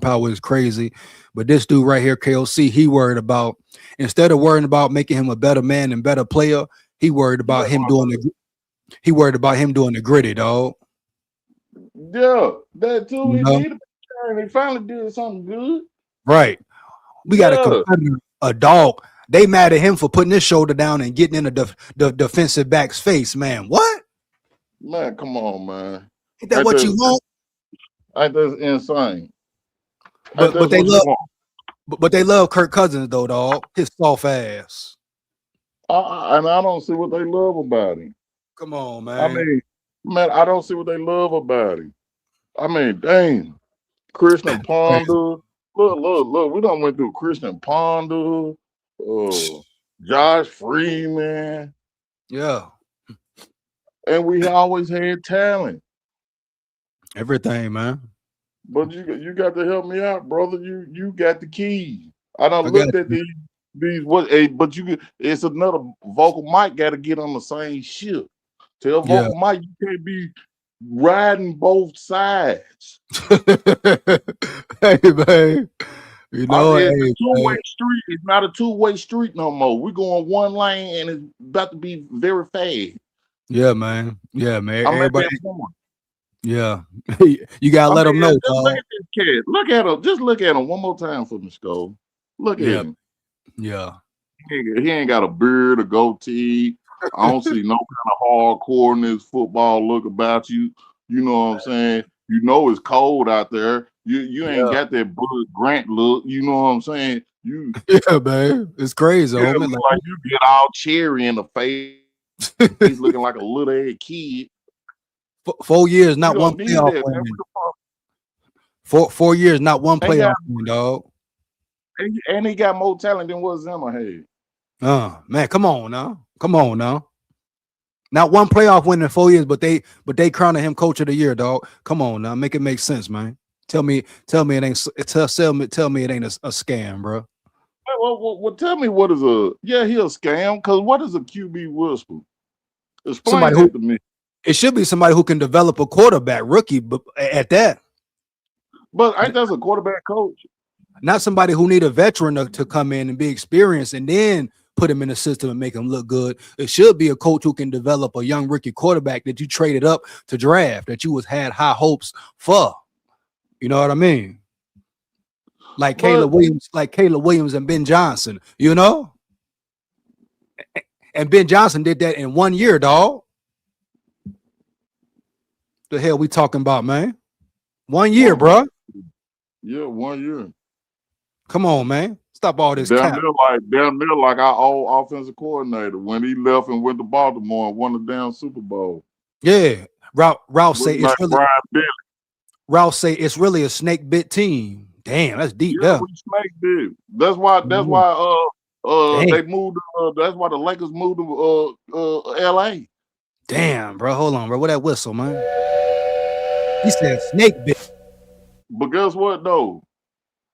power is crazy. But this dude right here, KOC, instead of worrying about making him a better man and better player, he worried about him doing the gritty, dog. Yeah, that too. You He know? needed to be. He finally did something good. Right. We got a Yeah, competitor, a dog. They mad at him for putting his shoulder down and getting in the defensive back's face, man. What? man, come on, man. Ain't that what you want? Ain't that insane? Ain't But that what you want? but they love Kirk Cousins though, dog. His soft ass. And I don't see what they love about him. Come on, I man. mean, man, I don't see what they love about him. I mean, dang, Christian Crazy. Ponder. Look. We done went through Christian Ponder, Josh Freeman, Yeah. and we always had talent. Everything, man. But you got to help me out, brother. You got the keys. I done I got looked at you. these but it's another vocal mic got to get on the same ship. Tell Yeah. vocal mic you can't be riding both sides. Hey, man. You know, It's hey, a two-way man. street. It's not a two-way street no more. We're going one lane, and it's about to be very fast. Yeah, man. Yeah, man. I'm at Everybody, that point. yeah. You gotta I let mean, them know, just look dog. at this kid. Look at him. Just look at him one more time for me, SKOL. Look at Yeah, him. yeah. He ain't got a beard, a goatee. I don't see no kind of hardcoreness, football look about you. You know what I'm saying? You know it's cold out there. You ain't Yeah. got that Bud Grant look. You know what I'm saying? You Yeah, man. It's crazy, yeah, homie. look Like, like you get all cherry in the face. He's looking like a little head kid. 4 years, You not one don't need playoff that, man. win. 4 years, not one Ain't playoff got, win, dog. and he got more talent than what Zimmer had. Man, come on now. Come on now. Not one playoff win in 4 years, but they crowning him coach of the year, dog. Come on now, make it make sense, man. Tell me it ain't tell me it ain't a scam, bro. Well, tell me what is he a scam? Because what is a QB whisper? Explain Somebody that who to me. it should be somebody who can develop a quarterback rookie, but at that, But ain't that a quarterback coach? not somebody who need a veteran to come in and be experienced and then put him in the system and make him look good. It should be a coach who can develop a young rookie quarterback that you traded up to draft, that you had high hopes for. You know what I mean? Like But Caleb Williams and Ben Johnson, you know? And Ben Johnson did that in 1 year, dog. The hell we talking about, man? 1 year, bro. yeah, 1 year. Come on, man. Stop all this Damn cap. near like our old offensive coordinator when he left and went to Baltimore and won the damn Super Bowl. Yeah. Ralph say Looking like Brian Billy. Ralph say it's really a snake bit team. Damn, that's deep Yeah, there. we snake big. That's why Damn. they moved that's why the Lakers moved to LA. Damn, bro. Hold on, bro. What that whistle, man? He said snake bit. But guess what though?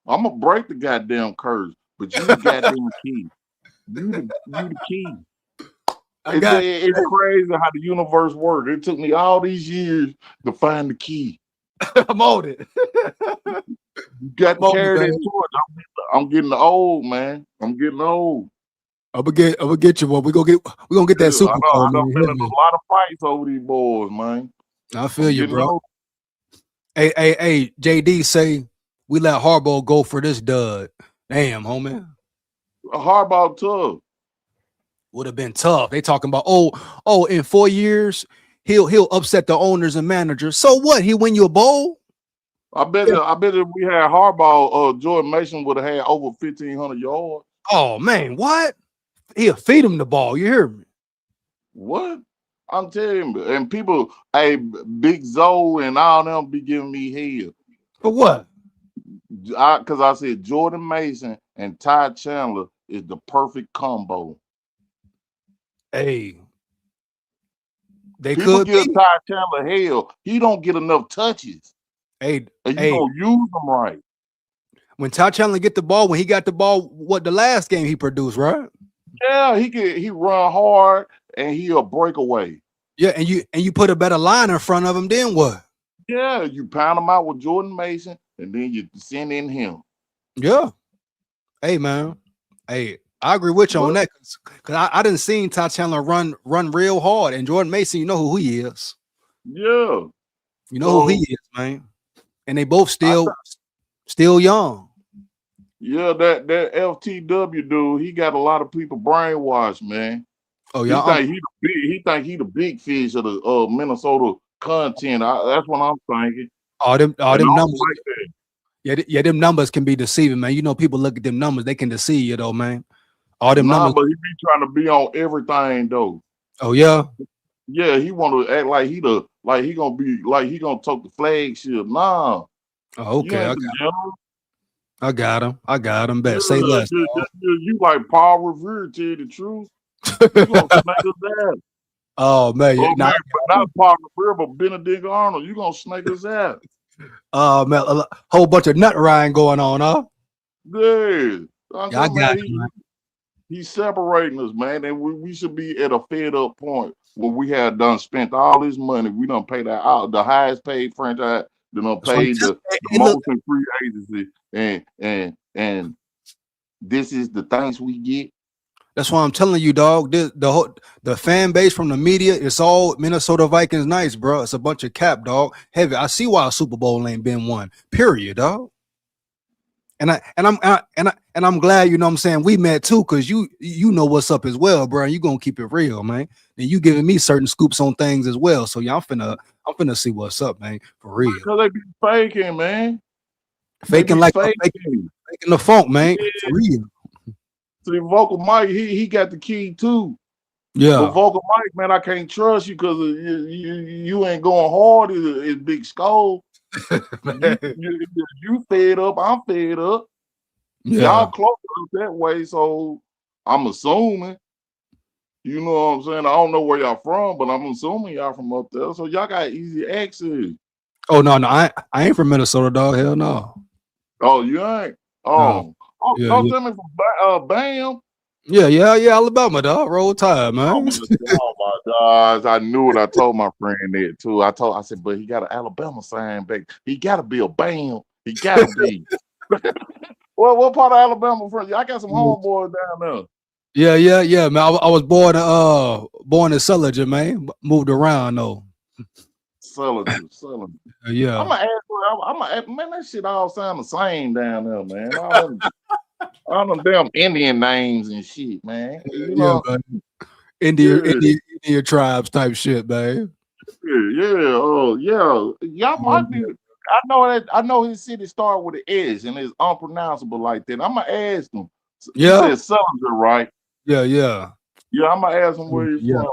I'm gonna break the goddamn curse, but you the goddamn key. You the key. It's crazy how the universe works. It took me all these years to find the key. I'm on it. You got to carry that torch. I'm getting old, man. I'm getting old. I'm gonna get you one. We're gonna get that Super Bowl. I done been in a lot of fights over these boys, man. I feel you, bro. Old. Hey, JD say we let Harbaugh go for this dud. Damn, homie. Harbaugh tough. Would have been tough. They talking about in 4 years he'll upset the owners and managers. So what? He win you a bowl? I bet if we had Harbaugh, Jordan Mason would have had over 1,500 yards. Oh man, what? He'll feed him the ball. You hear me? What? I'm telling you, and people, hey, Big Zoe and all them be giving me hell. For what? Because I said Jordan Mason and Ty Chandler is the perfect combo. Hey, they people could give be. Ty Chandler hell. He don't get enough touches. And you don't use them right. When Ty Chandler get the ball, when he got the ball, what the last game he produced, right? Yeah, he run hard and he'll break away. Yeah, and you put a better line in front of him, then what? Yeah, you pound him out with Jordan Mason, and then you send in him. Yeah. Hey, man. Hey, I agree with you on that because I didn't see Ty Chandler run real hard, and Jordan Mason, you know who he is. Yeah. You know who he is, man. And they both still young. Yeah, that FTW dude, he got a lot of people brainwashed, man. Oh yeah, he think he the big fish of the Minnesota content. That's what I'm thinking. All them numbers. Like yeah, them numbers can be deceiving, man. You know, people look at them numbers, they can deceive you, though, man. All them numbers. But he be trying to be on everything, though. Oh yeah. Yeah, he want to act like he gonna take the flagship. Nah. Oh, okay. I got him. Bet. Say less. You like Paul Revere, tell you the truth. You gonna snake us out. Oh man, but not Paul Revere, but Benedict Arnold. You gonna snake us out. Oh man, a whole bunch of nut riding going on, huh? Yeah, I got you, man. He's separating us, man, and we should be at a fed up point where we had done spent all this money. We done paid out the highest paid franchise, done paid the most in free agency, and and this is the things we get. That's why I'm telling you, dog. The fan base from the media, it's all Minnesota Vikings nice, bro. It's a bunch of cap, dog. Heavy. I see why a Super Bowl ain't been won. Period, dog. And I'm glad, you know what I'm saying, we met too, because you know what's up as well, bro. You gonna keep it real, man. And you giving me certain scoops on things as well. So yeah, I'm finna see what's up, man. For real. Because they be faking, man. Faking the funk, man. Yeah. For real. So the Vocal Mike, he got the key too. Yeah. But Vocal Mike, man, I can't trust you because you ain't going hard as Big SKOL. you fed up, I'm fed up. Yeah. Y'all close up that way, so I'm assuming. You know what I'm saying? I don't know where y'all from, but I'm assuming y'all from up there. So y'all got easy access. Oh no, I ain't from Minnesota, dog. Hell no. Oh, you ain't? No. Don't tell me from Bam. Yeah, Alabama, dog. Roll Tide, man. Oh my gosh, I knew it. I told my friend that too. I said, but he got an Alabama sign back. He gotta be a Bam. He gotta be. Well, what part of Alabama from? I got some homeboys down there. Yeah, man. I was born in Sullinger, man. Moved around though. Sullinger. Yeah. I'm gonna ask, man, that shit all sound the same down there, man. All them damn Indian names and shit, man. You know, man. Indian tribes type shit, man. Y'all might be. I know his city started with an S and it's unpronounceable like that. I'm gonna ask him. Yeah. He said Sullinger, right? Yeah. Yeah, I'm gonna ask him where he's from.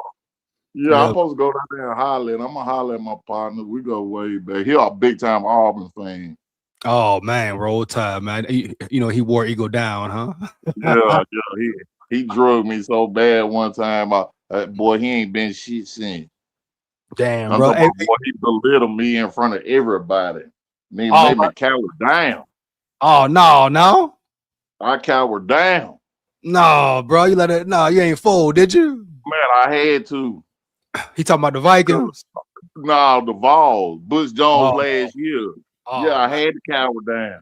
Yeah, I'm supposed to go down there and holler. I'm gonna holler at my partner. We go way back. He a big time Auburn fan. Oh man, Roll Tide, man. You know he wore Eagle down, huh? Yeah. He drugged me so bad one time. Boy, he ain't been shit since. Damn, bro. Boy, he belittled me in front of everybody. He made me cower down. Oh no. I cowered down. No, bro. You let it. No, you ain't fooled, did you? Man, I had to. He talking about the Vikings? No, the Vols. Butch Jones last year. Yeah, I had to cower down.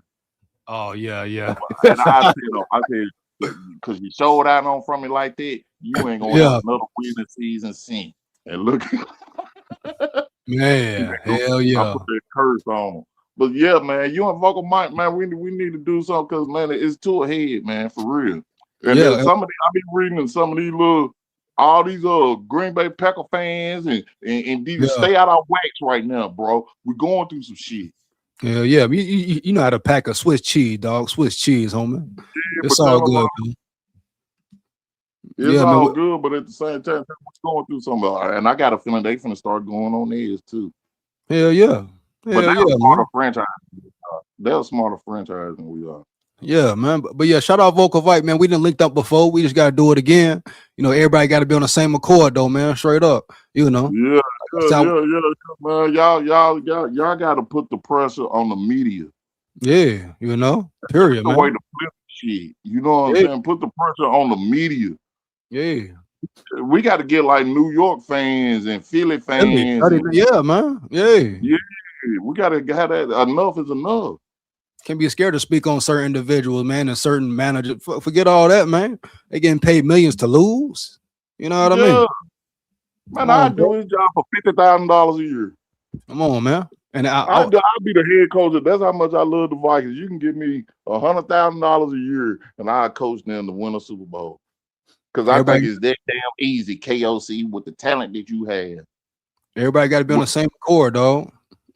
Oh, yeah. And I said, because you showed out on from me like that, you ain't gonna have another winning season since. And look, man, hell yeah. I put that curse on him. But yeah, man, you and Vocal Mike, man, we need to do something because man, it's too ahead, man, for real. And then some of I've been reading some of these all these Green Bay Packer fans and these stay out of wax right now, bro. We're going through some shit. Yeah. You know how to pack a Swiss cheese, dog. Swiss cheese, homie. Yeah, it's all good, man. It's all good, but at the same time, we're going through something. And I got a feeling they finna start going on theirs too. Hell yeah. But they're a smarter franchise. They're a smarter franchise than we are. Yeah, man. But yeah, shout out Vocal Vike, man. We didn't linked up before. We just gotta do it again. You know, everybody gotta be on the same accord though, man. Straight up. You know. Yeah, man. Y'all gotta put the pressure on the media. Yeah, you know. Period, man. The way to flip shit. You know what I'm saying? Put the pressure on the media. Yeah. We got to get like New York fans and Philly fans. Yeah, man. Yeah. We got to have that. Enough is enough. Can't be scared to speak on certain individuals, man, and certain managers. Forget all that, man. They getting paid millions to lose. You know what I mean? Man, I do his job for $50,000 a year. Come on, man. And I'll be the head coach. That's how much I love the Vikings. You can give me $100,000 a year, and I'll coach them to win a Super Bowl. Because I think it's that damn easy, KOC, with the talent that you have. Everybody got to be on the same accord, dog.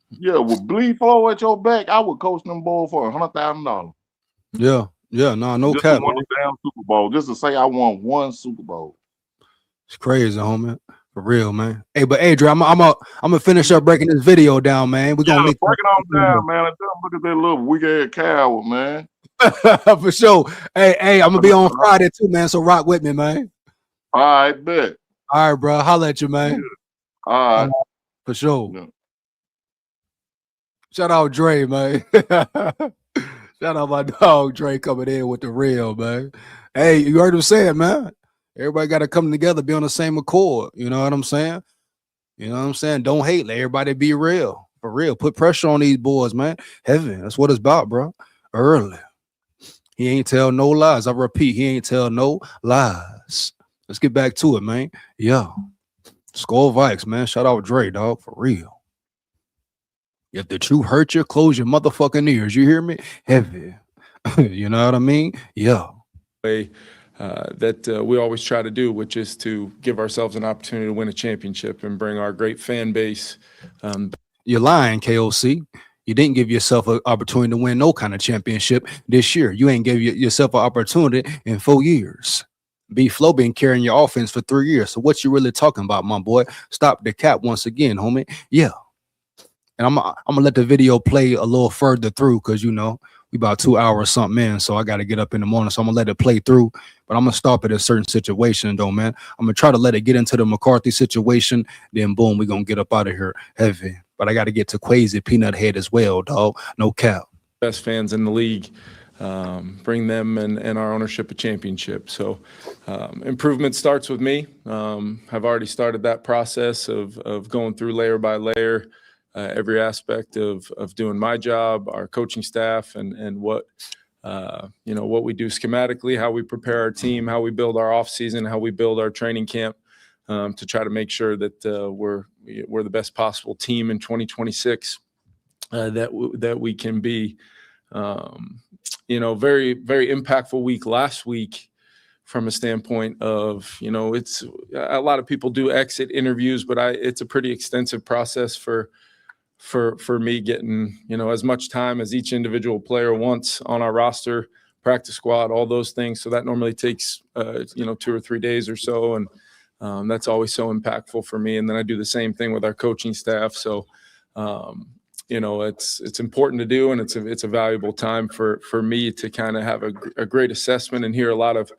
Yeah, with bleed flow at your back, I would coach them boys for $100,000. Yeah, no just cap. To win a damn Super Bowl, just to say I won one Super Bowl. It's crazy, homie. For real, man. Hey, but Adrian, I'm gonna finish up breaking this video down, man. We're gonna break it on down, man. Look at that little weak-ass coward, man. For sure. Hey, I'm gonna be on Friday too, man. So rock with me, man. All right, bet. All right, bro. Holla at you, man. Yeah. All right. For sure. Yeah. Shout out Dre, man. Shout out my dog Dre coming in with the real, man. Hey, you heard him say it, man. Everybody got to come together, be on the same accord. You know what I'm saying? Don't hate. Let everybody be real. For real. Put pressure on these boys, man. Heaven. That's what it's about, bro. Early. He ain't tell no lies. I repeat, he ain't tell no lies. Let's get back to it, man. Yeah. SKOL Vikes, man. Shout out Dre, dog, for real. If the truth hurt you, close your motherfucking ears. You hear me? Heavy. You know what I mean? Yeah. Way that we always try to do, which is to give ourselves an opportunity to win a championship and bring our great fan base. You're lying, KOC. You didn't give yourself an opportunity to win no kind of championship this year. You ain't give yourself an opportunity in 4 years. B-Flow been carrying your offense for 3 years. So what you really talking about, my boy? Stop the cap once again, homie. Yeah. And I'm gonna let the video play a little further through because, you know, we about 2 hours something in. So I got to get up in the morning. So I'm gonna let it play through. But I'm gonna stop at a certain situation, though, man. I'm gonna try to let it get into the McCarthy situation. Then, boom, we're gonna get up out of here heavy. But I got to get to Kwesi Peanut Head as well, dog. No cap. Best fans in the league, bring them and our ownership a championship. So improvement starts with me. I've already started that process of going through layer by layer, every aspect of doing my job, our coaching staff, and what you know, what we do schematically, how we prepare our team, how we build our off season, how we build our training camp, to try to make sure that we're the best possible team in 2026 that we can be. You know, very, very impactful week last week from a standpoint of, you know, it's a lot of people do exit interviews, but it's a pretty extensive process for me getting, you know, as much time as each individual player wants on our roster, practice squad, all those things. So that normally takes, you know, 2 or 3 days or so. And that's always so impactful for me. And then I do the same thing with our coaching staff. So, you know, it's important to do, and it's a valuable time for me to kind of have a great assessment and hear a lot of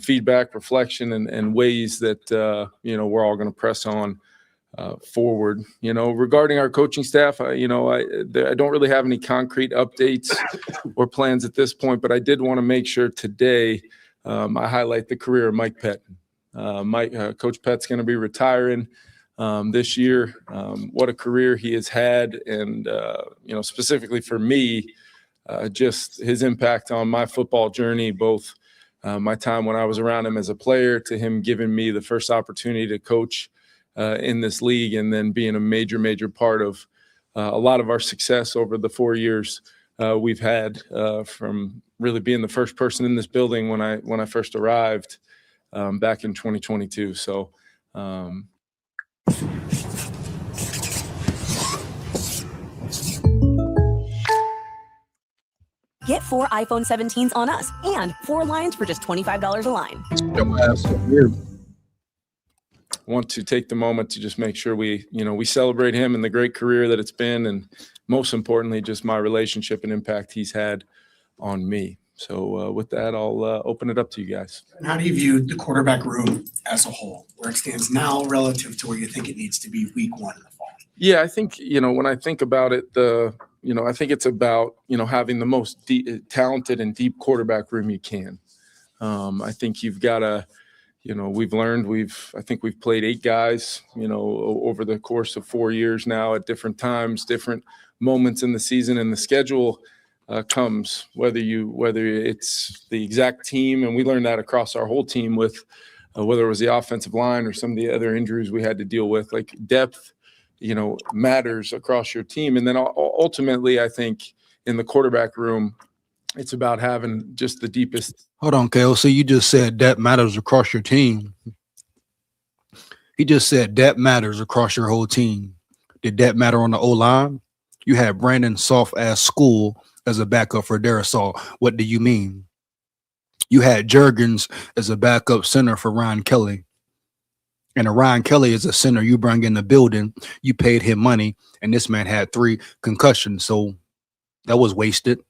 feedback, reflection, and ways that, you know, we're all going to press on forward. You know, regarding our coaching staff, you know, I don't really have any concrete updates or plans at this point, but I did want to make sure today I highlight the career of Mike Pettin. Coach Pett's going to be retiring this year. What a career he has had, and you know, specifically for me, just his impact on my football journey, both my time when I was around him as a player to him giving me the first opportunity to coach in this league, and then being a major part of a lot of our success over the 4 years we've had, from really being the first person in this building when I first arrived back in 2022. So Get 4 iPhone 17s on us and 4 lines for just $25 a line. Want to take the moment to just make sure we celebrate him and the great career that it's been, and most importantly, just my relationship and impact he's had on me. So with that, I'll open it up to you guys. And how do you view the quarterback room as a whole, where it stands now relative to where you think it needs to be week 1 in the fall? Yeah, I think, you know, when I think about it, I think it's about, you know, having the most talented and deep quarterback room you can. I think you've got to, you know, I think we've played 8 guys, you know, over the course of 4 years now at different times, different moments in the season, and the schedule comes whether it's the exact team, and we learned that across our whole team with whether it was the offensive line or some of the other injuries we had to deal with. Like, depth, you know, matters across your team. And then ultimately, I think in the quarterback room, it's about having just the deepest. Hold on, KOC. You just said depth matters across your team. He just said depth matters across your whole team. Did depth matter on the O-line? You had Brandon soft-ass SKOL as a backup for Darrisaw. What do you mean? You had Juergens as a backup center for Ryan Kelly. And Ryan Kelly is a center you bring in the building. You paid him money, and this man had 3 concussions. So that was wasted.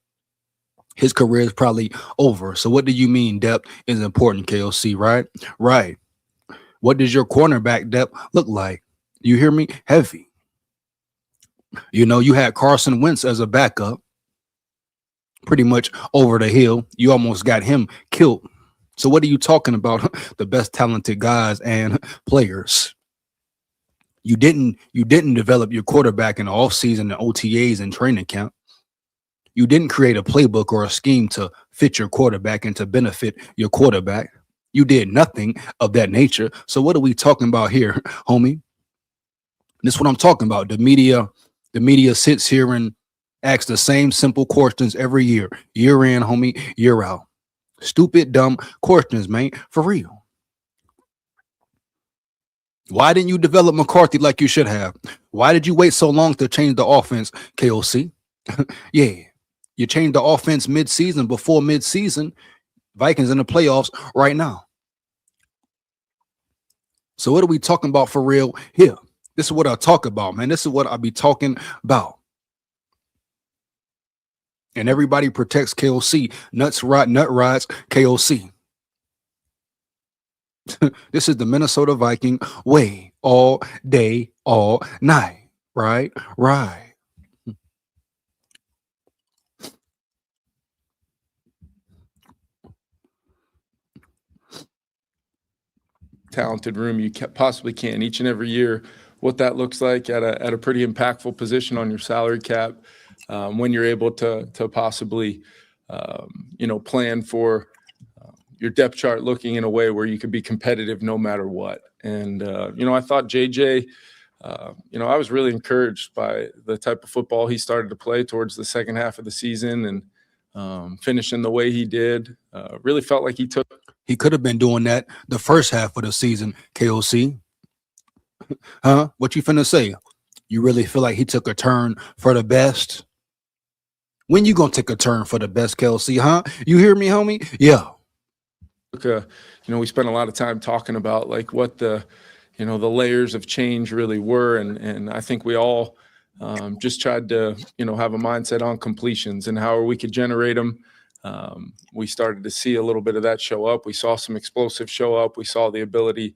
His career is probably over. So what do you mean depth is important, KOC, right? Right. What does your cornerback depth look like? You hear me? Heavy. You know, you had Carson Wentz as a backup, pretty much over the hill. You almost got him killed. So what are you talking about? The best talented guys and players. You didn't develop your quarterback in the offseason and OTAs and training camp. You didn't create a playbook or a scheme to fit your quarterback and to benefit your quarterback. You did nothing of that nature. So what are we talking about here, homie? This is what I'm talking about. The media sits here and asks the same simple questions every year in, homie, year out. Stupid, dumb questions, man, for real. Why didn't you develop McCarthy like you should have? Why did you wait so long to change the offense, KOC? Yeah, you changed the offense mid-season, before mid-season. Vikings in the playoffs right now. So what are we talking about for real here? This is what I talk about, man. This is what I be talking about. And everybody protects KOC. Nut rides KOC. This is the Minnesota Viking way, all day, all night. Right? Right. Talented room you possibly can each and every year. What that looks like at a pretty impactful position on your salary cap, when you're able to possibly plan for your depth chart looking in a way where you could be competitive no matter what. And I thought JJ, I was really encouraged by the type of football he started to play towards the second half of the season, and finishing the way he did. Really felt like he could have been doing that the first half of the season, KOC. Huh? What you finna say? You really feel like he took a turn for the best? When you gonna take a turn for the best, KOC, huh? You hear me, homie? Yeah. We spent a lot of time talking about like what the layers of change really were. And I think we all just tried to, have a mindset on completions and how we could generate them. We started to see a little bit of that show up. We saw some explosive show up. We saw the ability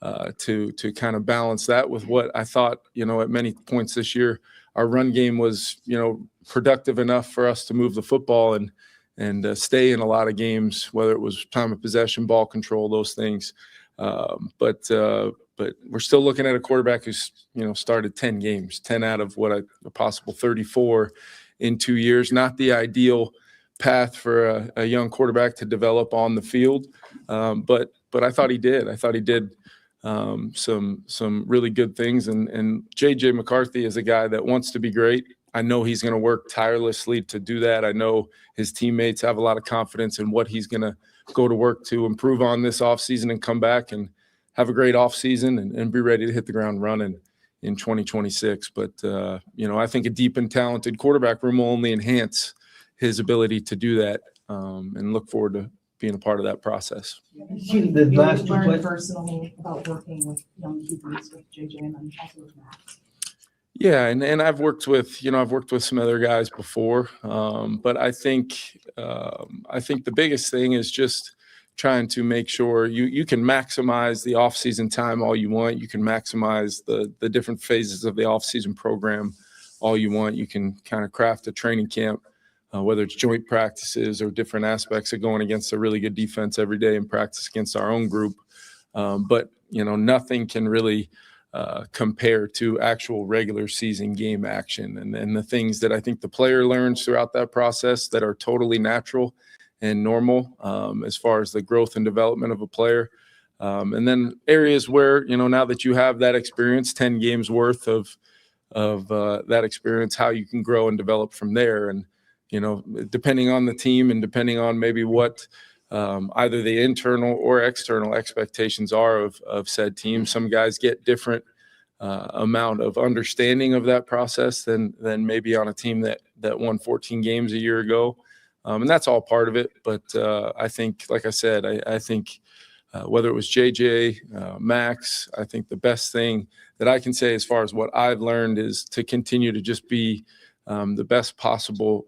to kind of balance that with what I thought, at many points this year, our run game was, productive enough for us to move the football and stay in a lot of games, whether it was time of possession, ball control, those things. But we're still looking at a quarterback who's, started 10 games, 10 out of what a possible 34 in 2 years. Not the ideal path for a young quarterback to develop on the field. But I thought he did. I thought he did some really good things. And JJ McCarthy is a guy that wants to be great. I know he's going to work tirelessly to do that. I know his teammates have a lot of confidence in what he's going to go to work to improve on this offseason and come back and have a great offseason and be ready to hit the ground running in 2026. But, I think a deep and talented quarterback room will only enhance his ability to do that, and look forward to being a part of that process. The last two learned personally about working with young QBs with JJ and then also with Max. Yeah, and I've worked with some other guys before, but I think the biggest thing is just trying to make sure you can maximize the off-season time all you want. You can maximize the different phases of the off-season program all you want. You can kind of craft a training camp, whether it's joint practices or different aspects of going against a really good defense every day and practice against our own group. But nothing can really compare to actual regular season game action and the things that I think the player learns throughout that process that are totally natural and normal, as far as the growth and development of a player. And then areas where, now that you have that experience, 10 games worth of that experience, how you can grow and develop from there. And, depending on the team and depending on maybe what either the internal or external expectations are of said team. Some guys get different amount of understanding of that process than maybe on a team that won 14 games a year ago. And that's all part of it. But I think, like I said, I think whether it was JJ, Max, I think the best thing that I can say as far as what I've learned is to continue to just be the best possible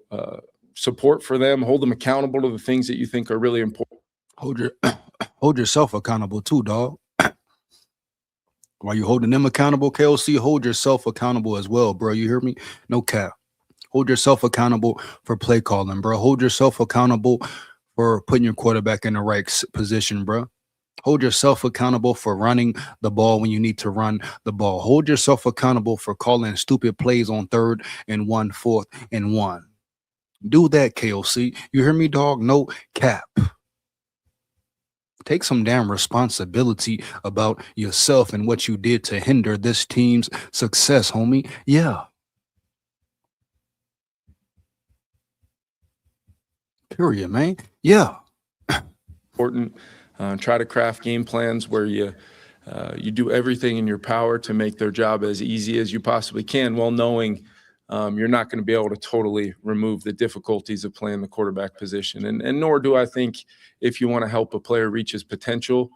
support for them, hold them accountable to the things that you think are really important. Hold yourself accountable too, dog. While you holding them accountable, KOC, hold yourself accountable as well, bro. You hear me? No cap. Hold yourself accountable for play calling, bro. Hold yourself accountable for putting your quarterback in the right position, bro. Hold yourself accountable for running the ball when you need to run the ball. Hold yourself accountable for calling stupid plays on 3rd and 1, 4th and 1. Do that, KOC. You hear me, dog? No cap. Take some damn responsibility about yourself and what you did to hinder this team's success, homie. Yeah. Period, man. Yeah. Important. Try to craft game plans where you do everything in your power to make their job as easy as you possibly can, while knowing you're not going to be able to totally remove the difficulties of playing the quarterback position. And nor do I think if you want to help a player reach his potential,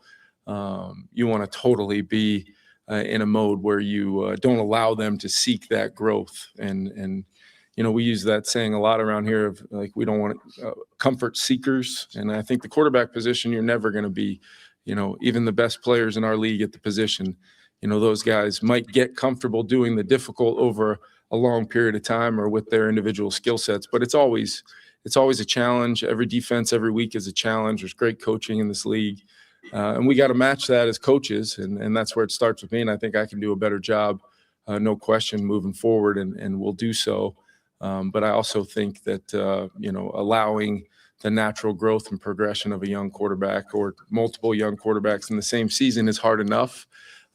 you want to totally be in a mode where you don't allow them to seek that growth. And you know, we use that saying a lot around here of like, we don't want comfort seekers. And I think the quarterback position, you're never going to be, you know, even the best players in our league at the position, you know, those guys might get comfortable doing the difficult over a long period of time or with their individual skill sets, but it's always a challenge. Every defense, every week is a challenge. There's great coaching in this league. And we got to match that as coaches. And that's where it starts with me. And I think I can do a better job, no question, moving forward, and we'll do so. But I also think that, you know, allowing the natural growth and progression of a young quarterback or multiple young quarterbacks in the same season is hard enough.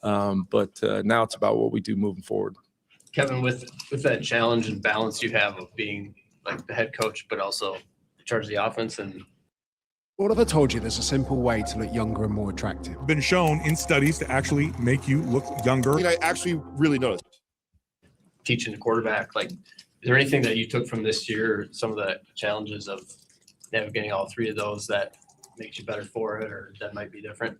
But now it's about what we do moving forward. Kevin, with that challenge and balance you have of being like the head coach, but also in charge of the offense, and what have I told you? There's a simple way to look younger and more attractive. Been shown in studies to actually make you look younger. I actually really noticed. Teaching the quarterback, like, is there anything that you took from this year, or some of the challenges of navigating all three of those that makes you better for it, or that might be different?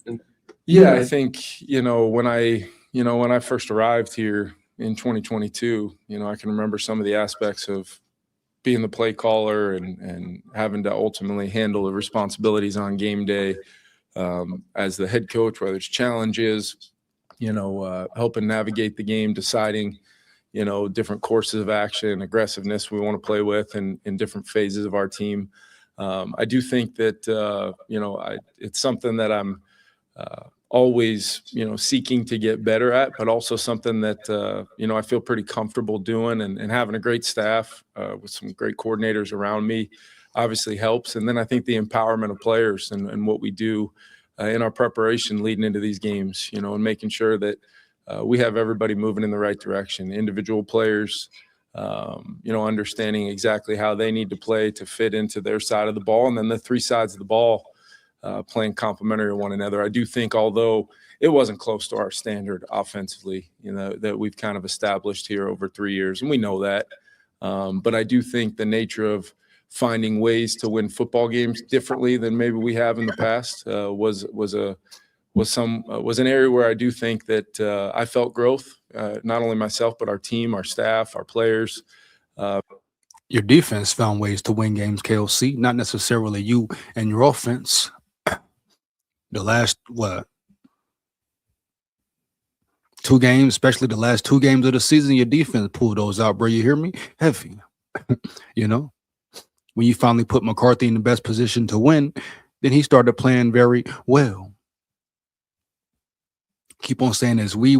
Yeah, I think, you know, when I first arrived here in 2022, you know, I can remember some of the aspects of being the play caller and having to ultimately handle the responsibilities on game day as the head coach, whether it's challenges, you know, helping navigate the game, deciding, you know, different courses of action, aggressiveness we want to play with in different phases of our team. I do think that, you know, it's something that I'm always, you know, seeking to get better at, but also something that, you know, I feel pretty comfortable doing, and having a great staff with some great coordinators around me obviously helps. And then I think the empowerment of players and what we do in our preparation leading into these games, you know, and making sure that we have everybody moving in the right direction, individual players, you know, understanding exactly how they need to play to fit into their side of the ball, and then the three sides of the ball playing complementary to one another. I do think, although it wasn't close to our standard offensively, you know, that we've kind of established here over 3 years, and we know that. But I do think the nature of finding ways to win football games differently than maybe we have in the past was an area where I do think that I felt growth, not only myself, but our team, our staff, our players. Your defense found ways to win games, KOC, not necessarily you and your offense. The last, 2 games, especially the last 2 games of the season, your defense pulled those out, bro. You hear me? Heavy. You know, when you finally put McCarthy in the best position to win, then he started playing very well. Keep on saying this, we,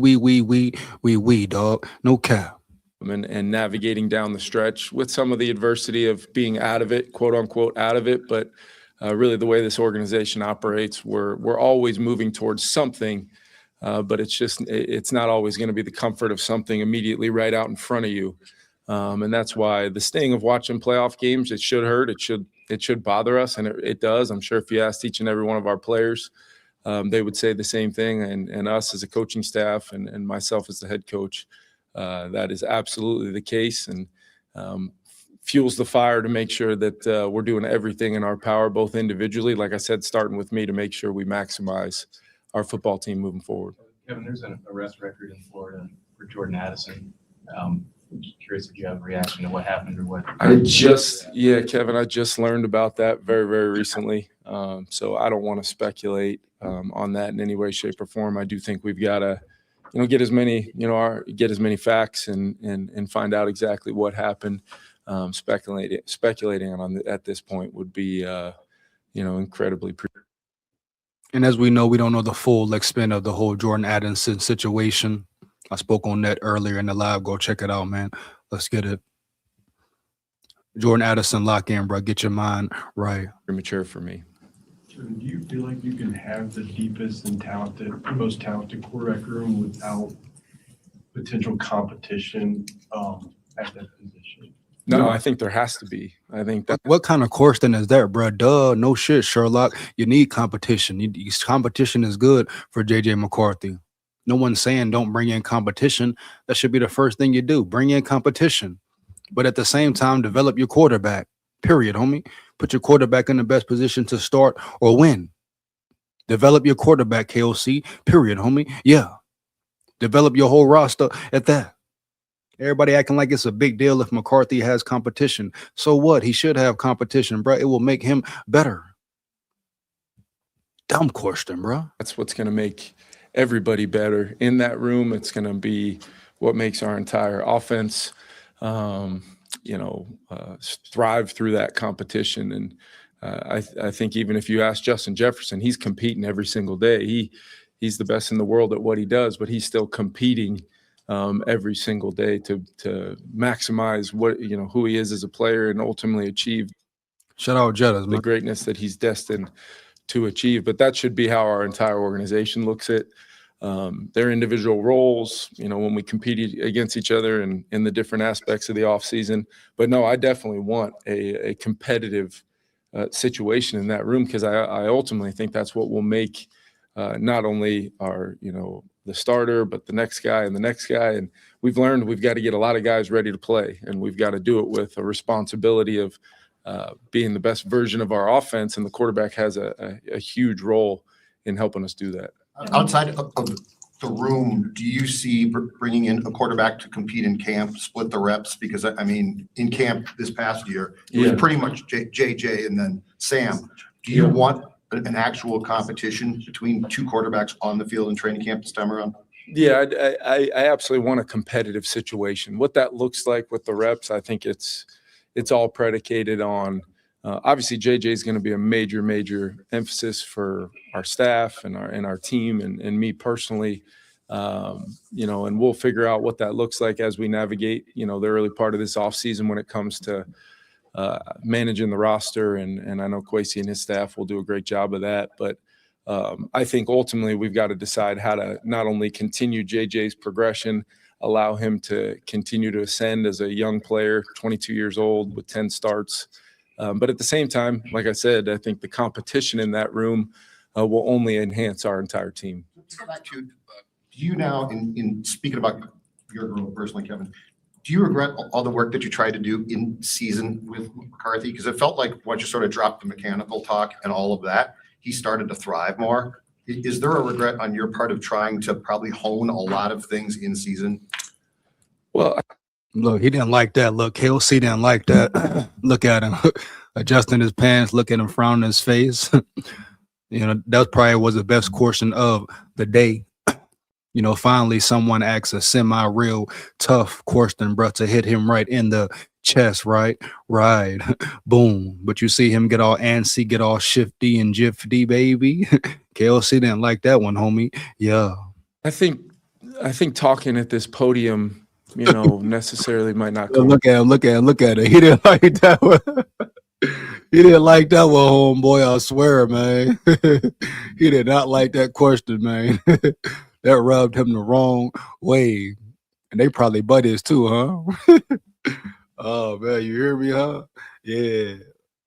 dog. No cap. And navigating down the stretch with some of the adversity of being out of it, quote unquote, out of it. But really the way this organization operates, we're always moving towards something, but it's not always going to be the comfort of something immediately right out in front of you. And that's why the sting of watching playoff games, it should hurt. It should bother us. And it does. I'm sure if you asked each and every one of our players, they would say the same thing. And us as a coaching staff and myself as the head coach, that is absolutely the case, and fuels the fire to make sure that we're doing everything in our power, both individually, like I said, starting with me, to make sure we maximize our football team moving forward. Kevin, there's an arrest record in Florida for Jordan Addison. Curious if you have a reaction to what happened or what. Kevin, I just learned about that very, very recently. So I don't want to speculate on that in any way, shape, or form. I do think we've got to, you know, get as many facts and find out exactly what happened. Speculating on at this point would be, you know, incredibly. And as we know, we don't know the full extent of the whole Jordan Addison situation. I spoke on that earlier in the live. Go check it out, man. Let's get it. Jordan Addison, lock in, bro. Get your mind right. Premature for me. Do you feel like you can have the deepest and most talented quarterback room without potential competition at that position? No, I think there has to be. I think that. What kind of question is that, bro? Duh, no shit, Sherlock. You need competition. Competition is good for JJ McCarthy. No one's saying don't bring in competition. That should be the first thing you do. Bring in competition. But at the same time, develop your quarterback. Period, homie. Put your quarterback in the best position to start or win. Develop your quarterback, KOC. Period, homie. Yeah. Develop your whole roster at that. Everybody acting like it's a big deal if McCarthy has competition. So what? He should have competition, bro. It will make him better. Dumb question, bro. That's what's going to make everybody better in that room. It's going to be what makes our entire offense, thrive through that competition. And I think even if you ask Justin Jefferson, he's competing every single day. He's the best in the world at what he does, but he's still competing every single day to maximize what who he is as a player and ultimately achieve. Shout out Jettas, the greatness that he's destined to achieve. But that should be how our entire organization looks at their individual roles, when we compete against each other and in the different aspects of the offseason. But no, I definitely want a competitive situation in that room, because I ultimately think that's what will make not only our, the starter, but the next guy and the next guy. And we've learned we've got to get a lot of guys ready to play, and we've got to do it with a responsibility of being the best version of our offense. And the quarterback has a huge role in helping us do that. Outside of the room, do you see bringing in a quarterback to compete in camp, split the reps? Because I mean, in camp this past year, it was pretty much JJ and then Sam. Do you want an actual competition between two quarterbacks on the field in training camp this time around? Yeah, I absolutely want a competitive situation. What that looks like with the reps, I think it's all predicated on obviously JJ is going to be a major emphasis for our staff and our team and me personally, and we'll figure out what that looks like as we navigate, the early part of this offseason when it comes to managing the roster. And I know KWESI and his staff will do a great job of that. But I think ultimately we've got to decide how to not only continue JJ's progression, allow him to continue to ascend as a young player, 22 years old with 10 starts. But at the same time, like I said, I think the competition in that room will only enhance our entire team. Let's go back to, do you now, in speaking about your growth personally, Kevin, do you regret all the work that you tried to do in season with McCarthy? Because it felt like once you sort of dropped the mechanical talk and all of that, he started to thrive more. Is there a regret on your part of trying to probably hone a lot of things in season? Well, look, he didn't like that. Look, KOC didn't like that. Look at him adjusting his pants, look at him frowning his face. That probably was the best portion of the day. Finally someone asks a semi-real tough question, bro, to hit him right in the chest, right? Right. Boom. But you see him get all antsy, get all shifty and jifty, baby. KOC didn't like that one, homie. Yeah. I think talking at this podium, necessarily might not go. Look at it. He didn't like that one. He didn't like that one, homeboy. I swear, man. He did not like that question, man. That rubbed him the wrong way. And they probably buddies too, huh? Oh, man, you hear me, huh? Yeah.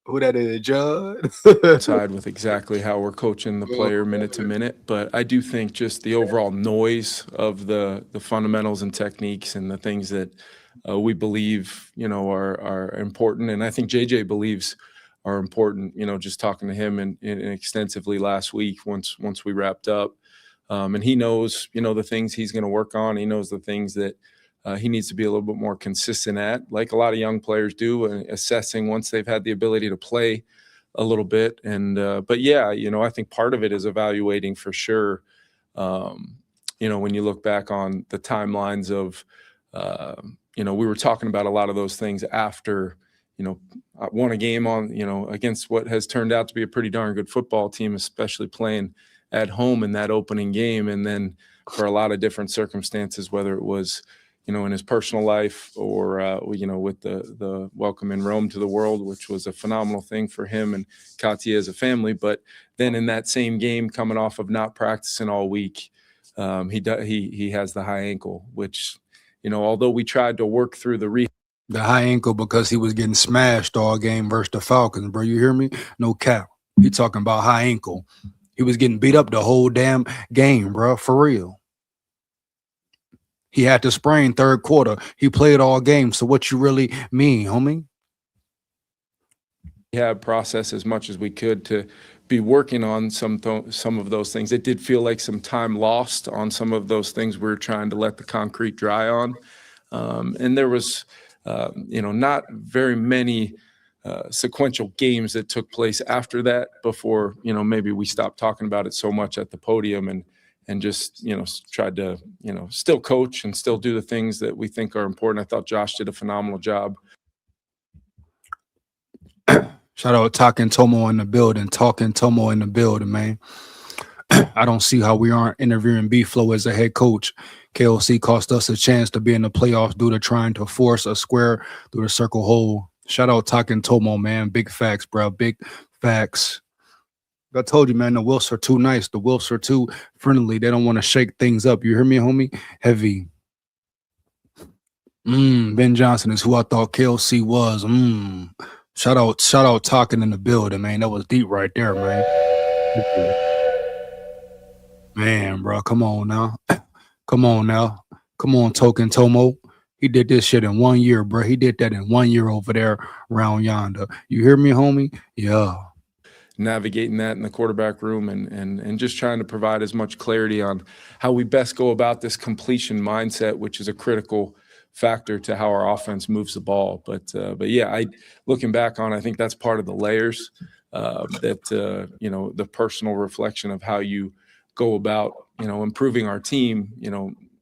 Who that is, Judd? Side with exactly how we're coaching the player minute to minute. But I do think just the overall noise of the fundamentals and techniques and the things that we believe, are important. And I think JJ believes are important, just talking to him and extensively last week once we wrapped up. And he knows, the things he's going to work on. He knows the things that he needs to be a little bit more consistent at, like a lot of young players do, assessing once they've had the ability to play a little bit. And but yeah, I think part of it is evaluating for sure. When you look back on the timelines of, we were talking about a lot of those things after, I won a game on, against what has turned out to be a pretty darn good football team, especially playing at home in that opening game. And then for a lot of different circumstances, whether it was, in his personal life, or with the welcome in Rome to the world, which was a phenomenal thing for him and Katia as a family. But then in that same game, coming off of not practicing all week, he has the high ankle, which, although we tried to work through the high ankle because he was getting smashed all game versus the Falcons, bro. You hear me? No cap. He talking about high ankle. He was getting beat up the whole damn game, bro. For real. He had to sprain third quarter. He played all game. So what you really mean, homie? We have processed as much as we could to be working on some of those things. It did feel like some time lost on some of those things we were trying to let the concrete dry on. And there was, not very many sequential games that took place after that before, maybe we stopped talking about it so much at the podium and just, tried to, still coach and still do the things that we think are important. I thought Josh did a phenomenal job. Shout out Talking Tomo in the building. Talking Tomo in the building, man. I don't see how we aren't interviewing B-Flow as a head coach. KOC cost us a chance to be in the playoffs due to trying to force a square through the circle hole. Shout out Talking Tomo, man. Big facts, bro. Big facts. I told you, man, the Wilfs are too nice. The Wilfs are too friendly. They don't want to shake things up. You hear me, homie? Heavy. Ben Johnson is who I thought KOC was. Shout out Talking in the building, man. That was deep right there, man. Man, bro, come on now. Come on, Token Tomo. He did this shit in 1 year, bro. He did that in 1 year over there around yonder. You hear me, homie? Yeah. Navigating that in the quarterback room and just trying to provide as much clarity on how we best go about this completion mindset, which is a critical factor to how our offense moves the ball. But yeah, looking back on, I think that's part of the layers the personal reflection of how you go about, improving our team,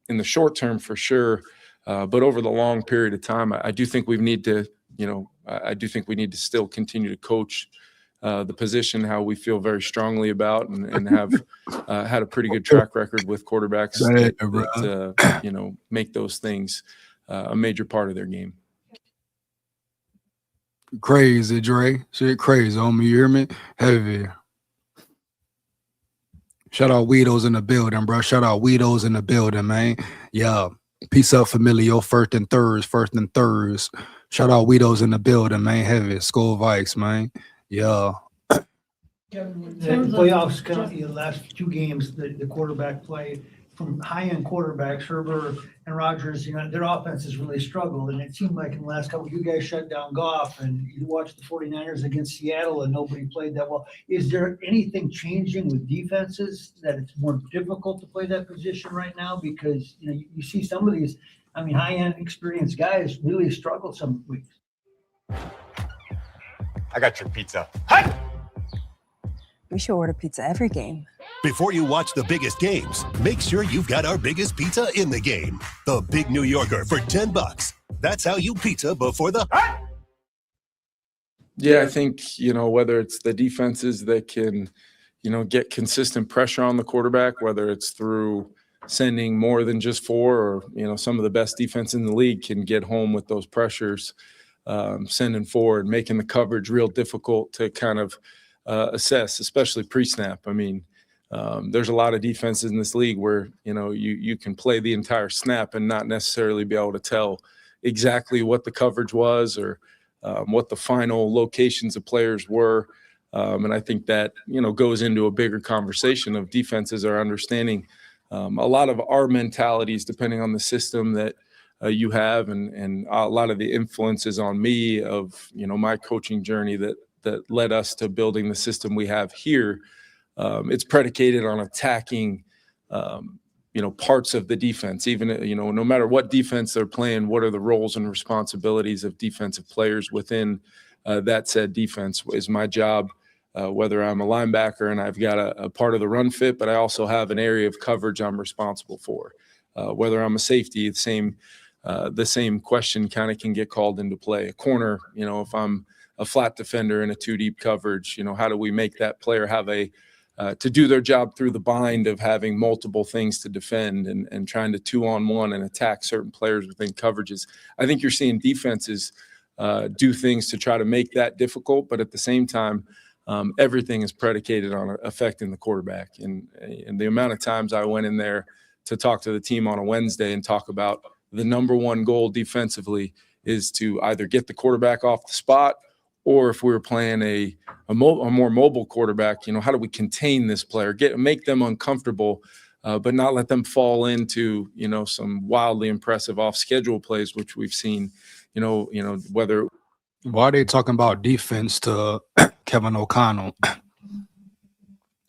in the short term for sure. But over the long period of time, I do think we need to still continue to coach the position how we feel very strongly about and have had a pretty good track record with quarterbacks that make those things a major part of their game. Crazy, Dre. Shit crazy, homie. You hear me? Heavy. Shout out Weedos in the building, bro. Shout out Weedos in the building, man. Yeah. Peace up, familial. First and thirds. Shout out Weedos in the building, man. Heavy. SKOL VIKES, man. Yeah. The playoffs, the last two games, the quarterback play from high-end quarterbacks, Herbert and Rodgers, their offenses really struggled. And it seemed like in the last couple, you guys shut down Goff, and you watched the 49ers against Seattle, and nobody played that well. Is there anything changing with defenses that it's more difficult to play that position right now? Because, you see some of these, high-end experienced guys really struggle some weeks. I got your pizza. Hi! We should order pizza every game. Before you watch the biggest games, make sure you've got our biggest pizza in the game. The Big New Yorker for $10. That's how you pizza before the... Yeah, I think, whether it's the defenses that can, get consistent pressure on the quarterback, whether it's through sending more than just 4 or, some of the best defense in the league can get home with those pressures, sending forward, making the coverage real difficult to kind of assess, especially pre-snap. There's a lot of defenses in this league where, you can play the entire snap and not necessarily be able to tell exactly what the coverage was or what the final locations of players were. And I think that, goes into a bigger conversation of defenses are understanding a lot of our mentalities, depending on the system that you have and a lot of the influences on me of, my coaching journey that led us to building the system we have here. It's predicated on attacking, parts of the defense, even, no matter what defense they're playing, what are the roles and responsibilities of defensive players within that said defense is my job, whether I'm a linebacker and I've got a part of the run fit, but I also have an area of coverage I'm responsible for. Whether I'm a safety, the same question kind of can get called into play. A corner, if I'm a flat defender in a 2 deep coverage, how do we make that player have a to do their job through the bind of having multiple things to defend and trying to 2-on-1 and attack certain players within coverages. I think you're seeing defenses do things to try to make that difficult, but at the same time, everything is predicated on affecting the quarterback. And the amount of times I went in there to talk to the team on a Wednesday and talk about the number one goal defensively is to either get the quarterback off the spot, or if we were playing a more mobile quarterback, how do we contain this player, make them uncomfortable, but not let them fall into, some wildly impressive off-schedule plays, which we've seen, whether. Why are they talking about defense to Kevin O'Connell?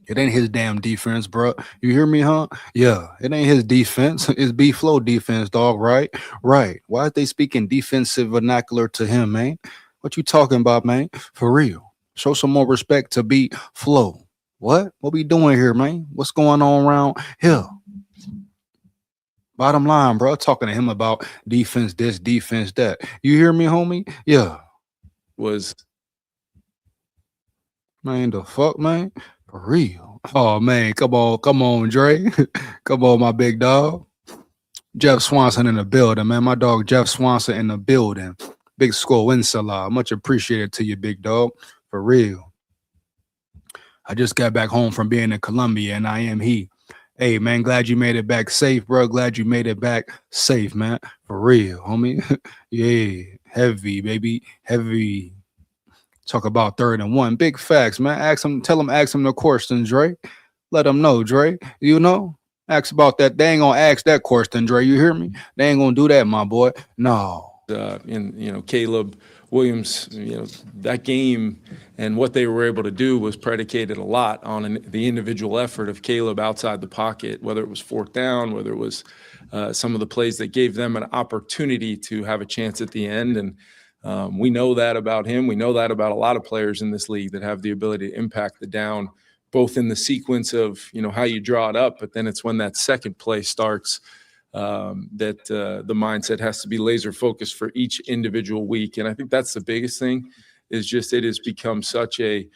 It ain't his damn defense, bro. You hear me, huh? Yeah, it ain't his defense. It's B-Flow defense, dog, right? Right. Why are they speaking defensive vernacular to him, man? What you talking about, man? For real. Show some more respect to B-Flow. What we doing here, man? What's going on around here? Bottom line, bro, talking to him about defense this, defense that. You hear me, homie? Yeah. Man, the fuck, man? For real. Oh, man, come on, Dre. Come on, my big dog. Jeff Swanson in the building, man. My dog Jeff Swanson in the building. Big SKOL Insala. Much appreciated to you, big dog. For real. I just got back home from being in Colombia, and I am he. Hey, man, glad you made it back safe, bro. Glad you made it back safe, man. For real, homie. Yeah, heavy, baby. Heavy. Talk about 3rd and 1. Big facts, man. Ask him the question, Dre. Let them know, Dre. Ask about that. They ain't gonna ask that question, Dre. You hear me? They ain't gonna do that, my boy. No. Caleb Williams, that game and what they were able to do was predicated a lot on the individual effort of Caleb outside the pocket, whether it was 4th down, whether it was some of the plays that gave them an opportunity to have a chance at the end. And we know that about him. We know that about a lot of players in this league that have the ability to impact the down, both in the sequence of, how you draw it up, but then it's when that second play starts that the mindset has to be laser focused for each individual week. And I think that's the biggest thing is just it has become such a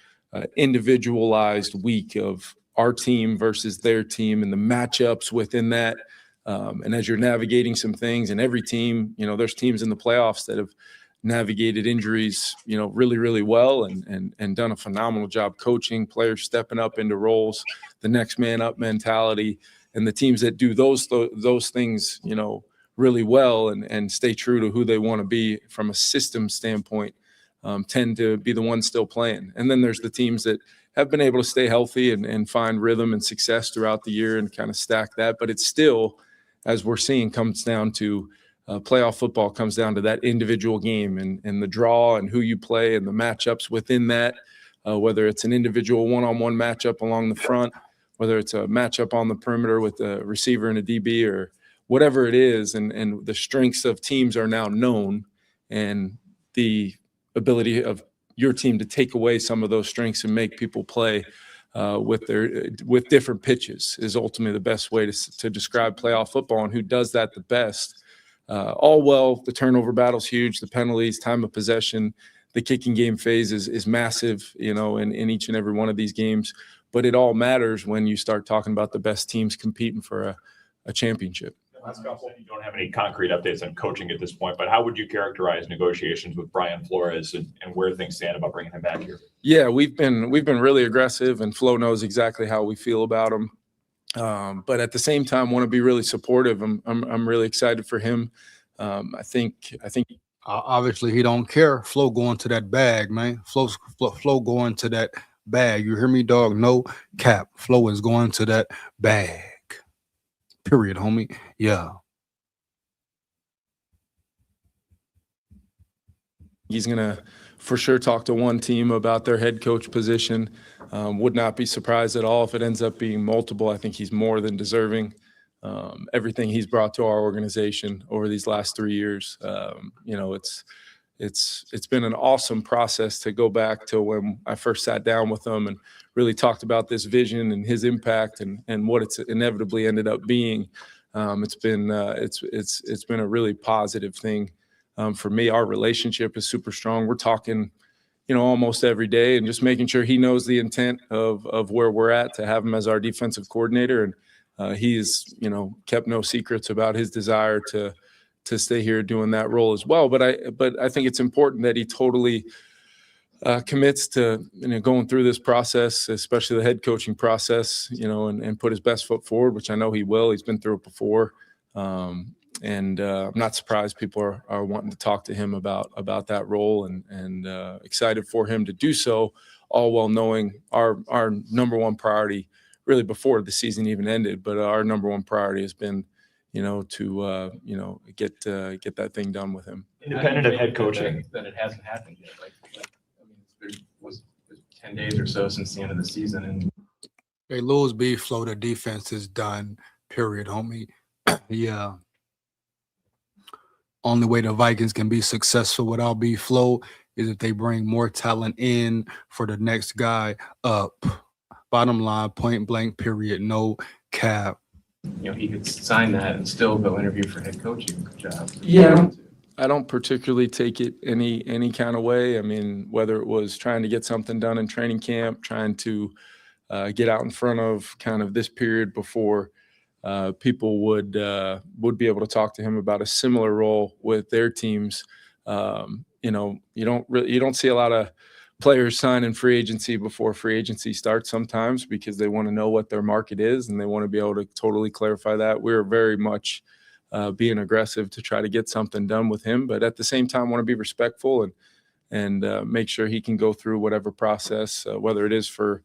individualized week of our team versus their team and the matchups within that. And as you're navigating some things and every team, there's teams in the playoffs that have navigated injuries, really, really well and done a phenomenal job coaching, players stepping up into roles, the next man up mentality. And the teams that do those things, really well and stay true to who they want to be from a system standpoint, tend to be the ones still playing. And then there's the teams that have been able to stay healthy and find rhythm and success throughout the year and kind of stack that. But it's still, as we're seeing, comes down to playoff football comes down to that individual game and the draw and who you play and the matchups within that, whether it's an individual one-on-one matchup along the front, whether it's a matchup on the perimeter with a receiver and a DB or whatever it is. And the strengths of teams are now known, and the ability of your team to take away some of those strengths and make people play with different pitches is ultimately the best way to describe playoff football. And who does that the best? The turnover battle's huge, the penalties, time of possession, the kicking game phase is massive, in each and every one of these games. But it all matters when you start talking about the best teams competing for a championship. Last couple. You don't have any concrete updates on coaching at this point, but how would you characterize negotiations with Brian Flores and where things stand about bringing him back here? Yeah, we've been really aggressive, and Flo knows exactly how we feel about him. But at the same time, want to be really supportive. I'm really excited for him. I think obviously he don't care. Flo going to that bag, man. Flo going to that bag. You hear me, dog? No cap. Flo is going to that bag. Period, homie. Yeah. He's gonna for sure talk to one team about their head coach position. Would not be surprised at all if it ends up being multiple. I think he's more than deserving. Everything he's brought to our organization over these last 3 years, it's been an awesome process to go back to when I first sat down with him and really talked about this vision and his impact and what it's inevitably ended up being. It's been a really positive thing for me. Our relationship is super strong. We're talking, almost every day, and just making sure he knows the intent of where we're at to have him as our defensive coordinator. And he's, kept no secrets about his desire to stay here doing that role as well. But I think it's important that he totally commits to going through this process, especially the head coaching process, and put his best foot forward, which I know he will. He's been through it before. And I'm not surprised people are wanting to talk to him about that role, and excited for him to do so, all while knowing our number one priority, really before the season even ended, but our number one priority has been, to get that thing done with him. Independent of head coaching. That it hasn't happened yet. It was 10 days or so since the end of the season, and Hey, Louis B. Flow, the defense is done, period, homie. Yeah. Only way the Vikings can be successful without B. Flow is if they bring more talent in for the next guy up. Bottom line, point blank, period, no cap. he could sign that and still go interview for head coaching job. Yeah. I don't particularly take it any kind of way. I mean, whether it was trying to get something done in training camp, trying to get out in front of kind of this period before people would be able to talk to him about a similar role with their teams. You don't see a lot of players sign in free agency before free agency starts sometimes, because they want to know what their market is and they want to be able to totally clarify that. We're very much being aggressive to try to get something done with him, but at the same time want to be respectful and make sure he can go through whatever process, whether it is for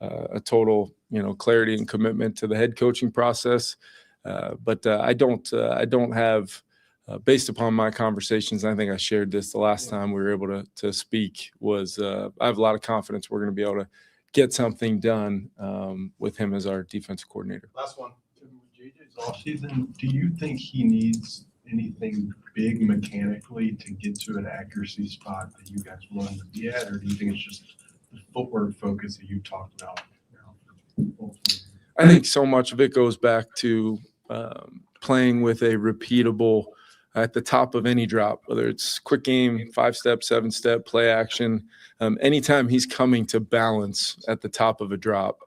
a total, clarity and commitment to the head coaching process. But I don't have, based upon my conversations, I think I shared this the last time we were able to speak, was I have a lot of confidence we're going to be able to get something done with him as our defensive coordinator. Last one. JJ's off season. Do you think he needs anything big mechanically to get to an accuracy spot that you guys want him to be at, or do you think it's just the footwork focus that you talked about? I think so much of it goes back to playing with a repeatable at the top of any drop, whether it's quick game, 5-step, 7-step, play action. Anytime he's coming to balance at the top of a drop,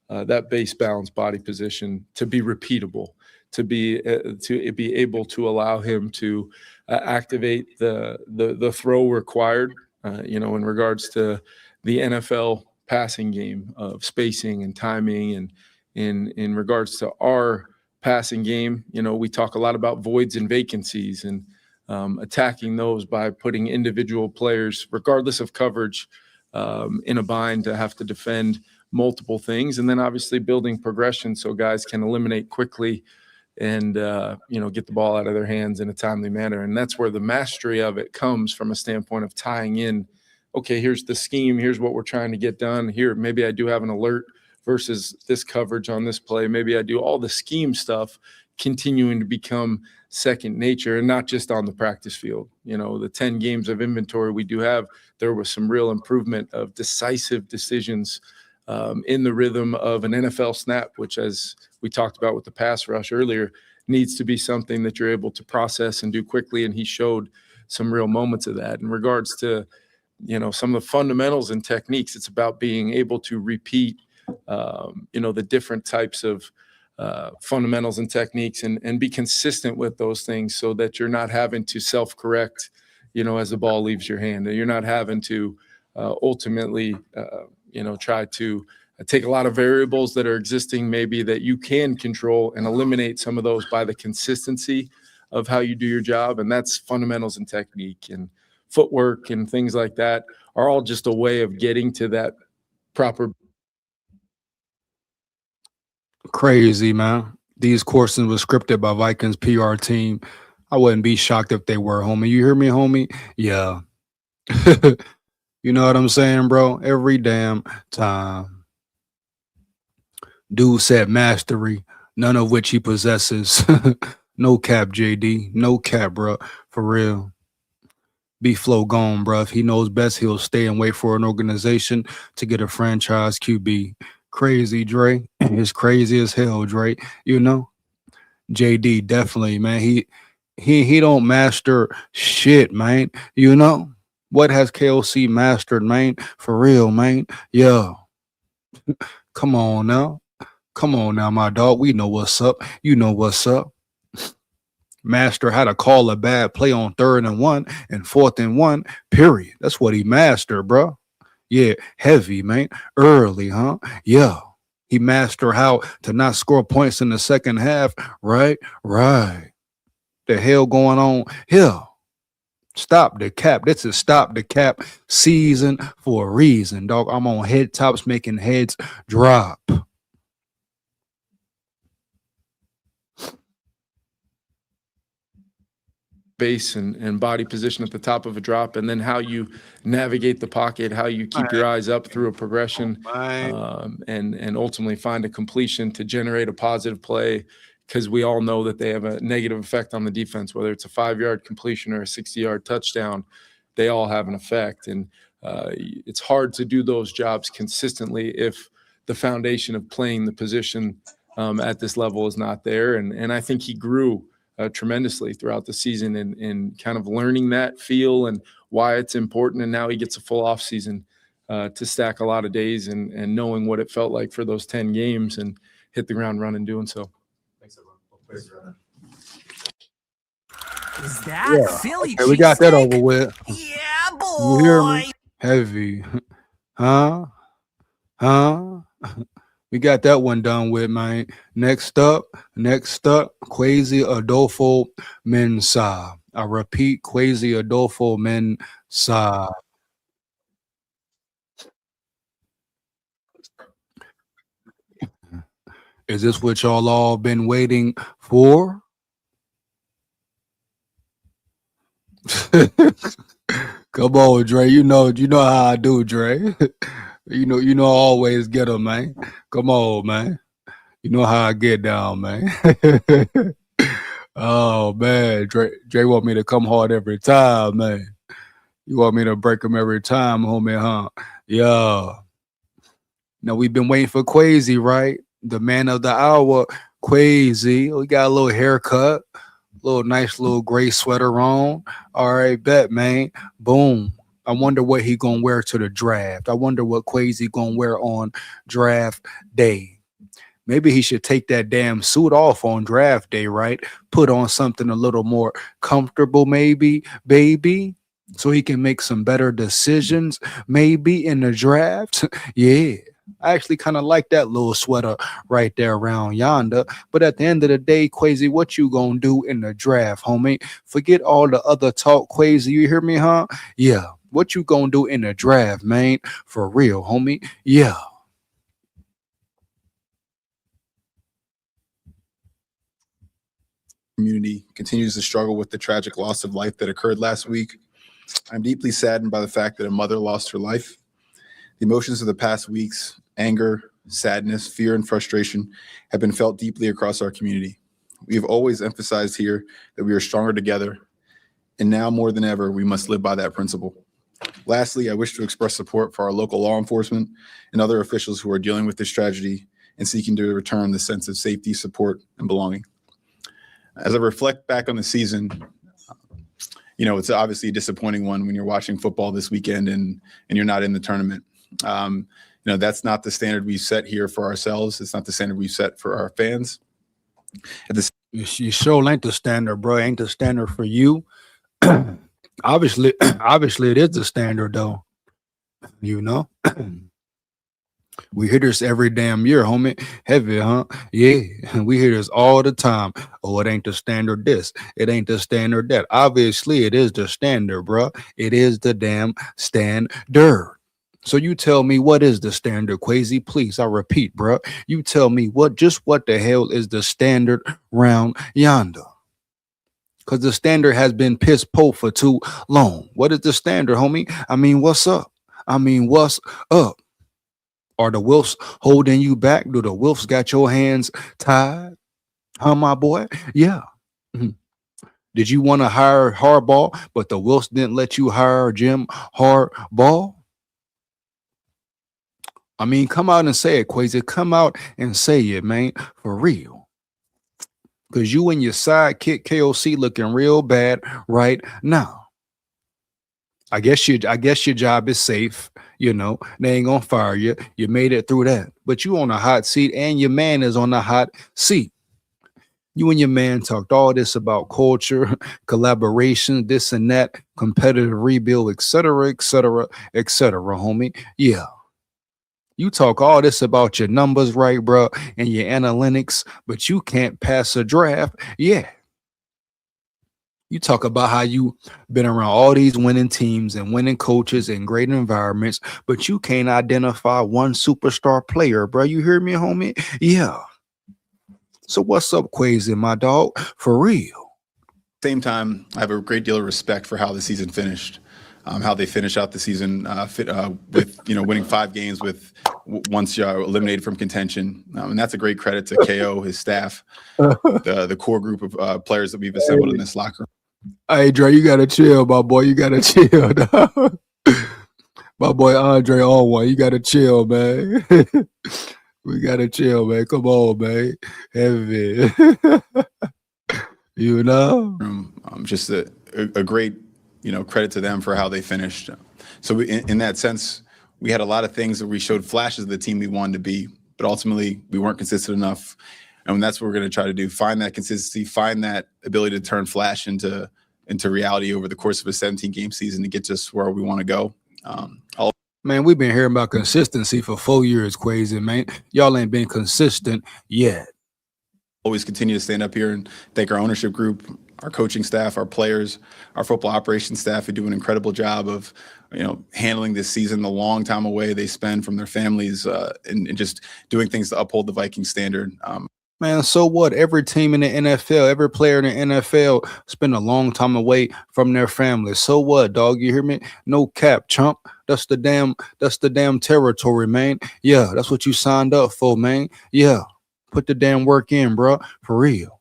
that base balance body position to be repeatable, to be able to allow him to activate the throw required, in regards to the NFL passing game of spacing and timing, and in regards to our passing game, we talk a lot about voids and vacancies, and attacking those by putting individual players, regardless of coverage, in a bind to have to defend multiple things, and then obviously building progression so guys can eliminate quickly and get the ball out of their hands in a timely manner. And that's where the mastery of it comes, from a standpoint of tying in, okay, here's the scheme, here's what we're trying to get done here. Maybe I do have an alert versus this coverage on this play. Maybe I do all the scheme stuff, continuing to become second nature, and not just on the practice field. The 10 games of inventory we do have, there was some real improvement of decisive decisions in the rhythm of an NFL snap, which, as we talked about with the pass rush earlier, needs to be something that you're able to process and do quickly. And he showed some real moments of that. In regards to, some of the fundamentals and techniques, it's about being able to repeat, the different types of fundamentals and techniques, and be consistent with those things, so that you're not having to self-correct, as the ball leaves your hand, and you're not having to ultimately, try to take a lot of variables that are existing, maybe that you can control, and eliminate some of those by the consistency of how you do your job. And that's fundamentals and technique, and footwork and things like that are all just a way of getting to that proper. Crazy, man. These courses were scripted by Vikings PR team. I wouldn't be shocked if they were, homie. You hear me, homie? Yeah. You know what I'm saying, bro? Every damn time. Dude said mastery, none of which he possesses. No cap, JD. No cap, bro. For real. B-Flow gone, bro. If he knows best, he'll stay and wait for an organization to get a franchise QB. Crazy, Dre. It's crazy as hell, Dre. JD, definitely, man. He don't master shit, man. What has KOC mastered, man? For real, man. Yeah. Come on now. Come on now, my dog. We know what's up. You know what's up. Master how to call a bad play on 3rd and 1 and 4th and 1, period. That's what he mastered, bro. Yeah, heavy, man. Early, huh? Yeah. He mastered how to not score points in the second half. Right. The hell going on here? Stop the cap. This is stop the cap season for a reason, dog. I'm on head tops making heads drop. Base and body position at the top of a drop, and then how you navigate the pocket, how you keep your eyes up through a progression, and ultimately find a completion to generate a positive play, because we all know that they have a negative effect on the defense, whether it's a 5-yard completion or a 60-yard touchdown. They all have an effect, and it's hard to do those jobs consistently if the foundation of playing the position at this level is not there. And I think he grew tremendously throughout the season and kind of learning that feel and why it's important. And now he gets a full off season to stack a lot of days and knowing what it felt like for those 10 games and hit the ground running doing so. Thanks, everyone. Is that Philly Okay, we got that cheesesteak? over with. Yeah, boy. You hear me? Heavy. Huh? We got that one done with, man. Next up, Kwesi Adolfo Mensah. I repeat, Kwesi Adolfo Mensah. Is this what y'all all been waiting for? Come on, Dre. You know how I do, Dre. you know I always get them, man. Come on, man. You know how I get down, man. Oh man, Dre want me to come hard every time, man. You want me to break him every time, homie, huh? Yeah. Now we've been waiting for Kwesi, right? The man of the hour, Kwesi. We got a little haircut, nice little gray sweater on. All right, bet, man. Boom. I wonder what he gonna wear to the draft. I wonder what Kwesi gonna wear on draft day. Maybe he should take that damn suit off on draft day, right? Put on something a little more comfortable, maybe, baby, so he can make some better decisions, maybe in the draft. Yeah. I actually kind of like that little sweater right there around yonder. But at the end of the day, Kwesi, what you gonna do in the draft, homie? Forget all the other talk, Kwesi. You hear me, huh? Yeah. What you gonna do in the draft, man? For real, homie? Yeah. Community continues to struggle with the tragic loss of life that occurred last week. I'm deeply saddened by the fact that a mother lost her life. The emotions of the past weeks, anger, sadness, fear, and frustration have been felt deeply across our community. We have always emphasized here that we are stronger together, and now more than ever, we must live by that principle. Lastly, I wish to express support for our local law enforcement and other officials who are dealing with this tragedy and seeking to return the sense of safety, support, and belonging. As I reflect back on the season, it's obviously a disappointing one when you're watching football this weekend and you're not in the tournament. That's not the standard we set here for ourselves. It's not the standard we set for our fans. You sure ain't the standard, bro. Ain't the standard for you. Obviously it is the standard, though. We hear this every damn year, homie. Heavy, huh? Yeah, we hear this all the time. Oh, it ain't the standard this. It ain't the standard that. Obviously, it is the standard, bro. It is the damn standard. So you tell me, what is the standard, Kwesi? Please, I repeat, bro. You tell me what the hell is the standard round yonder? Because the standard has been piss po for too long. What is the standard, homie? I mean, what's up? Are the Wilfs holding you back? Do the Wilfs got your hands tied? Huh, my boy? Yeah. Did you want to hire Harbaugh, but the Wilfs didn't let you hire Jim Harbaugh? I mean, come out and say it, Kwesi. Come out and say it, man, for real. Because you and your sidekick KOC looking real bad right now. I guess your job is safe. You know, they ain't gonna fire you. You made it through that. But you on a hot seat, and your man is on a hot seat. You and your man talked all this about culture, collaboration, this and that, competitive rebuild, etc., etc., etc., homie. Yeah. You talk all this about your numbers, right, bro, and your analytics, but you can't pass a draft. Yeah. You talk about how you been around all these winning teams and winning coaches and great environments, but you can't identify one superstar player, bro. You hear me, homie? Yeah. So what's up, Quasi, my dog? For real. Same time, I have a great deal of respect for how the season finished, how they finish out the season with winning 5 games with once you're eliminated from contention, and that's a great credit to KO, his staff, the core group of players that we've assembled in this locker room. Hey, Dre, you gotta chill, my boy. You gotta chill, dog. My boy Andre Allwine, you gotta chill, man. We gotta chill, man. Come on, man. Heavy. You know? Just a great, credit to them for how they finished. So in that sense, we had a lot of things that we showed flashes of the team we wanted to be, but ultimately we weren't consistent enough. And that's what we're going to try to do. Find that consistency, find that ability to turn flash into reality over the course of a 17-game season to get us where we want to go. Man, we've been hearing about consistency for 4 years, Quasi, man. Y'all ain't been consistent yet. Always continue to stand up here and thank our ownership group, our coaching staff, our players, our football operations staff who do an incredible job of, handling this season, the long time away they spend from their families, and just doing things to uphold the Viking standard. Man, so what? Every team in the NFL, every player in the NFL spend a long time away from their family. So what, dog? You hear me? No cap, chump. That's the damn territory, man. Yeah, that's what you signed up for, man. Yeah. Put the damn work in, bro. For real.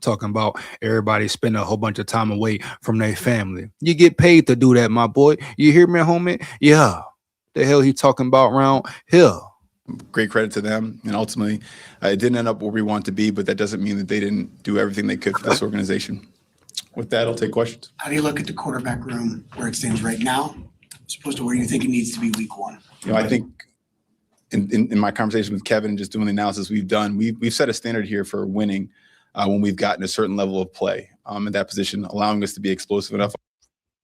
Talking about everybody spending a whole bunch of time away from their family. You get paid to do that, my boy. You hear me, homie? Yeah. The hell he talking about around here? Great credit to them. And ultimately, it didn't end up where we want to be, but that doesn't mean that they didn't do everything they could for this organization. With that, I'll take questions. How do you look at the quarterback room where it stands right now, as opposed to where you think it needs to be week 1? I think in my conversation with Kevin and just doing the analysis we've done, we've set a standard here for winning when we've gotten a certain level of play in that position, allowing us to be explosive enough.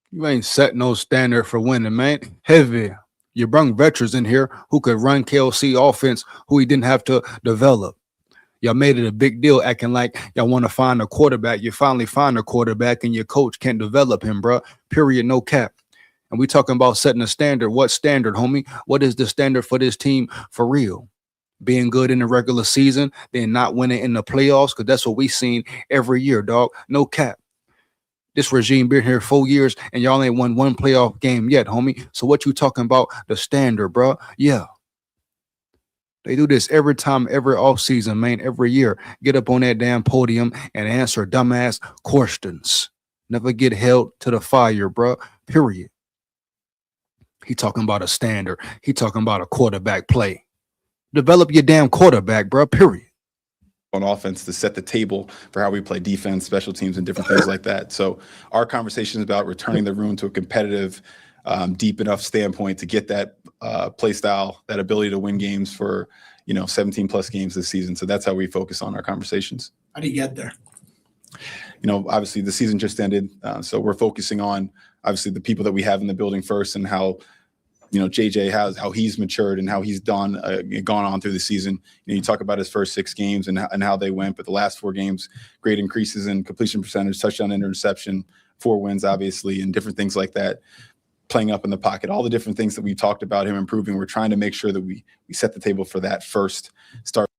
You ain't set no standard for winning, man. Heavy. You brung veterans in here who could run KOC offense who he didn't have to develop. Y'all made it a big deal acting like y'all want to find a quarterback. You finally find a quarterback and your coach can't develop him, bro. Period. No cap. And we talking about setting a standard. What standard, homie? What is the standard for this team for real? Being good in the regular season, then not winning in the playoffs, because that's what we seen every year, dog. No cap. This regime been here 4 years and y'all ain't won one playoff game yet, homie. So what you talking about? The standard, bro? Yeah. They do this every time, every offseason, man, every year. Get up on that damn podium and answer dumbass questions. Never get held to the fire, bro. Period. He talking about a standard. He talking about a quarterback play. Develop your damn quarterback, bro. Period. On offense to set the table for how we play defense, special teams, and different things like that. So our conversation is about returning the room to a competitive, deep enough standpoint to get that play style, that ability to win games for 17 plus games this season. So that's how we focus on our conversations. How do you get there? Obviously the season just ended, so we're focusing on obviously the people that we have in the building first and how JJ how he's matured and how he's gone on through the season. You talk about his first 6 games and how they went, but the last 4 games, great increases in completion percentage, touchdown, interception, 4 wins, obviously, and different things like that. Playing up in the pocket, all the different things that we talked about him improving. We're trying to make sure that we set the table for that first start.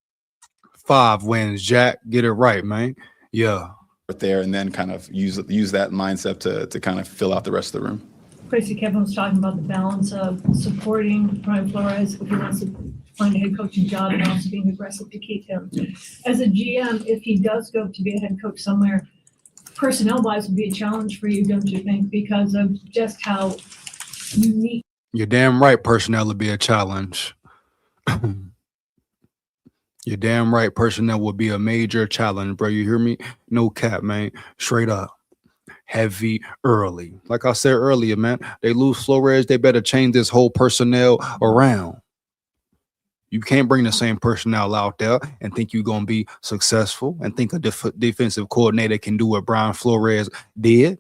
5 wins, Jack. Get it right, man. Yeah. There and then kind of use that mindset to kind of fill out the rest of the room. Basically, Kevin was talking about the balance of supporting Brian Flores if he wants to find a head coaching job and also being aggressive to keep him. As a GM, if he does go to be a head coach somewhere, personnel-wise would be a challenge for you, don't you think? Because of just how unique. You're damn right personnel would be a challenge. You're damn right personnel would be a major challenge, bro. You hear me? No cap, man. Straight up. heavy early. Like I said earlier, man, they lose Flores, they better change this whole personnel around. You can't bring the same personnel out there and think you're going to be successful and think a defensive coordinator can do what Brian Flores did.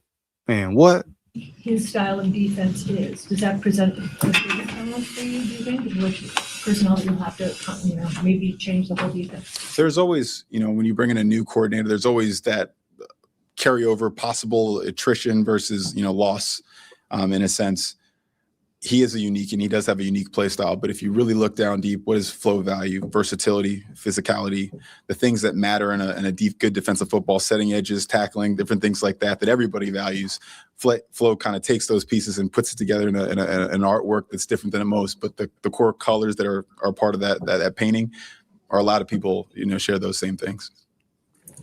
Man, what? His style of defense is, does that present a big challenge for you, do you think? Which personnel you'll have to, maybe change the whole defense? There's always, when you bring in a new coordinator, there's always that carryover, possible attrition versus, loss in a sense. He is unique and he does have a unique play style. But if you really look down deep, what is flow value, versatility, physicality, the things that matter in a deep, good defensive football, setting edges, tackling, different things like that everybody values. Flow kind of takes those pieces and puts it together in an artwork that's different than most. But the core colors that are part of that painting are a lot of people, share those same things.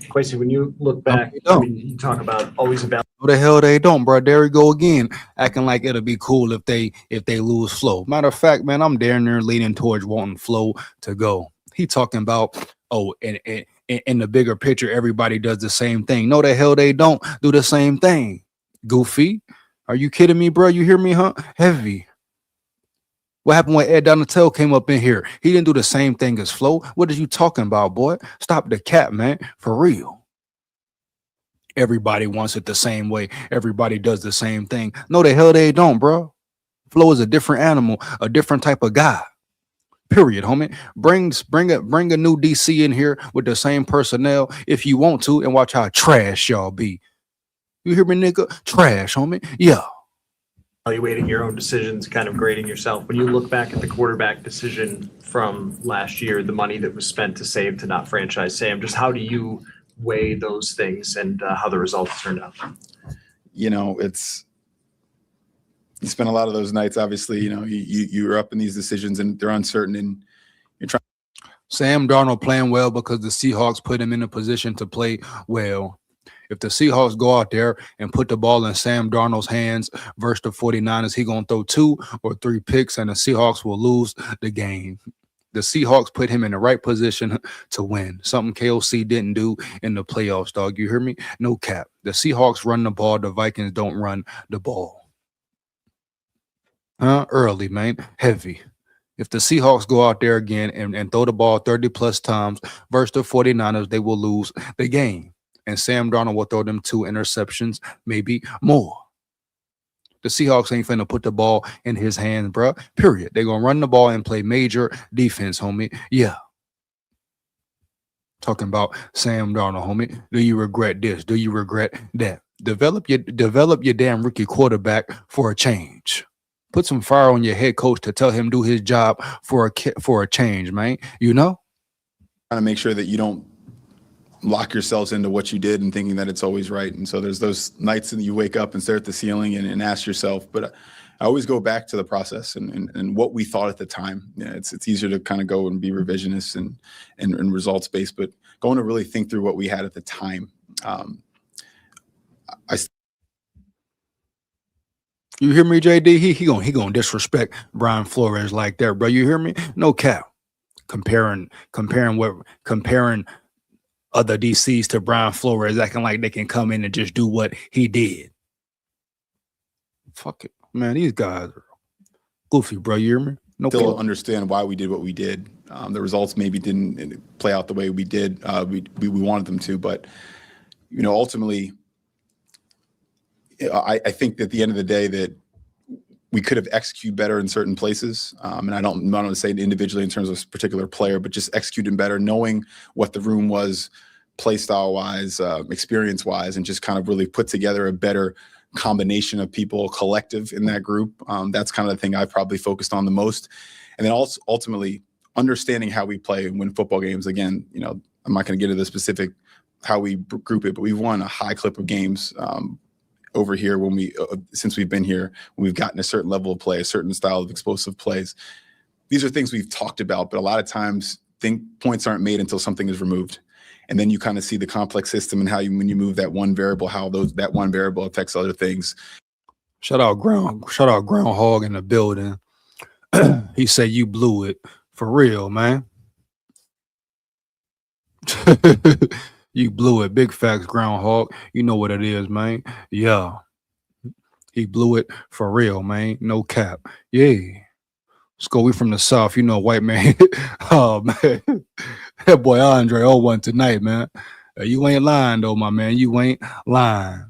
Kwesi, when you look back, you talk about always about. What the hell they don't, bro? There we go again, acting like it'll be cool if they lose Flow. Matter of fact, man, I'm damn near leaning towards wanting Flow to go. He talking about, in the bigger picture, everybody does the same thing. No, the hell they don't do the same thing. Goofy, are you kidding me, bro? You hear me, huh? Heavy. What happened when Ed Donatel came up in here? He didn't do the same thing as Flo. What are you talking about, boy? Stop the cap, man. For real. Everybody wants it the same way. Everybody does the same thing. No, the hell they don't, bro. Flo is a different animal, a different type of guy. Period, homie. Bring a new DC in here with the same personnel if you want to, and watch how trash y'all be. You hear me, nigga? Trash, homie. Yeah. Evaluating your own decisions, kind of grading yourself. When you look back at the quarterback decision from last year, the money that was spent to save to not franchise Sam, just how do you weigh those things and how the results turned out? It's you spend a lot of those nights. Obviously, you're up in these decisions and they're uncertain, and you're trying. Sam Darnold playing well because the Seahawks put him in a position to play well. If the Seahawks go out there and put the ball in Sam Darnold's hands versus the 49ers, he going to throw 2 or 3 picks and the Seahawks will lose the game. The Seahawks put him in the right position to win, something KOC didn't do in the playoffs, dog. You hear me? No cap. The Seahawks run the ball. The Vikings don't run the ball. Early, man. Heavy. If the Seahawks go out there again and throw the ball 30-plus times versus the 49ers, they will lose the game. And Sam Darnold will throw them 2 interceptions, maybe more. The Seahawks ain't finna put the ball in his hands, bro. Period. They're going to run the ball and play major defense, homie. Yeah. Talking about Sam Darnold, homie. Do you regret this? Do you regret that? Develop your damn rookie quarterback for a change. Put some fire on your head coach to tell him do his job for a change, man. Trying to make sure that you don't lock yourselves into what you did and thinking that it's always right. And so there's those nights that you wake up and stare at the ceiling and ask yourself, but I always go back to the process and what we thought at the time. It's easier to kind of go and be revisionist and results based, but going to really think through what we had at the time. You hear me, JD? He gonna disrespect Brian Flores like that, bro. You hear me? No cap. Comparing other DCs to Brian Flores, acting like they can come in and just do what he did. Fuck it, man. These guys are goofy, bro. You hear me? No. Still understand why we did what we did. The results maybe didn't play out the way we did. We wanted them to, but ultimately, I think that at the end of the day that we could have executed better in certain places. And I'm not going to say individually in terms of a particular player, but just executing better, knowing what the room was, play style wise, experience wise, and just kind of really put together a better combination of people, collective in that group. That's kind of the thing I've probably focused on the most. And then also ultimately understanding how we play and win football games. Again, I'm not going to get into the specific how we group it, but we've won a high clip of games over here since we've been here, when we've gotten a certain level of play, a certain style of explosive plays. These are things we've talked about, but a lot of times points aren't made until something is removed. And then you kind of see the complex system and how when you move that one variable, how that one variable affects other things. Shout out Groundhog in the building. He said you blew it for real, man. You blew it. Big facts, groundhog. You know what it is, man. Yeah. He blew it for real, man. No cap. Yeah. SKOL, we from the South. You know, white man. Oh, man. That boy Andre 0-1 tonight, man. You ain't lying, though, my man. You ain't lying.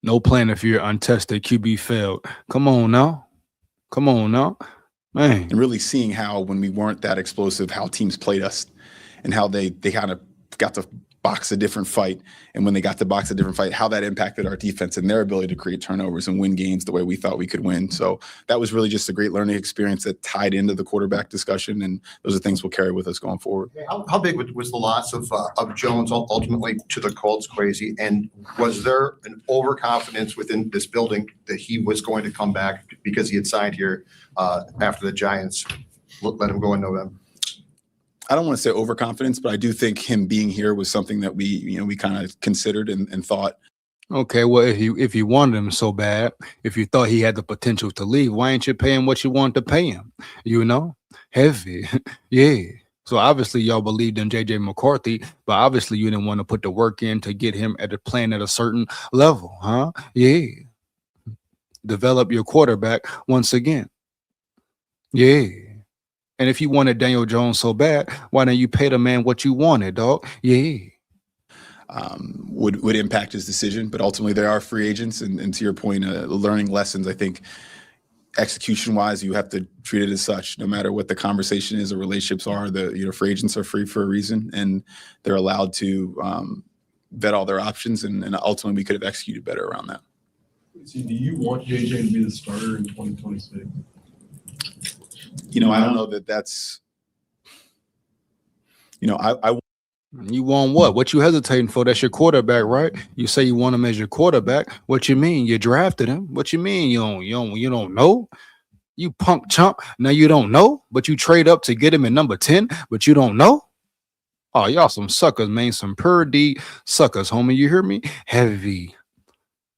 No plan if you're untested. QB failed. Come on now. Come on now. Man. And really seeing how, when we weren't that explosive, how teams played us and how they kind of got to box a different fight. And when they got to box a different fight, how that impacted our defense and their ability to create turnovers and win games the way we thought we could win. So that was really just a great learning experience that tied into the quarterback discussion. And those are things we'll carry with us going forward. How big was the loss of Jones ultimately to the Colts, Kwesi? And was there an overconfidence within this building that he was going to come back because he had signed here after the Giants let him go in November? I don't want to say overconfidence, but I do think him being here was something that we kind of considered and thought. Okay, well, if you wanted him so bad, if you thought he had the potential to leave, why ain't you paying what you wanted to pay him? You know, heavy, yeah. So obviously y'all believed in JJ McCarthy, but obviously you didn't want to put the work in to get him playing at a certain level, huh? Yeah. Develop your quarterback once again. Yeah. And if you wanted Daniel Jones so bad, why didn't you pay the man what you wanted, dog? Yeah. Would impact his decision, but ultimately they are free agents. And to your point, learning lessons, I think execution-wise, you have to treat it as such. No matter what the conversation is or relationships are, free agents are free for a reason, and they're allowed to vet all their options. And ultimately, we could have executed better around that. So do you want JJ to be the starter in 2026? I don't know that's, I you want what? What you hesitating for? That's your quarterback, right? You say you want him as your quarterback. What you mean? You drafted him. What you mean? You don't know? You punk chump. Now you don't know, but you trade up to get him at number 10, but you don't know? Oh, y'all some suckers, man. Some pure D suckers, homie. You hear me? Heavy.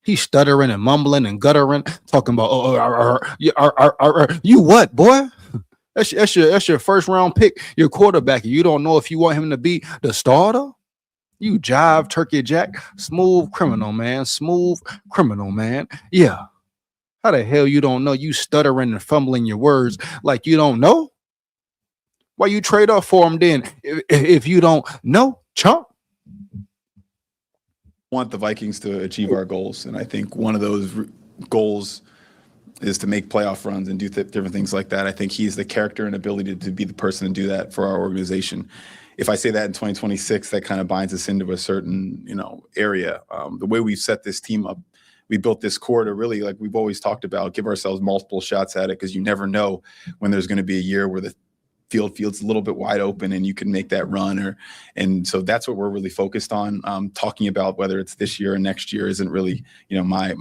He's stuttering and mumbling and guttering, talking about you what, boy? That's your first round pick, your quarterback. You don't know if you want him to be the starter. You jive turkey jack, smooth criminal, man. Smooth criminal, man. Yeah. How the hell you don't know? You stuttering and fumbling your words like you don't know? Why you trade up for him then if you don't know, chump? Want the Vikings to achieve our goals, and I think one of those goals is to make playoff runs and do different things like that. I think he's the character and ability to be the person to do that for our organization. If I say that in 2026, that kind of binds us into a certain, area. The way we've set this team up, we built this core to really, like we've always talked about, give ourselves multiple shots at it, because you never know when there's going to be a year where the field's a little bit wide open and you can make that run. And so that's what we're really focused on. Talking about whether it's this year or next year isn't really, my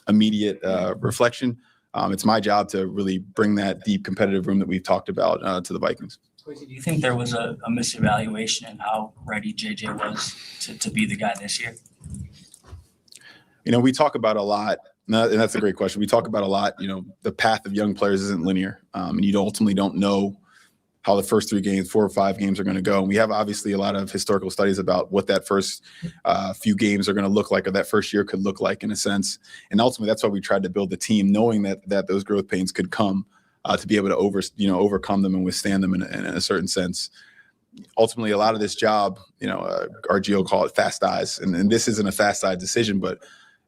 immediate reflection. It's my job to really bring that deep competitive room that we've talked about to the Vikings. Do you think there was a misevaluation in how ready JJ was to be the guy this year? We talk about a lot, and that's a great question. We talk about a lot, the path of young players isn't linear, and you ultimately don't know how the first 4 or 5 games are going to go. And we have obviously a lot of historical studies about what that first few games are going to look like, or that first year could look like in a sense. And ultimately, that's why we tried to build the team, knowing that those growth pains could come to be able to overcome them and withstand them in a certain sense. Ultimately, a lot of this job, our GO call it fast eyes, and this isn't a fast eye decision, but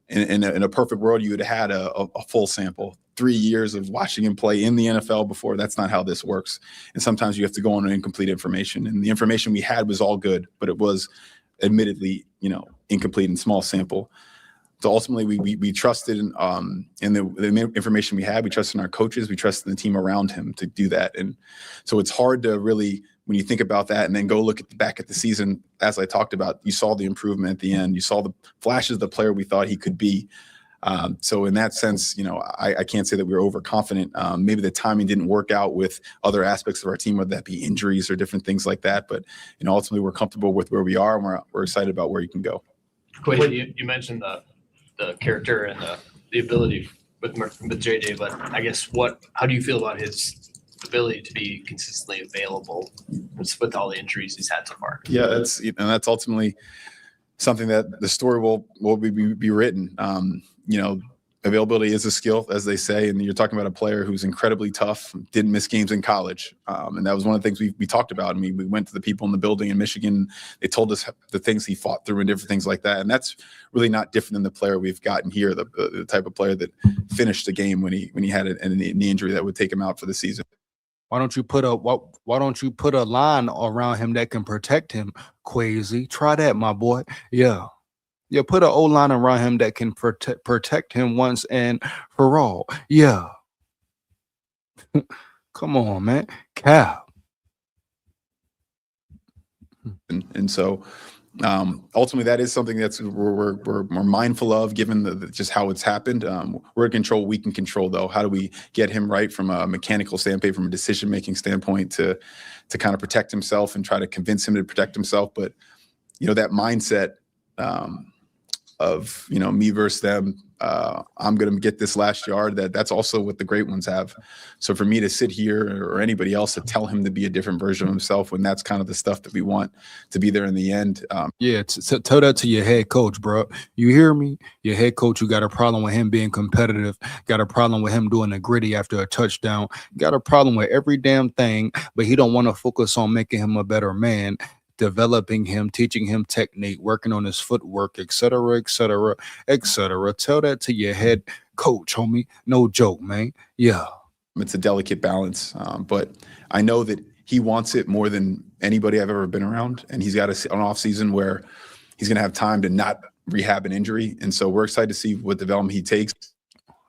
in a perfect world, you would have had a full sample. 3 years of watching him play in the NFL before. That's not how this works. And sometimes you have to go on incomplete information. And the information we had was all good, but it was admittedly, incomplete and small sample. So ultimately, we trusted in the information we had. We trusted in our coaches. We trusted in the team around him to do that. And so it's hard to really, when you think about that and then go look back at the season, as I talked about, you saw the improvement at the end. You saw the flashes of the player we thought he could be. So in that sense, I can't say that we were overconfident. Maybe the timing didn't work out with other aspects of our team, whether that be injuries or different things like that. But ultimately, we're comfortable with where we are, and we're excited about where you can go. Kwesi, you mentioned the character and the ability with JJ, but I guess how do you feel about his ability to be consistently available with all the injuries he's had so far. Yeah, that's ultimately something that the story will be written. Availability is a skill, as they say, and you're talking about a player who's incredibly tough, didn't miss games in college, and that was one of the things we talked about. I mean, we went to the people in the building in Michigan. They told us the things he fought through and different things like that, and that's really not different than the player we've gotten here, the type of player that finished the game when he had a knee injury that would take him out for the season. Why don't you put a line around him that can protect him, Kwesi? Try that, my boy. Yeah. Yeah, put an O-line around him that can protect him once and for all. Yeah. Come on, man. Cap. And so ultimately that is something that's we're mindful of, given just how it's happened. We're in control. We can control, though. How do we get him right from a mechanical standpoint, from a decision-making standpoint, to kind of protect himself and try to convince him to protect himself? But that mindset of me versus them, I'm going to get this last yard. That's also what the great ones have. So for me to sit here or anybody else to tell him to be a different version of himself, when that's kind of the stuff that we want to be there in the end. Tell that to your head coach, bro. You hear me? Your head coach, you got a problem with him being competitive, got a problem with him doing the gritty after a touchdown, got a problem with every damn thing, but he don't want to focus on making him a better man, developing him, teaching him technique, working on his footwork, etc., etc., etc. Tell that to your head coach, homie. No joke, man. Yeah. It's a delicate balance, but I know that he wants it more than anybody I've ever been around, and he's got an off season where he's going to have time to not rehab an injury, and so we're excited to see what development he takes.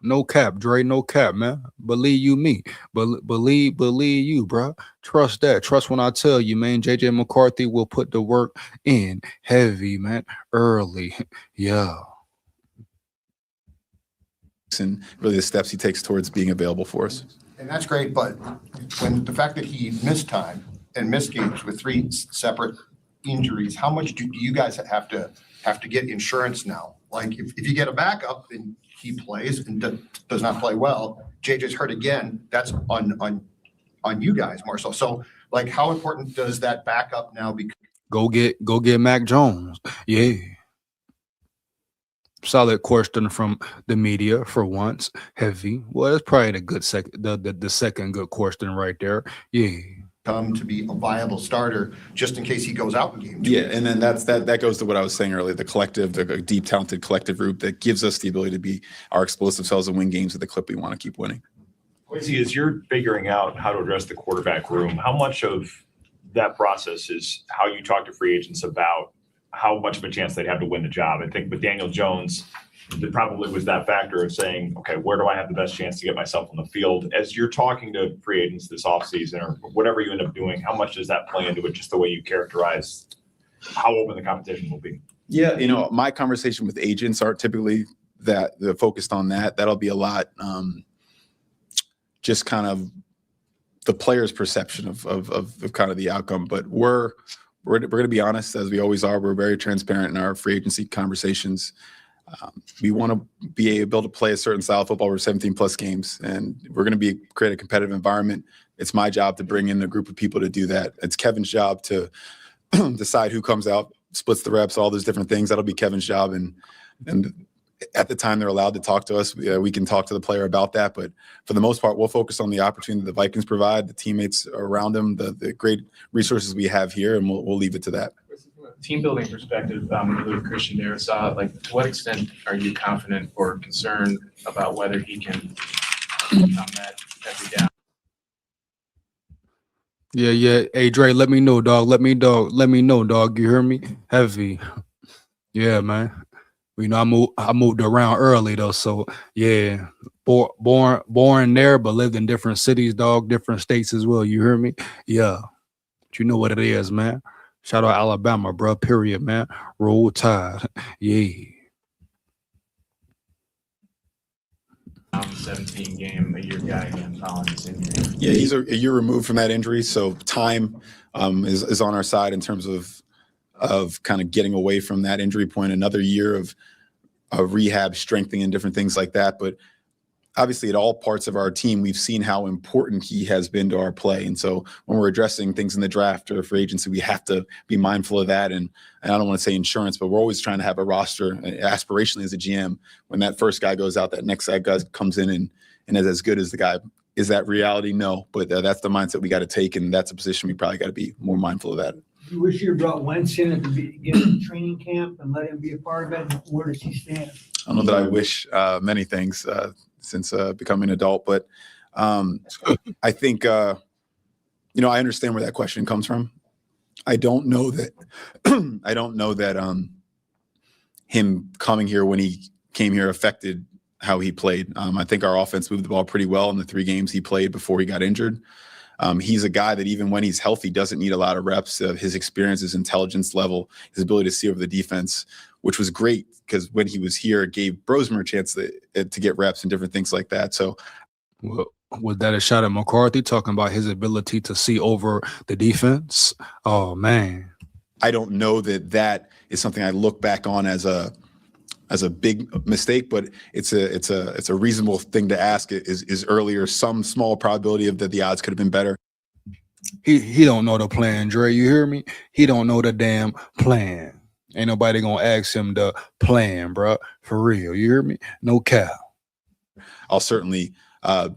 No cap, Dre, no cap, man. Believe you me. Believe you, bro. Trust that. Trust when I tell you, man. JJ McCarthy will put the work in heavy, man, early. Yeah. And really the steps he takes towards being available for us. And that's great, but when the fact that he missed time and missed games with 3 separate injuries, how much do you guys have to get insurance now? Like if you get a backup and he plays and does not play well, JJ's hurt again, that's on you guys more so. So like how important does that backup now become? Go get Mac Jones. Yeah. Solid question from the media for once. Heavy. Well, that's probably the second good question right there. Yeah. Come to be a viable starter just in case he goes out in game 2. Yeah, and then that goes to what I was saying earlier, the collective, the deep, talented collective group that gives us the ability to be our explosive selves and win games at the clip we want to keep winning. Kwesi, as you're figuring out how to address the quarterback room, how much of that process is how you talk to free agents about how much of a chance they'd have to win the job? I think with Daniel Jones, there probably was that factor of saying, okay, where do I have the best chance to get myself on the field? As you're talking to free agents this offseason or whatever you end up doing, how much does that play into it, just the way you characterize how open the competition will be? Yeah, my conversation with agents aren't typically that they're focused on that. That'll be a lot just kind of the player's perception of kind of the outcome. But we're going to be honest, as we always are. We're very transparent in our free agency conversations. We want to be able to play a certain style of football over 17 plus games, and we're going to create a competitive environment. It's my job to bring in a group of people to do that. It's Kevin's job to decide who comes out, splits the reps, all those different things. That'll be Kevin's job. And at the time they're allowed to talk to us, we can talk to the player about that. But for the most part, we'll focus on the opportunity the Vikings provide, the teammates around them, the great resources we have here, and we'll leave it to that. Team building perspective, when you lose Christian Darrisaw, like to what extent are you confident or concerned about whether he can become that every down? Yeah. Hey, Dre, let me know, dog. Let me know, dog. You hear me? Heavy. Yeah, man. I moved around early though, so yeah. Born there, but lived in different cities, dog, different states as well. You hear me? Yeah. But you know what it is, man. Shout out Alabama, bro. Period, man. Roll Tide. Yeah. 17 game, a year guy again following his injury. Yeah, he's a year removed from that injury, so time is on our side in terms of kind of getting away from that injury point. Another year of rehab, strengthening, and different things like that. But obviously at all parts of our team, we've seen how important he has been to our play. And so when we're addressing things in the draft or for agency, we have to be mindful of that. And I don't want to say insurance, but we're always trying to have a roster aspirationally as a GM. When that first guy goes out, that next guy comes in and is as good as the guy. Is that reality? No, but that's the mindset we got to take. And that's a position we probably got to be more mindful of that. You wish you brought Wentz in at the beginning of training camp and let him be a part of it. Where does he stand? I don't know that I wish many things since becoming an adult, but I think, I understand where that question comes from. I don't know that, him coming here when he came here affected how he played. I think our offense moved the ball pretty well in the 3 games he played before he got injured. He's a guy that even when he's healthy doesn't need a lot of reps. His experience, his intelligence level, his ability to see over the defense, which was great because when he was here, it gave Brosmer a chance to get reps and different things like that. So, well, was that a shot at McCarthy talking about his ability to see over the defense? Oh man, I don't know that is something I look back on as a big mistake, but it's a reasonable thing to ask. Is earlier some small probability of that the odds could have been better? He don't know the plan, Dre. You hear me? He don't know the damn plan. Ain't nobody gonna ask him the plan, bro. For real, you hear me? No cap. I'll certainly, I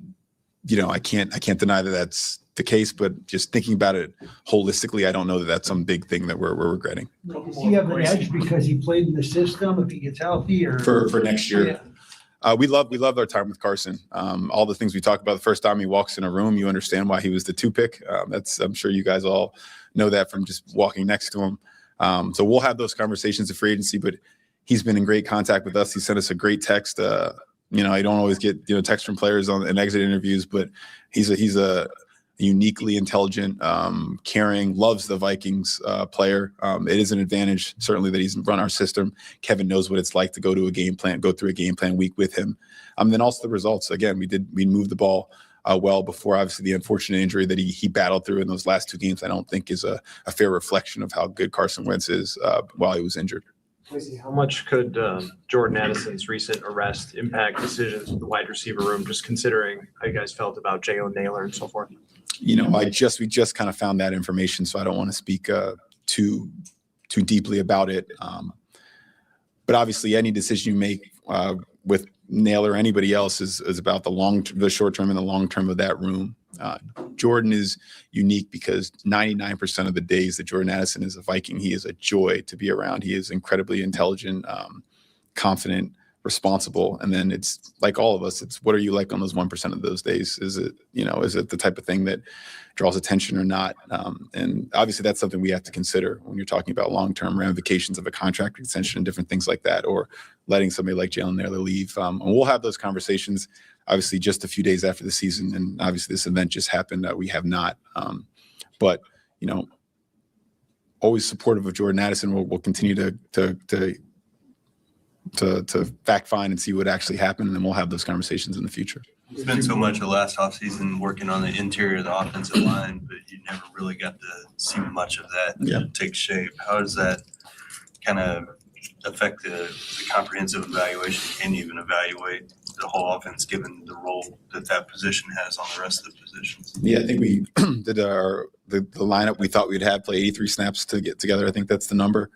can't deny that that's the case, but just thinking about it holistically, I don't know that that's some big thing that we're regretting. Does he have an edge because he played in the system if he gets healthy, or for next year? Yeah. We loved our time with Carson. All the things we talked about the first time he walks in a room, you understand why he was the 2 pick. I'm sure you guys all know that from just walking next to him. So we'll have those conversations at free agency, but he's been in great contact with us. He sent us a great text. I don't always get texts from players in exit interviews, but he's a uniquely intelligent, caring, loves the Vikings player. It is an advantage certainly that he's run our system. Kevin knows what it's like to go through a game plan week with him. Then also the results. Again, we moved the ball well before obviously the unfortunate injury that he battled through in those last 2 games. I don't think is a fair reflection of how good Carson Wentz is while he was injured. How much could Jordan Addison's recent arrest impact decisions with the wide receiver room, just considering how you guys felt about Jalen Naylor and so forth? We just kind of found that information, so I don't want to speak too deeply about it. But obviously, any decision you make with Naylor or anybody else is about the short term and the long term of that room. Jordan is unique because 99% of the days that Jordan Addison is a Viking, he is a joy to be around. He is incredibly intelligent, confident, responsible. And then it's like all of us, it's what are you like on those 1% of those days? Is it the type of thing that draws attention or not? And obviously that's something we have to consider when you're talking about long-term ramifications of a contract extension and different things like that, or letting somebody like Jalen Naylor leave. And we'll have those conversations obviously just a few days after the season. And obviously this event just happened. We have not, but always supportive of Jordan Addison. We'll continue to fact find and see what actually happened, and then we'll have those conversations in the future. You spent so much of last offseason working on the interior of the offensive line, but you never really got to see much of that take shape. How does that kind of affect the comprehensive evaluation? Can you even evaluate the whole offense given the role that position has on the rest of the positions? Yeah, I think we did the lineup we thought we'd have play 83 snaps to get together. I think that's the number.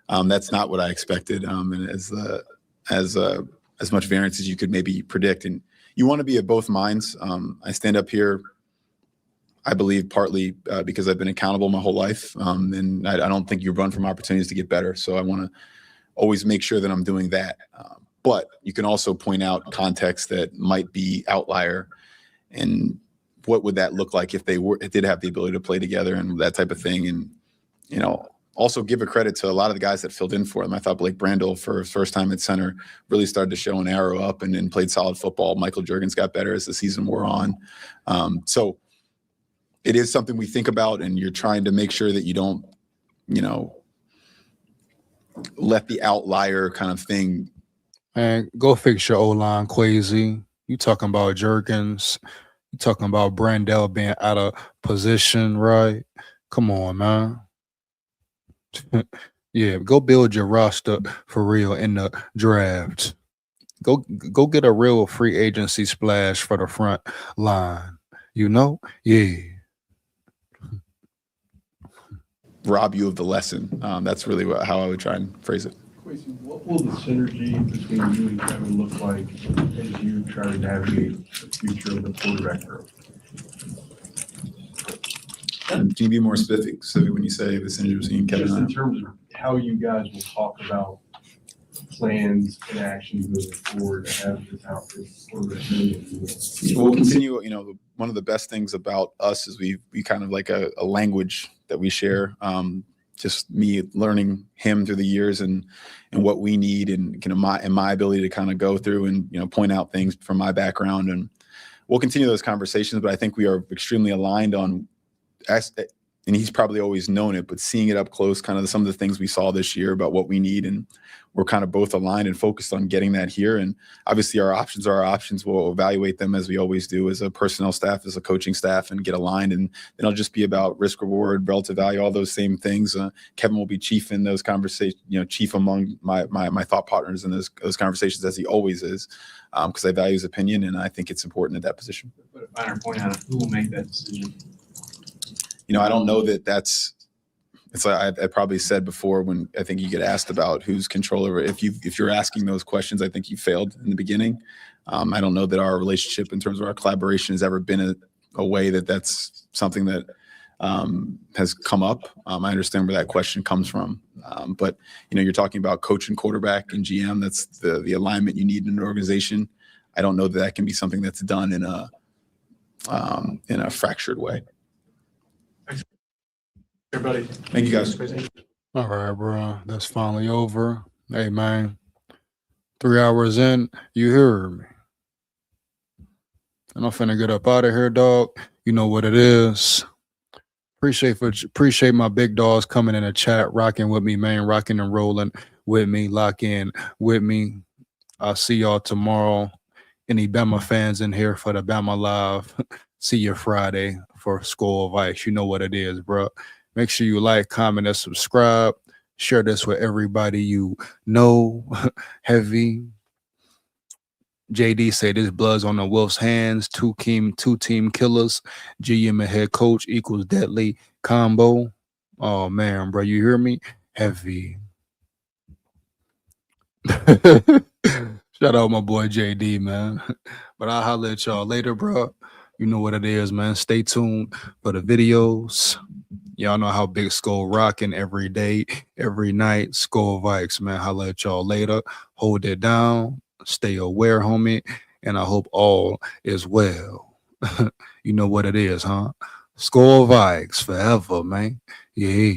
That's not what I expected, and as much variance as you could maybe predict. And you want to be of both minds. I stand up here, I believe, partly because I've been accountable my whole life, and I don't think you run from opportunities to get better. So I want to always make sure that I'm doing that. But you can also point out context that might be outlier, and what would that look like if they did have the ability to play together and that type of thing. And also give a credit to a lot of the guys that filled in for him. I thought Blake Brandel, for his first time at center, really started to show an arrow up and played solid football. Michael Juergens got better as the season wore on. So it is something we think about, and you're trying to make sure that you don't, let the outlier kind of thing. Man, go fix your O-line, KWESI. You talking about Juergens. You talking about Brandel being out of position, right? Come on, man. Yeah, go build your roster for real in the draft. Go get a real free agency splash for the front line. You know? Yeah. Rob you of the lesson. That's really how I would try and phrase it. Kwesi, what will the synergy between you and Kevin look like as you try to navigate the future of the quarterback room? Can you be more specific when you say the synergy between Kevin Just and in terms of how you guys will talk about plans and actions moving forward to have this outfit quarterback room. We'll continue. You know, one of the best things about us is we kind of like a language that we share. Just me learning him through the years and what we need and my ability to kind of go through and point out things from my background, and we'll continue those conversations. But I think we are extremely aligned on, and he's probably always known it, but seeing it up close, kind of some of the things we saw this year about what we need, and we're kind of both aligned and focused on getting that here. And obviously our options are our options. We'll evaluate them as we always do as a personnel staff, as a coaching staff, and get aligned. And then it'll just be about risk, reward, relative value, all those same things. Kevin will be chief in those conversations, chief among my thought partners in those conversations, as he always is, because I value his opinion and I think it's important at that position. Put a finer point on it, who will make that decision? I don't know that it's like I probably said before when I think you get asked about who's control over it. If you're asking those questions, I think you failed in the beginning. I don't know that our relationship in terms of our collaboration has ever been a way that's something that has come up. I understand where that question comes from. But you're talking about coach and quarterback and GM. That's the alignment you need in an organization. I don't know that can be something that's done in a fractured way. Everybody. Thank you, guys. All right, bro. That's finally over. Hey, man. 3 hours in, you heard me. And I'm finna get up out of here, dog. You know what it is. Appreciate my big dogs coming in the chat, rocking with me, man. Rocking and rolling with me. Lock in with me. I'll see y'all tomorrow. Any Bama fans in here for the Bama Live? See you Friday for SKOL VIKES. You know what it is, bro. Make sure you like, comment, and subscribe. Share this with everybody you know. Heavy. JD say this blood's on the Wolf's hands. Two team killers. GM and head coach equals deadly combo. Oh man, bro, you hear me? Heavy. Shout out my boy JD, man. But I'll holler at y'all later, bro. You know what it is, man. Stay tuned for the videos. Y'all know how Big SKOL rocking every day, every night. SKOL VIKES, man. Holla at y'all later. Hold it down. Stay aware, homie. And I hope all is well. You know what it is, huh? SKOL VIKES forever, man. Yeah.